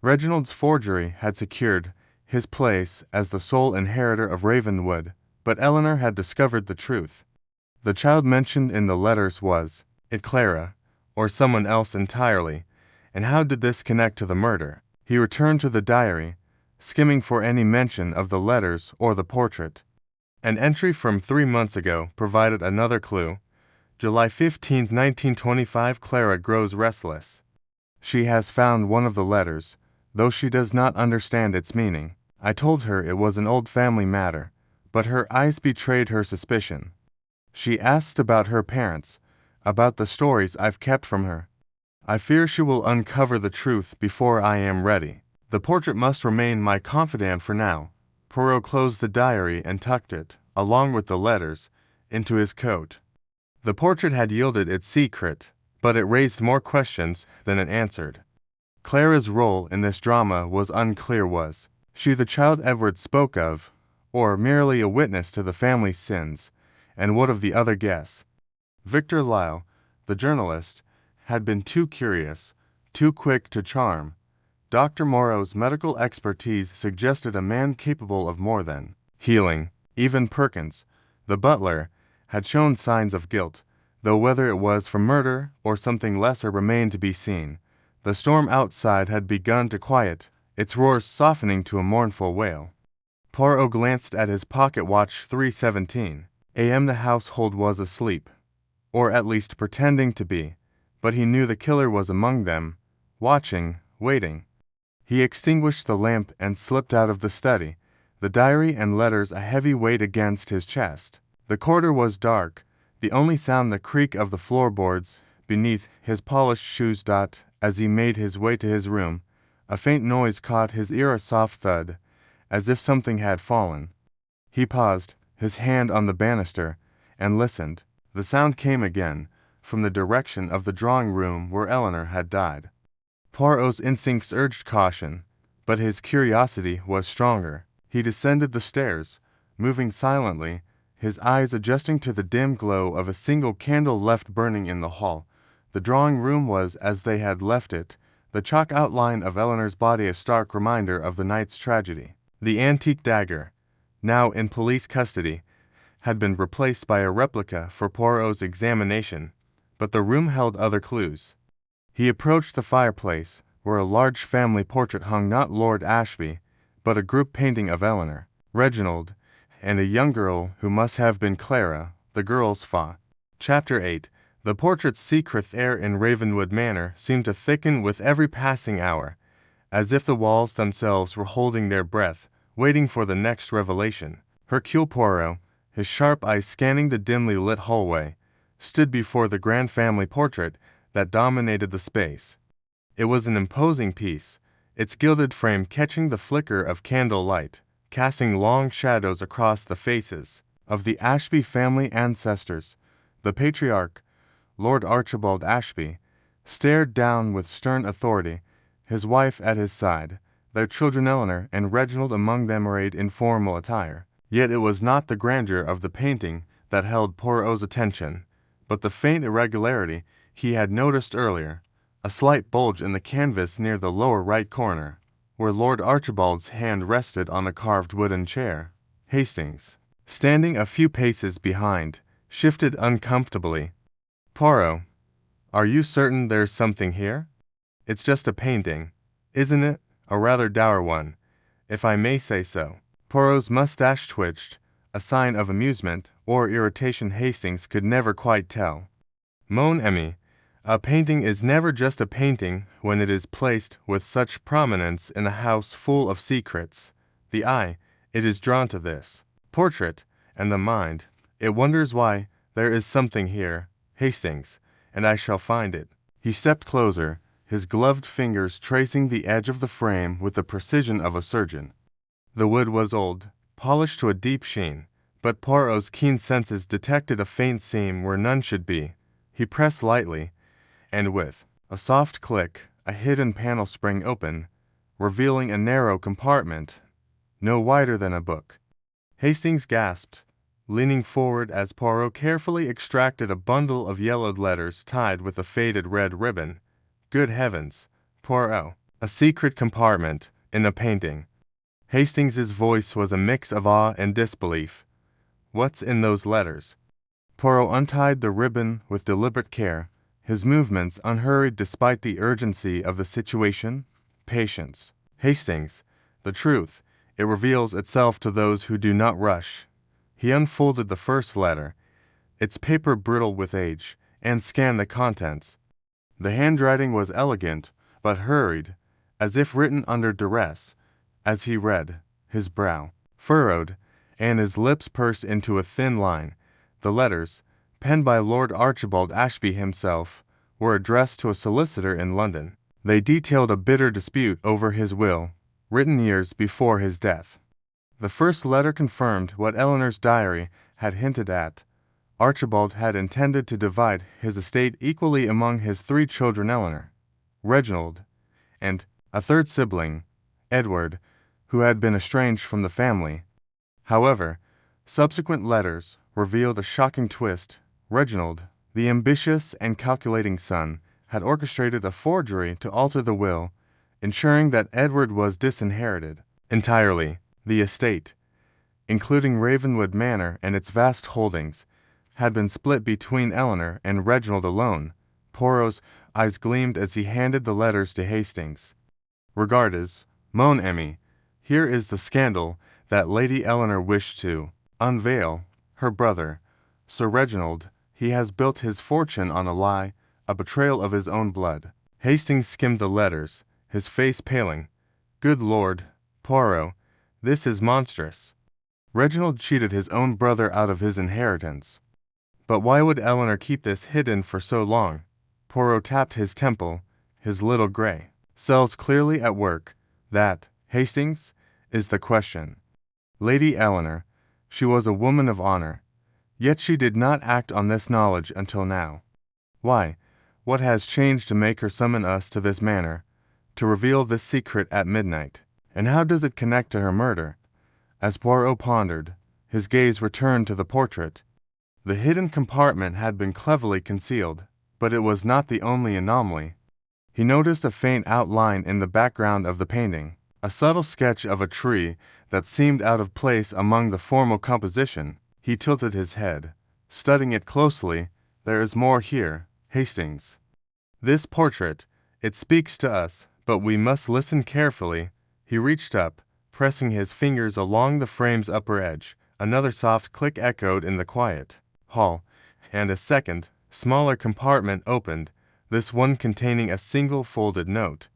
Reginald's forgery had secured his place as the sole inheritor of Ravenwood, but Eleanor had discovered the truth. The child mentioned in the letters, was it Clara, or someone else entirely, and how did this connect to the murder? He returned to the diary, skimming for any mention of the letters or the portrait. An entry from 3 months ago provided another clue. July 15, 1925. Clara grows restless. She has found one of the letters, though she does not understand its meaning. I told her it was an old family matter, but her eyes betrayed her suspicion. She asked about her parents, about the stories I've kept from her. I fear she will uncover the truth before I am ready. The portrait must remain my confidant for now. Poirot closed the diary and tucked it, along with the letters, into his coat. The portrait had yielded its secret, but it raised more questions than it answered. Clara's role in this drama was unclear. Was she the child Edward spoke of, or merely a witness to the family's sins? And what of the other guests? Victor Lyle, the journalist, had been too curious, too quick to charm. Dr. Moreau's medical expertise suggested a man capable of more than healing. Even Perkins, the butler, had shown signs of guilt, though whether it was for murder or something lesser remained to be seen. The storm outside had begun to quiet, its roars softening to a mournful wail. Poirot glanced at his pocket watch. 3:17 a.m. The household was asleep, or at least pretending to be, but he knew the killer was among them, watching, waiting. He extinguished the lamp and slipped out of the study, the diary and letters a heavy weight against his chest. The corridor was dark, the only sound the creak of the floorboards beneath his polished shoes. As he made his way to his room, a faint noise caught his ear, a soft thud, as if something had fallen. He paused, his hand on the banister, and listened. The sound came again, from the direction of the drawing room where Eleanor had died. Poirot's instincts urged caution, but his curiosity was stronger. He descended the stairs, moving silently, his eyes adjusting to the dim glow of a single candle left burning in the hall. The drawing room was as they had left it, the chalk outline of Eleanor's body a stark reminder of the night's tragedy. The antique dagger, now in police custody, had been replaced by a replica for Poirot's examination, but the room held other clues. He approached the fireplace, where a large family portrait hung, not Lord Ashby, but a group painting of Eleanor, Reginald, and a young girl who must have been Clara, the girl's fa. Chapter 8. The portrait's secret air in Ravenwood Manor seemed to thicken with every passing hour, as if the walls themselves were holding their breath, waiting for the next revelation. Hercule Poirot, his sharp eyes scanning the dimly lit hallway, stood before the grand family portrait that dominated the space. It was an imposing piece, its gilded frame catching the flicker of candle light, casting long shadows across the faces of the Ashby family ancestors. The patriarch, Lord Archibald Ashby, stared down with stern authority, his wife at his side, their children Eleanor and Reginald among them arrayed in formal attire. Yet it was not the grandeur of the painting that held Poirot's attention, but the faint irregularity he had noticed earlier, a slight bulge in the canvas near the lower right corner, where Lord Archibald's hand rested on a carved wooden chair. Hastings, standing a few paces behind, shifted uncomfortably. "Poirot, are you certain there's something here? It's just a painting, isn't it? A rather dour one, if I may say so." Poirot's mustache twitched, a sign of amusement or irritation. Hastings could never quite tell. "Mon ami, a painting is never just a painting when it is placed with such prominence in a house full of secrets. The eye, it is drawn to this portrait, and the mind, it wonders why there is something here, Hastings, and I shall find it." He stepped closer, his gloved fingers tracing the edge of the frame with the precision of a surgeon. The wood was old, polished to a deep sheen, but Poirot's keen senses detected a faint seam where none should be. He pressed lightly, and with a soft click, a hidden panel sprang open, revealing a narrow compartment, no wider than a book. Hastings gasped, leaning forward as Poirot carefully extracted a bundle of yellowed letters tied with a faded red ribbon. Good heavens, Poirot! A secret compartment in a painting. Hastings's voice was a mix of awe and disbelief. "What's in those letters?" Poirot untied the ribbon with deliberate care, his movements unhurried despite the urgency of the situation. "Patience, Hastings. The truth, it reveals itself to those who do not rush." He unfolded the first letter, its paper brittle with age, and scanned the contents. The handwriting was elegant, but hurried, as if written under duress. As he read, his brow furrowed, and his lips pursed into a thin line. The letters, penned by Lord Archibald Ashby himself, were addressed to a solicitor in London. They detailed a bitter dispute over his will, written years before his death. The first letter confirmed what Eleanor's diary had hinted at. Archibald had intended to divide his estate equally among his 3 children, Eleanor, Reginald, and a third sibling, Edward, who had been estranged from the family. However, subsequent letters revealed a shocking twist. Reginald, the ambitious and calculating son, had orchestrated a forgery to alter the will, ensuring that Edward was disinherited entirely. The estate, including Ravenwood Manor and its vast holdings, had been split between Eleanor and Reginald alone. Poirot's eyes gleamed as he handed the letters to Hastings. "Regardes, mon ami, here is the scandal that Lady Eleanor wished to unveil. Her brother, Sir Reginald, he has built his fortune on a lie, a betrayal of his own blood." Hastings skimmed the letters, his face paling. "Good Lord, Poirot, this is monstrous. Reginald cheated his own brother out of his inheritance. But why would Eleanor keep this hidden for so long?" Poirot tapped his temple, his little gray cells clearly at work. "That, Hastings, is the question. Lady Eleanor, she was a woman of honor, yet she did not act on this knowledge until now. Why, what has changed to make her summon us to this manor, to reveal this secret at midnight? And how does it connect to her murder?" As Poirot pondered, his gaze returned to the portrait. The hidden compartment had been cleverly concealed, but it was not the only anomaly. He noticed a faint outline in the background of the painting, a subtle sketch of a tree that seemed out of place among the formal composition. He tilted his head, studying it closely. "There is more here, Hastings. This portrait, it speaks to us, but we must listen carefully." He reached up, pressing his fingers along the frame's upper edge. Another soft click echoed in the quiet hall, and a second, smaller compartment opened, this one containing a single folded note.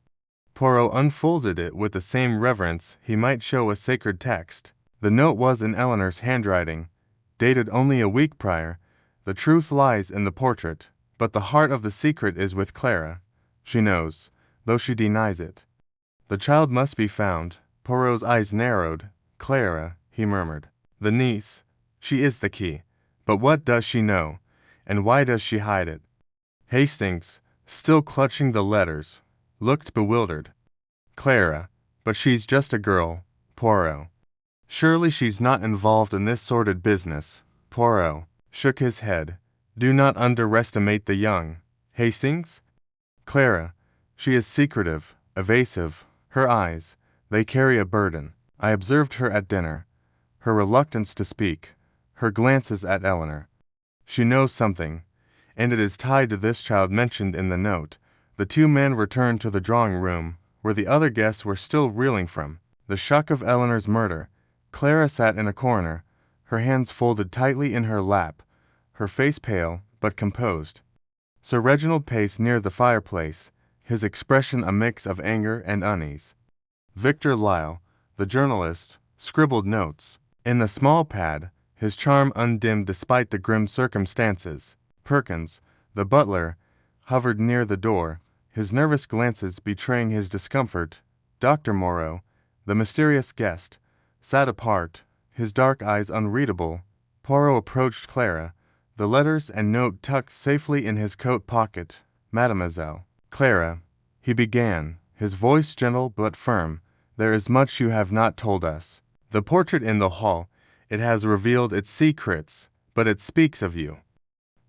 Poirot unfolded it with the same reverence he might show a sacred text. The note was in Eleanor's handwriting, dated only a week prior. "The truth lies in the portrait, but the heart of the secret is with Clara. She knows, though she denies it. The child must be found." Poirot's eyes narrowed. "Clara," he murmured. "The niece, she is the key. But what does she know, and why does she hide it?" Hastings, still clutching the letters, looked bewildered. "Clara, but she's just a girl, Poirot. Surely she's not involved in this sordid business." Poirot shook his head. "Do not underestimate the young, Hastings. Clara, she is secretive, evasive. Her eyes, they carry a burden. I observed her at dinner. Her reluctance to speak, her glances at Eleanor. She knows something, and it is tied to this child mentioned in the note." The 2 men returned to the drawing room, where the other guests were still reeling from the shock of Eleanor's murder. Clara sat in a corner, her hands folded tightly in her lap, her face pale but composed. Sir Reginald paced near the fireplace, his expression a mix of anger and unease. Victor Lyle, the journalist, scribbled notes in the small pad, his charm undimmed despite the grim circumstances. Perkins, the butler, hovered near the door, his nervous glances betraying his discomfort. Dr. Moreau, the mysterious guest, sat apart, his dark eyes unreadable. Poirot approached Clara, the letters and note tucked safely in his coat pocket. "Mademoiselle Clara," he began, his voice gentle but firm, "there is much you have not told us. The portrait in the hall, it has revealed its secrets, but it speaks of you.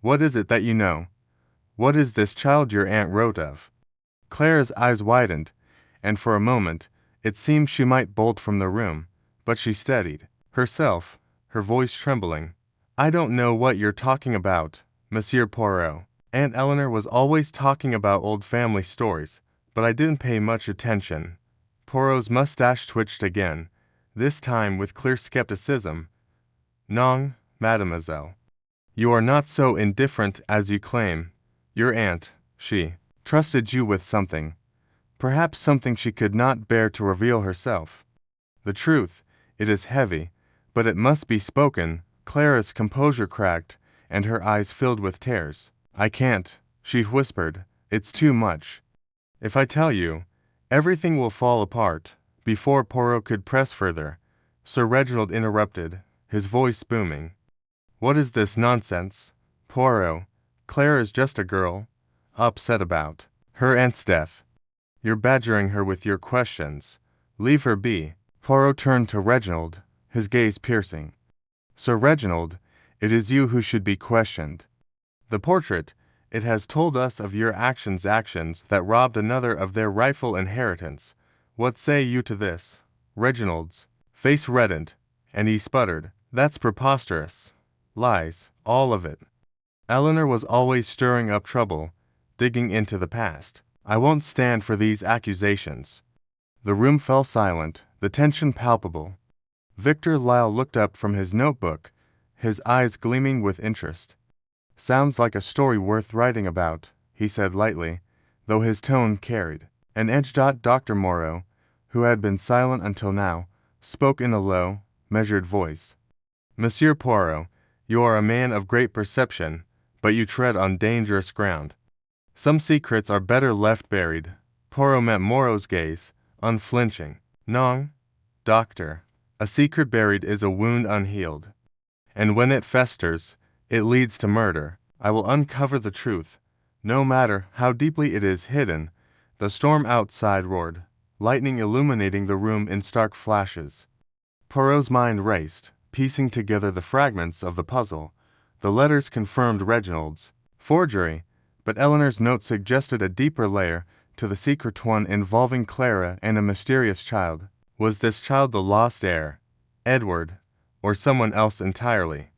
What is it that you know? What is this child your aunt wrote of?" Clara's eyes widened, and for a moment, it seemed she might bolt from the room, but she steadied herself, her voice trembling. "I don't know what you're talking about, Monsieur Poirot. Aunt Eleanor was always talking about old family stories, but I didn't pay much attention." Poirot's mustache twitched again, this time with clear skepticism. "Non, mademoiselle. You are not so indifferent as you claim. Your aunt, she trusted you with something, perhaps something she could not bear to reveal herself. The truth It is heavy, but it must be spoken. Clara's composure cracked, and her eyes filled with tears. I can't, she whispered. It's too much. If I tell you, everything will fall apart. Before Poirot could press further, Sir Reginald interrupted, his voice booming. What is this nonsense? Poirot, Clara is just a girl. Upset about her aunt's death. You're badgering her with your questions. Leave her be. Poirot turned to Reginald, his gaze piercing. Sir Reginald, it is you who should be questioned. The portrait, it has told us of your actions that robbed another of their rightful inheritance. What say you to this? Reginald's face reddened, and he sputtered, That's preposterous. Lies, all of it. Eleanor was always stirring up trouble, digging into the past. I won't stand for these accusations. The room fell silent, the tension palpable. Victor Lyle looked up from his notebook, his eyes gleaming with interest. Sounds like a story worth writing about, he said lightly, though his tone carried an edge. Dr. Moreau, who had been silent until now, spoke in a low, measured voice. Monsieur Poirot, you are a man of great perception, but you tread on dangerous ground. Some secrets are better left buried. Poirot met Moreau's gaze, unflinching. Non, doctor, a secret buried is a wound unhealed. And when it festers, it leads to murder. I will uncover the truth, no matter how deeply it is hidden. The storm outside roared, lightning illuminating the room in stark flashes. Poirot's mind raced, piecing together the fragments of the puzzle. The letters confirmed Reginald's forgery, but Eleanor's note suggested a deeper layer to the secret one involving Clara and a mysterious child. Was this child the lost heir, Edward, or someone else entirely?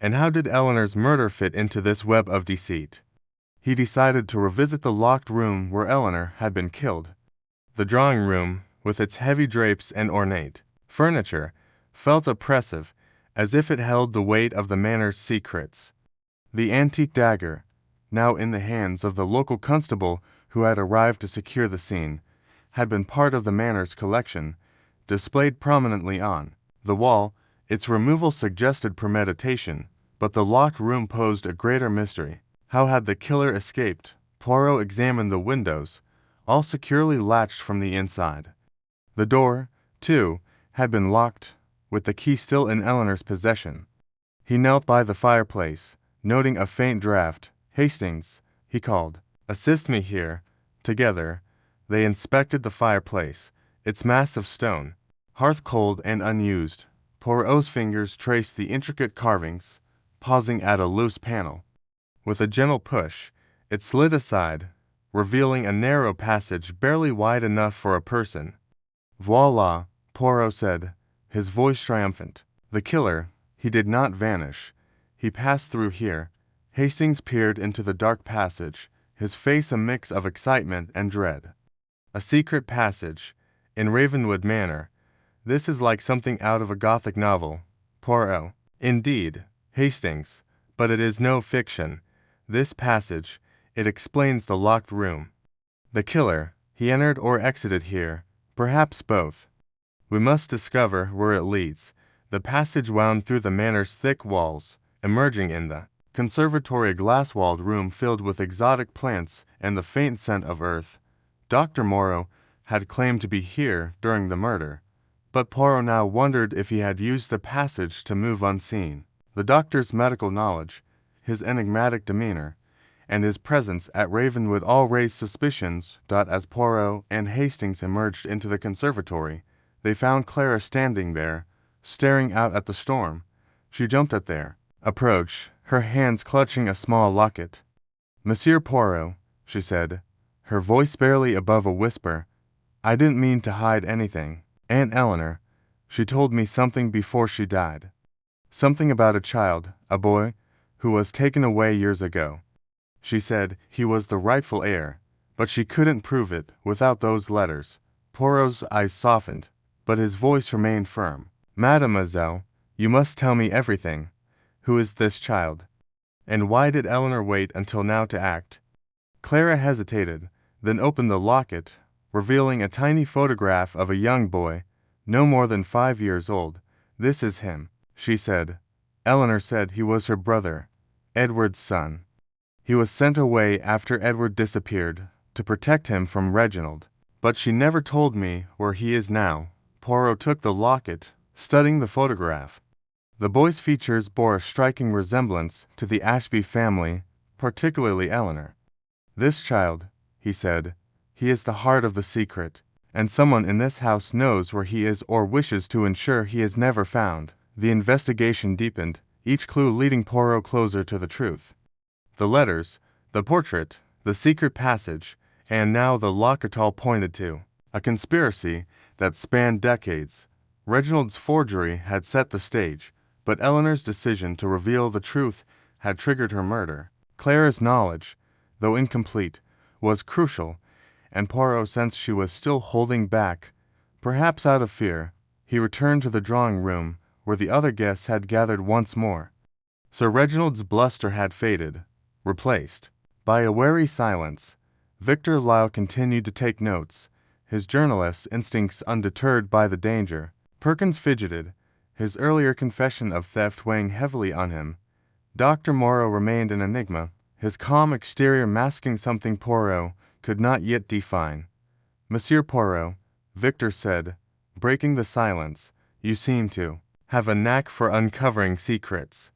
And how did Eleanor's murder fit into this web of deceit? He decided to revisit the locked room where Eleanor had been killed. The drawing room, with its heavy drapes and ornate furniture, felt oppressive, as if it held the weight of the manor's secrets. The antique dagger, now in the hands of the local constable who had arrived to secure the scene, had been part of the manor's collection, displayed prominently on the wall. Its removal suggested premeditation, but the locked room posed a greater mystery. How had the killer escaped? Poirot examined the windows, all securely latched from the inside. The door, too, had been locked, with the key still in Eleanor's possession. He knelt by the fireplace, noting a faint draught. Hastings, he called, assist me here. Together, they inspected the fireplace, its mass of stone, hearth cold and unused. Poirot's fingers traced the intricate carvings, pausing at a loose panel. With a gentle push, it slid aside, revealing a narrow passage barely wide enough for a person. Voila, Poirot said, his voice triumphant. The killer, he did not vanish. He passed through here. Hastings peered into the dark passage, his face a mix of excitement and dread. A secret passage, in Ravenwood Manor. This is like something out of a Gothic novel. Poirot. Indeed, Hastings, but it is no fiction. This passage, it explains the locked room. The killer, he entered or exited here, perhaps both. We must discover where it leads. The passage wound through the manor's thick walls, emerging in the conservatory, a glass-walled room filled with exotic plants and the faint scent of earth. Dr. Moreau had claimed to be here during the murder, but Poirot now wondered if he had used the passage to move unseen. The doctor's medical knowledge, his enigmatic demeanor, and his presence at Ravenwood all raised suspicions. As Poirot and Hastings emerged into the conservatory, they found Clara standing there, staring out at the storm. She jumped at their approach, her hands clutching a small locket. Monsieur Poirot, she said, her voice barely above a whisper, I didn't mean to hide anything. Aunt Eleanor, she told me something before she died. Something about a child, a boy, who was taken away years ago. She said he was the rightful heir, but she couldn't prove it without those letters. Poirot's eyes softened, but his voice remained firm. Mademoiselle, you must tell me everything. Who is this child? And why did Eleanor wait until now to act? Clara hesitated, then opened the locket, revealing a tiny photograph of a young boy, no more than 5 years old. This is him, she said. Eleanor said he was her brother, Edward's son. He was sent away after Edward disappeared, to protect him from Reginald. But she never told me where he is now. Poirot took the locket, studying the photograph. The boy's features bore a striking resemblance to the Ashby family, particularly Eleanor. This child, he said, he is the heart of the secret, and someone in this house knows where he is or wishes to ensure he is never found. The investigation deepened, each clue leading Poirot closer to the truth. The letters, the portrait, the secret passage, and now the locket all pointed to a conspiracy that spanned decades. Reginald's forgery had set the stage, but Eleanor's decision to reveal the truth had triggered her murder. Clara's knowledge, though incomplete, was crucial, and Poirot sensed she was still holding back. Perhaps out of fear, he returned to the drawing room, where the other guests had gathered once more. Sir Reginald's bluster had faded, replaced by a wary silence. Victor Lyle continued to take notes, his journalist's instincts undeterred by the danger. Perkins fidgeted, his earlier confession of theft weighing heavily on him. Dr. Moreau remained an enigma, his calm exterior masking something Poirot could not yet define. Monsieur Poirot, Victor said, breaking the silence, you seem to have a knack for uncovering secrets.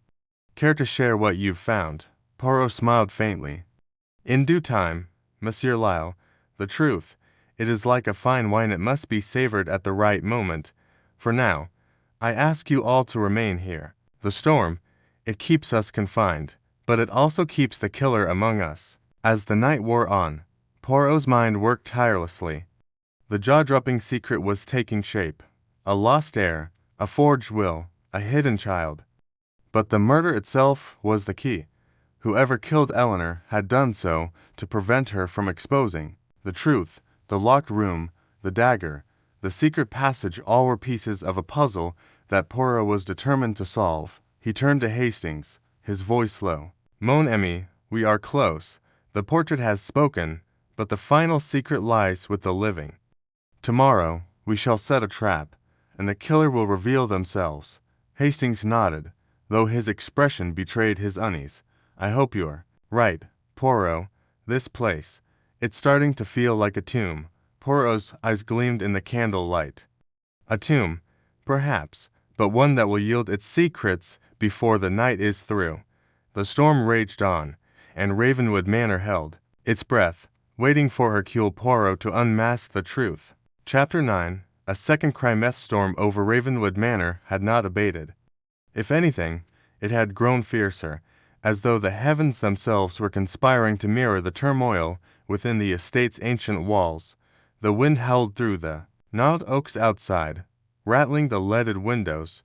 Care to share what you've found? Poirot smiled faintly. In due time, Monsieur Lyle, the truth, it is like a fine wine, it must be savored at the right moment. For now, I ask you all to remain here. The storm, it keeps us confined, but it also keeps the killer among us. As the night wore on, Poirot's mind worked tirelessly. The jaw-dropping secret was taking shape. A lost heir, a forged will, a hidden child. But the murder itself was the key. Whoever killed Eleanor had done so to prevent her from exposing the truth. The locked room, the dagger, the secret passage, all were pieces of a puzzle that Poirot was determined to solve. He turned to Hastings, his voice low. Mon ami, we are close. The portrait has spoken, but the final secret lies with the living. Tomorrow, we shall set a trap, and the killer will reveal themselves. Hastings nodded, though his expression betrayed his unease. I hope you're right, Poirot. This place, it's starting to feel like a tomb. Poirot's eyes gleamed in the candle light. A tomb, perhaps, but one that will yield its secrets before the night is through. The storm raged on, and Ravenwood Manor held its breath, waiting for Hercule Poirot to unmask the truth. Chapter 9. A second crime-meth storm over Ravenwood Manor had not abated. If anything, it had grown fiercer, as though the heavens themselves were conspiring to mirror the turmoil within the estate's ancient walls. The wind howled through the gnarled oaks outside, rattling the leaded windows,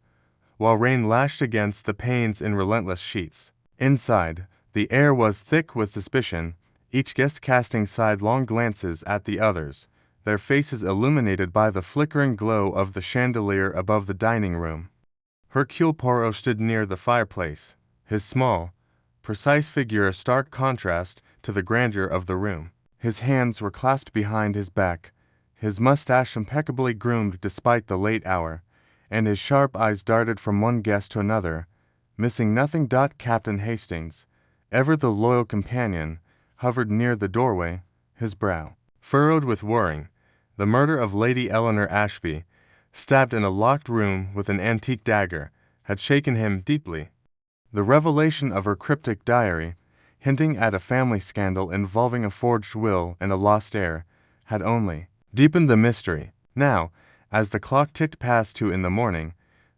while rain lashed against the panes in relentless sheets. Inside, the air was thick with suspicion, each guest casting sidelong glances at the others, their faces illuminated by the flickering glow of the chandelier above the dining room. Hercule Poirot stood near the fireplace, his small, precise figure a stark contrast to the grandeur of the room. His hands were clasped behind his back, his mustache impeccably groomed despite the late hour, and his sharp eyes darted from one guest to another, missing nothing. Captain Hastings, ever the loyal companion, hovered near the doorway, his brow furrowed with worrying. The murder of Lady Eleanor Ashby, stabbed in a locked room with an antique dagger, had shaken him deeply. The revelation of her cryptic diary, hinting at a family scandal involving a forged will and a lost heir, had only deepened the mystery. Now, as the clock ticked past 2 in the morning,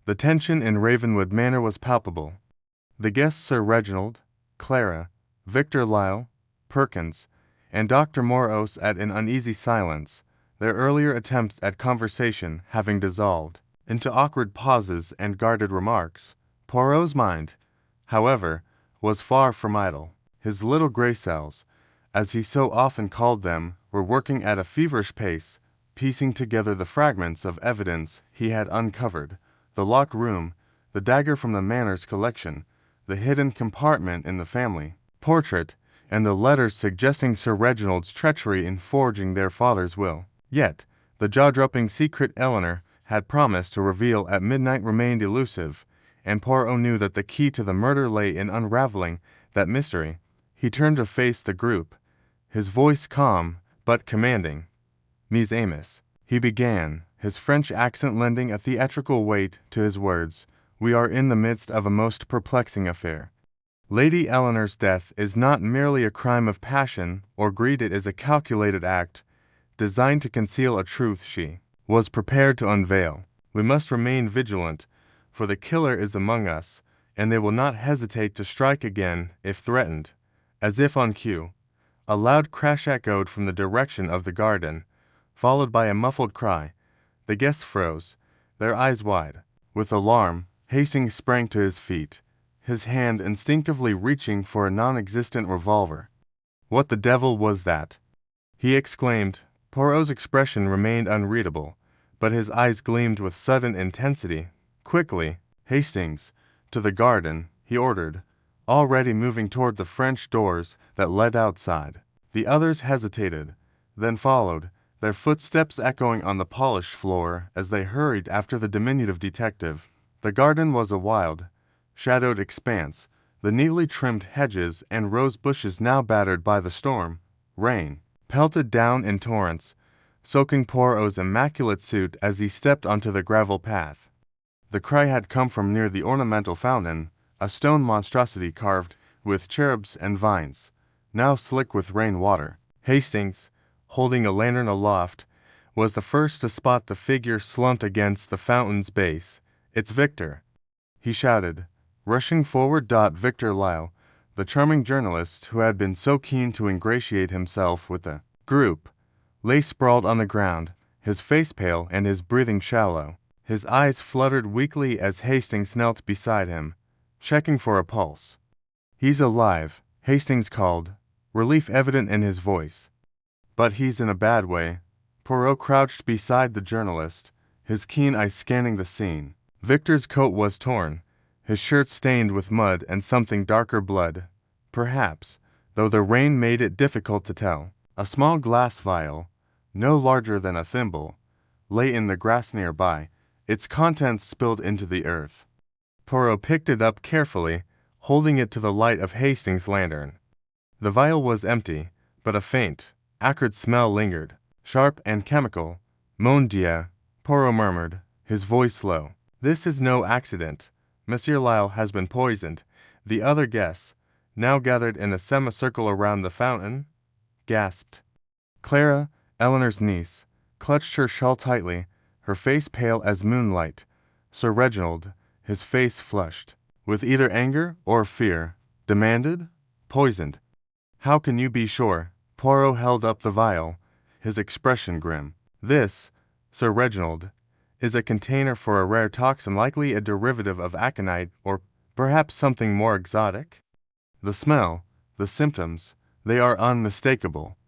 the tension in Ravenwood Manor was palpable. The guests, Sir Reginald, Clara, Victor Lyle, Perkins, and Dr. Moreau sat in uneasy silence, their earlier attempts at conversation having dissolved into awkward pauses and guarded remarks. Poirot's mind, however, was far from idle. His little gray cells, as he so often called them, were working at a feverish pace, piecing together the fragments of evidence he had uncovered: the locked room, the dagger from the Manor's collection, the hidden compartment in the family portrait, and the letters suggesting Sir Reginald's treachery in forging their father's will. Yet, the jaw-dropping secret Eleanor had promised to reveal at midnight remained elusive, and Poirot knew that the key to the murder lay in unraveling that mystery. He turned to face the group, his voice calm but commanding. "Mes amis," he began, his French accent lending a theatrical weight to his words, "we are in the midst of a most perplexing affair. Lady Eleanor's death is not merely a crime of passion or greed, it is a calculated act, designed to conceal a truth she was prepared to unveil. We must remain vigilant, for the killer is among us, and they will not hesitate to strike again if threatened." As if on cue, a loud crash echoed from the direction of the garden, followed by a muffled cry. The guests froze, their eyes wide. With alarm, Hastings sprang to his feet, his hand instinctively reaching for a non-existent revolver. "What the devil was that?" he exclaimed. Poirot's expression remained unreadable, but his eyes gleamed with sudden intensity. "Quickly, Hastings, to the garden," he ordered, already moving toward the French doors that led outside. The others hesitated, then followed, their footsteps echoing on the polished floor as they hurried after the diminutive detective. The garden was a wild, shadowed expanse, the neatly trimmed hedges and rose bushes now battered by the storm. Rain pelted down in torrents, soaking Poirot's immaculate suit as he stepped onto the gravel path. The cry had come from near the ornamental fountain, a stone monstrosity carved with cherubs and vines, now slick with rain water. Hastings, holding a lantern aloft, was the first to spot the figure slumped against the fountain's base. "It's Victor," he shouted, rushing forward. Victor Lyle, the charming journalist who had been so keen to ingratiate himself with the group, lay sprawled on the ground, his face pale and his breathing shallow. His eyes fluttered weakly as Hastings knelt beside him, checking for a pulse. "He's alive," Hastings called, relief evident in his voice. "But he's in a bad way." Poirot crouched beside the journalist, his keen eyes scanning the scene. Victor's coat was torn, his shirt stained with mud and something darker blood, perhaps, though the rain made it difficult to tell. A small glass vial, no larger than a thimble, lay in the grass nearby, its contents spilled into the earth. Poirot picked it up carefully, holding it to the light of Hastings' lantern. The vial was empty, but a faint, acrid smell lingered, sharp and chemical. "Mon Dieu," Poirot murmured, his voice low. "This is no accident. Monsieur Lyle has been poisoned." The other guests, now gathered in a semicircle around the fountain, gasped. Clara, Eleanor's niece, clutched her shawl tightly, her face pale as moonlight. Sir Reginald, his face flushed, with either anger or fear, demanded, "Poisoned? How can you be sure?" Poirot held up the vial, his expression grim. "This, Sir Reginald, is a container for a rare toxin, likely a derivative of aconite, or perhaps something more exotic. The smell, the symptoms, they are unmistakable.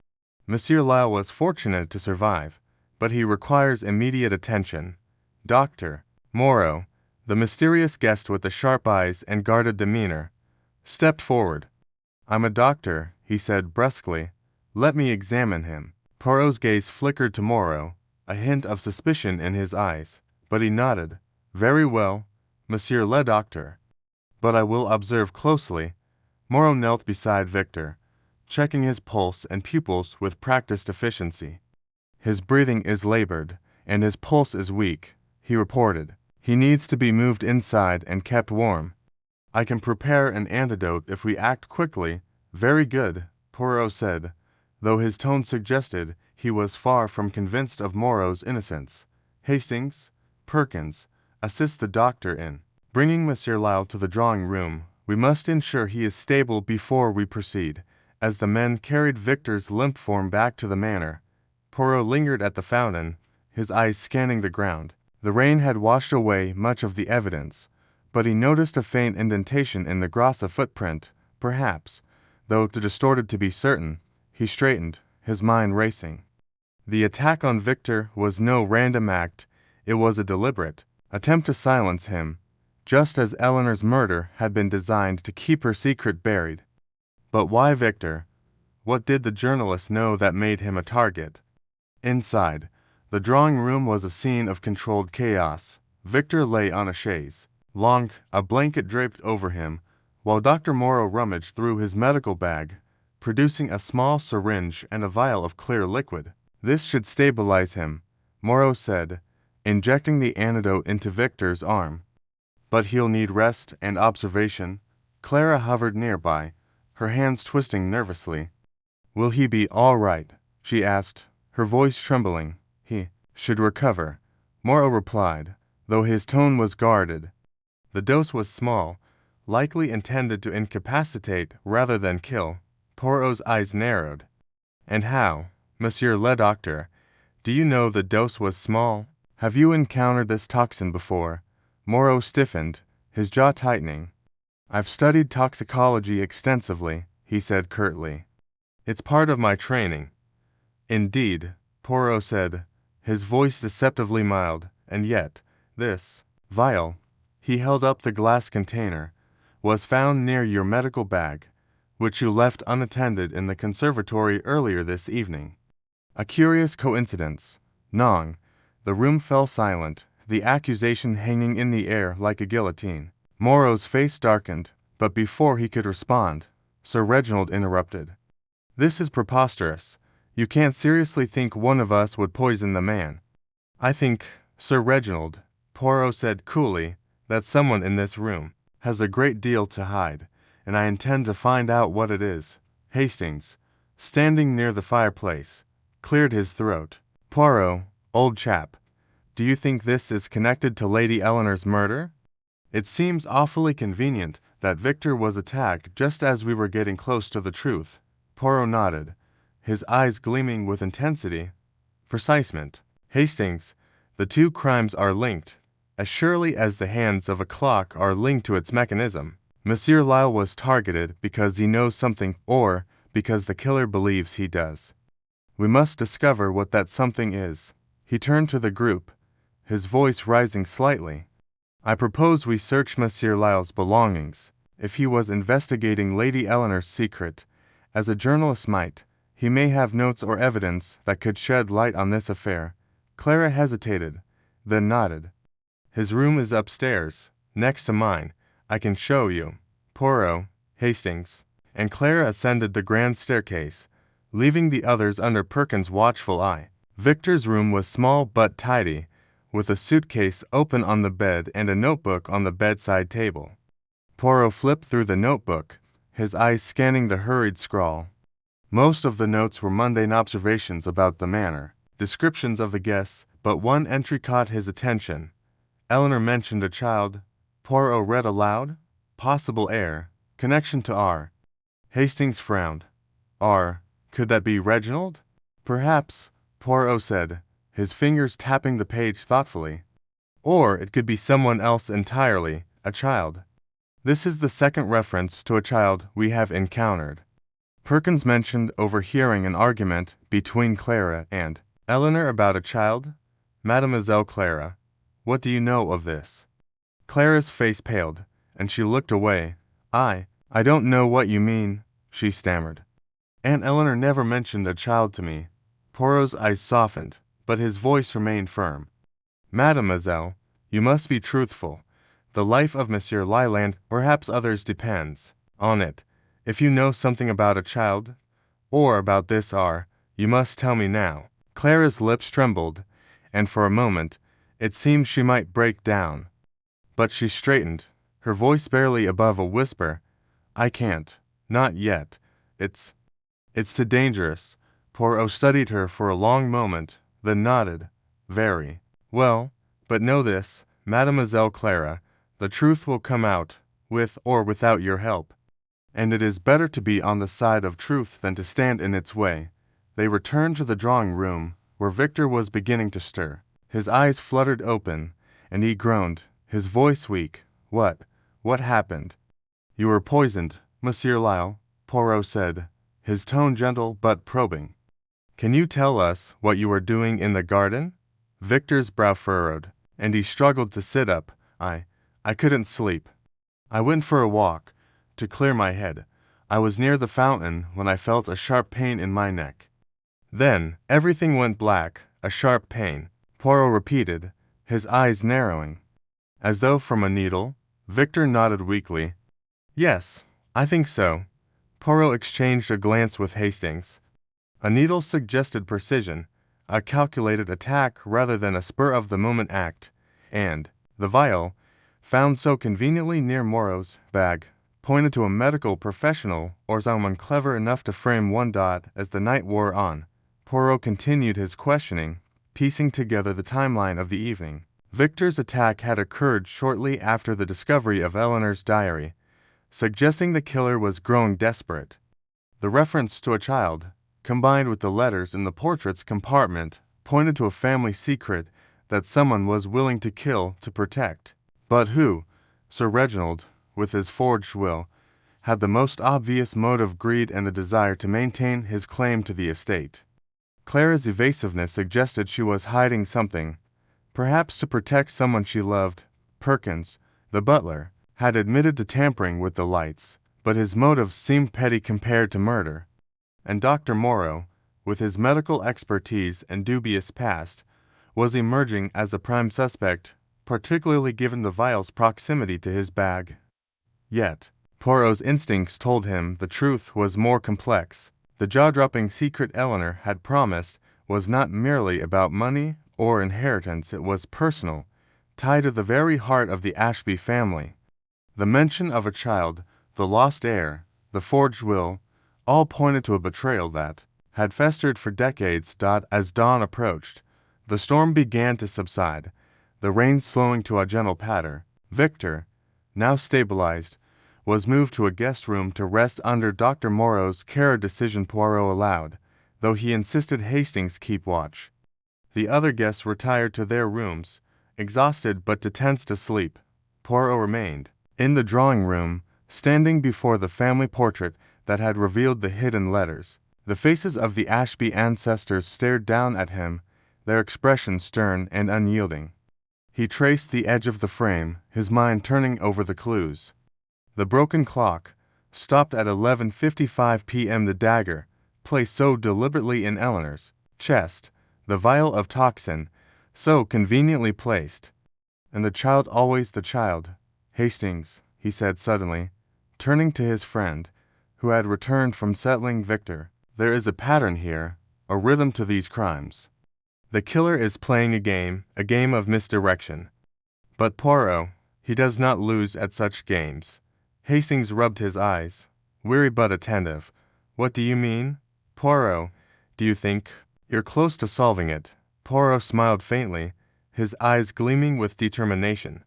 Monsieur Lyle was fortunate to survive, but he requires immediate attention. Doctor." Moreau, the mysterious guest with the sharp eyes and guarded demeanor, stepped forward. "I'm a doctor," he said brusquely. "Let me examine him." Poirot's gaze flickered to Moreau, a hint of suspicion in his eyes, but he nodded. "Very well, Monsieur le Docteur. But I will observe closely." Moreau knelt beside Victor, checking his pulse and pupils with practiced efficiency. "His breathing is labored, and his pulse is weak," he reported. "He needs to be moved inside and kept warm. I can prepare an antidote if we act quickly." "Very good," Poirot said, though his tone suggested he was far from convinced of Moreau's innocence. "Hastings, Perkins, assist the doctor in bringing Monsieur Lyle to the drawing-room. We must ensure he is stable before we proceed." As the men carried Victor's limp form back to the manor, Poirot lingered at the fountain, his eyes scanning the ground. The rain had washed away much of the evidence, but he noticed a faint indentation in the grass, a footprint, perhaps, though too distorted to be certain. He straightened, his mind racing. The attack on Victor was no random act, it was a deliberate attempt to silence him, just as Eleanor's murder had been designed to keep her secret buried. But why Victor? What did the journalist know that made him a target? Inside, The drawing-room was a scene of controlled chaos. Victor lay on a chaise, a blanket draped over him, while Dr. Moreau rummaged through his medical bag, producing a small syringe and a vial of clear liquid. "This should stabilize him," Moreau said, injecting the antidote into Victor's arm. "But he'll need rest and observation." Clara hovered nearby, her hands twisting nervously. "Will he be all right?" she asked, her voice trembling. "He should recover," Moreau replied, though his tone was guarded. The dose was small, likely intended to incapacitate rather than kill. Poirot's eyes narrowed. "And how, Monsieur le Docteur, do you know the dose was small? Have you encountered this toxin before?" Moreau stiffened, his jaw tightening. "I've studied toxicology extensively," he said curtly. "It's part of my training." "Indeed," Poirot said, his voice deceptively mild, "and yet, this vial," he held up the glass container, "was found near your medical bag, which you left unattended in the conservatory earlier this evening. A curious coincidence." Nong. The room fell silent, the accusation hanging in the air like a guillotine. Moreau's face darkened, but before he could respond, Sir Reginald interrupted. "This is preposterous. You can't seriously think one of us would poison the man." "I think, Sir Reginald," Poirot said coolly, "that someone in this room has a great deal to hide, and I intend to find out what it is." Hastings, standing near the fireplace, cleared his throat. "Poirot, old chap, do you think this is connected to Lady Eleanor's murder? It seems awfully convenient that Victor was attacked just as we were getting close to the truth." Poirot nodded, his eyes gleaming with intensity. "Precisement, Hastings. The two crimes are linked, as surely as the hands of a clock are linked to its mechanism. Monsieur Lyle was targeted because he knows something or because the killer believes he does. We must discover what that something is." He turned to the group, his voice rising slightly. "I propose we search Monsieur Lyle's belongings. If he was investigating Lady Eleanor's secret, as a journalist might, he may have notes or evidence that could shed light on this affair." Clara hesitated, then nodded. "His room is upstairs, next to mine. I can show you." Poirot, Hastings, and Clara ascended the grand staircase, leaving the others under Perkins' watchful eye. Victor's room was small but tidy, with a suitcase open on the bed and a notebook on the bedside table. Poirot flipped through the notebook, his eyes scanning the hurried scrawl. Most of the notes were mundane observations about the manor, descriptions of the guests, but one entry caught his attention. Eleanor mentioned a child. Poirot read aloud. "Possible heir. Connection to R." Hastings frowned. "R. Could that be Reginald?" "Perhaps," Poirot said, his fingers tapping the page thoughtfully. "Or it could be someone else entirely, a child. This is the second reference to a child we have encountered." Perkins mentioned overhearing an argument between Clara and Eleanor about a child. "Mademoiselle Clara, what do you know of this?" Clara's face paled, and she looked away. I don't know what you mean," she stammered. "Aunt Eleanor never mentioned a child to me." Poirot's eyes softened, but his voice remained firm. "Mademoiselle, you must be truthful. The life of Monsieur Leland, perhaps others, depends on it. If you know something about a child, or about this R, you must tell me now." Clara's lips trembled, and for a moment, it seemed she might break down. But she straightened, her voice barely above a whisper. "I can't. Not yet. It's too dangerous." Poirot studied her for a long moment, then nodded. "Very well, but know this, Mademoiselle Clara, the truth will come out, with or without your help. And it is better to be on the side of truth than to stand in its way." They returned to the drawing-room, where Victor was beginning to stir. His eyes fluttered open, and he groaned, his voice weak. What happened?" "You were poisoned, Monsieur Lyle," Poirot said, his tone gentle but probing. "Can you tell us what you were doing in the garden?" Victor's brow furrowed, and he struggled to sit up. I couldn't sleep. I went for a walk, to clear my head. I was near the fountain when I felt a sharp pain in my neck. Then everything went black, a sharp pain, Poirot repeated, his eyes narrowing. As though from a needle? Victor nodded weakly. Yes, I think so. Poirot exchanged a glance with Hastings. A needle suggested precision, a calculated attack rather than a spur-of-the-moment act, and the vial, found so conveniently near Moreau's bag, pointed to a medical professional or someone clever enough to frame one dot as the night wore on. Poirot continued his questioning, piecing together the timeline of the evening. Victor's attack had occurred shortly after the discovery of Eleanor's diary, suggesting the killer was growing desperate. The reference to a child, combined with the letters in the portrait's compartment, pointed to a family secret that someone was willing to kill to protect. But who? Sir Reginald, with his forged will, had the most obvious motive: greed and the desire to maintain his claim to the estate. Clara's evasiveness suggested she was hiding something, perhaps to protect someone she loved. Perkins, the butler, had admitted to tampering with the lights, but his motives seemed petty compared to murder. And Dr. Moreau, with his medical expertise and dubious past, was emerging as a prime suspect, particularly given the vial's proximity to his bag. Yet, Poirot's instincts told him the truth was more complex. The jaw-dropping secret Eleanor had promised was not merely about money or inheritance, it was personal, tied to the very heart of the Ashby family. The mention of a child, the lost heir, the forged will, all pointed to a betrayal that had festered for decades. As dawn approached, the storm began to subside, the rain slowing to a gentle patter. Victor, now stabilized, was moved to a guest room to rest under Dr. Moreau's care. A decision Poirot allowed, though he insisted Hastings keep watch. The other guests retired to their rooms, exhausted but tense to sleep. Poirot remained in the drawing room, standing before the family portrait that had revealed the hidden letters. The faces of the Ashby ancestors stared down at him, their expressions stern and unyielding. He traced the edge of the frame, his mind turning over the clues. The broken clock, stopped at 11:55 p.m. The dagger, placed so deliberately in Eleanor's chest, the vial of toxin, so conveniently placed. And the child, always the child. Hastings, he said suddenly, turning to his friend, who had returned from settling Victor, there is a pattern here, a rhythm to these crimes. The killer is playing a game of misdirection. But Poirot, he does not lose at such games. Hastings rubbed his eyes, weary but attentive. What do you mean? Poirot, do you think you're close to solving it? Poirot smiled faintly, his eyes gleaming with determination.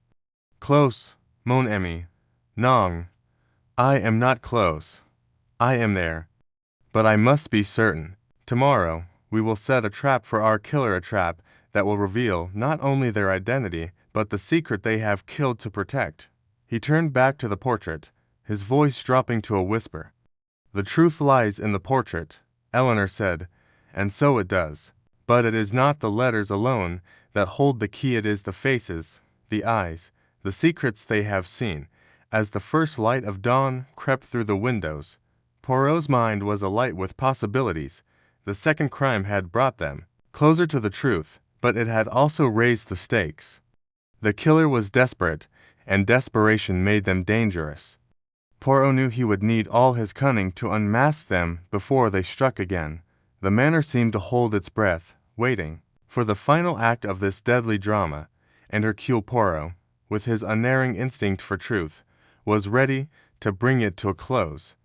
Close, mon ami. Non, I am not close. I am there. But I must be certain. Tomorrow, we will set a trap for our killer, a trap that will reveal not only their identity, but the secret they have killed to protect. He turned back to the portrait, his voice dropping to a whisper. The truth lies in the portrait, Eleanor said, and so it does. But it is not the letters alone that hold the key, it is the faces, the eyes, the secrets they have seen. As the first light of dawn crept through the windows, Poirot's mind was alight with possibilities. The second crime had brought them closer to the truth, but it had also raised the stakes. The killer was desperate, and desperation made them dangerous. Poirot knew he would need all his cunning to unmask them before they struck again. The manor seemed to hold its breath, waiting for the final act of this deadly drama, and Hercule Poirot, with his unerring instinct for truth, was ready to bring it to a close.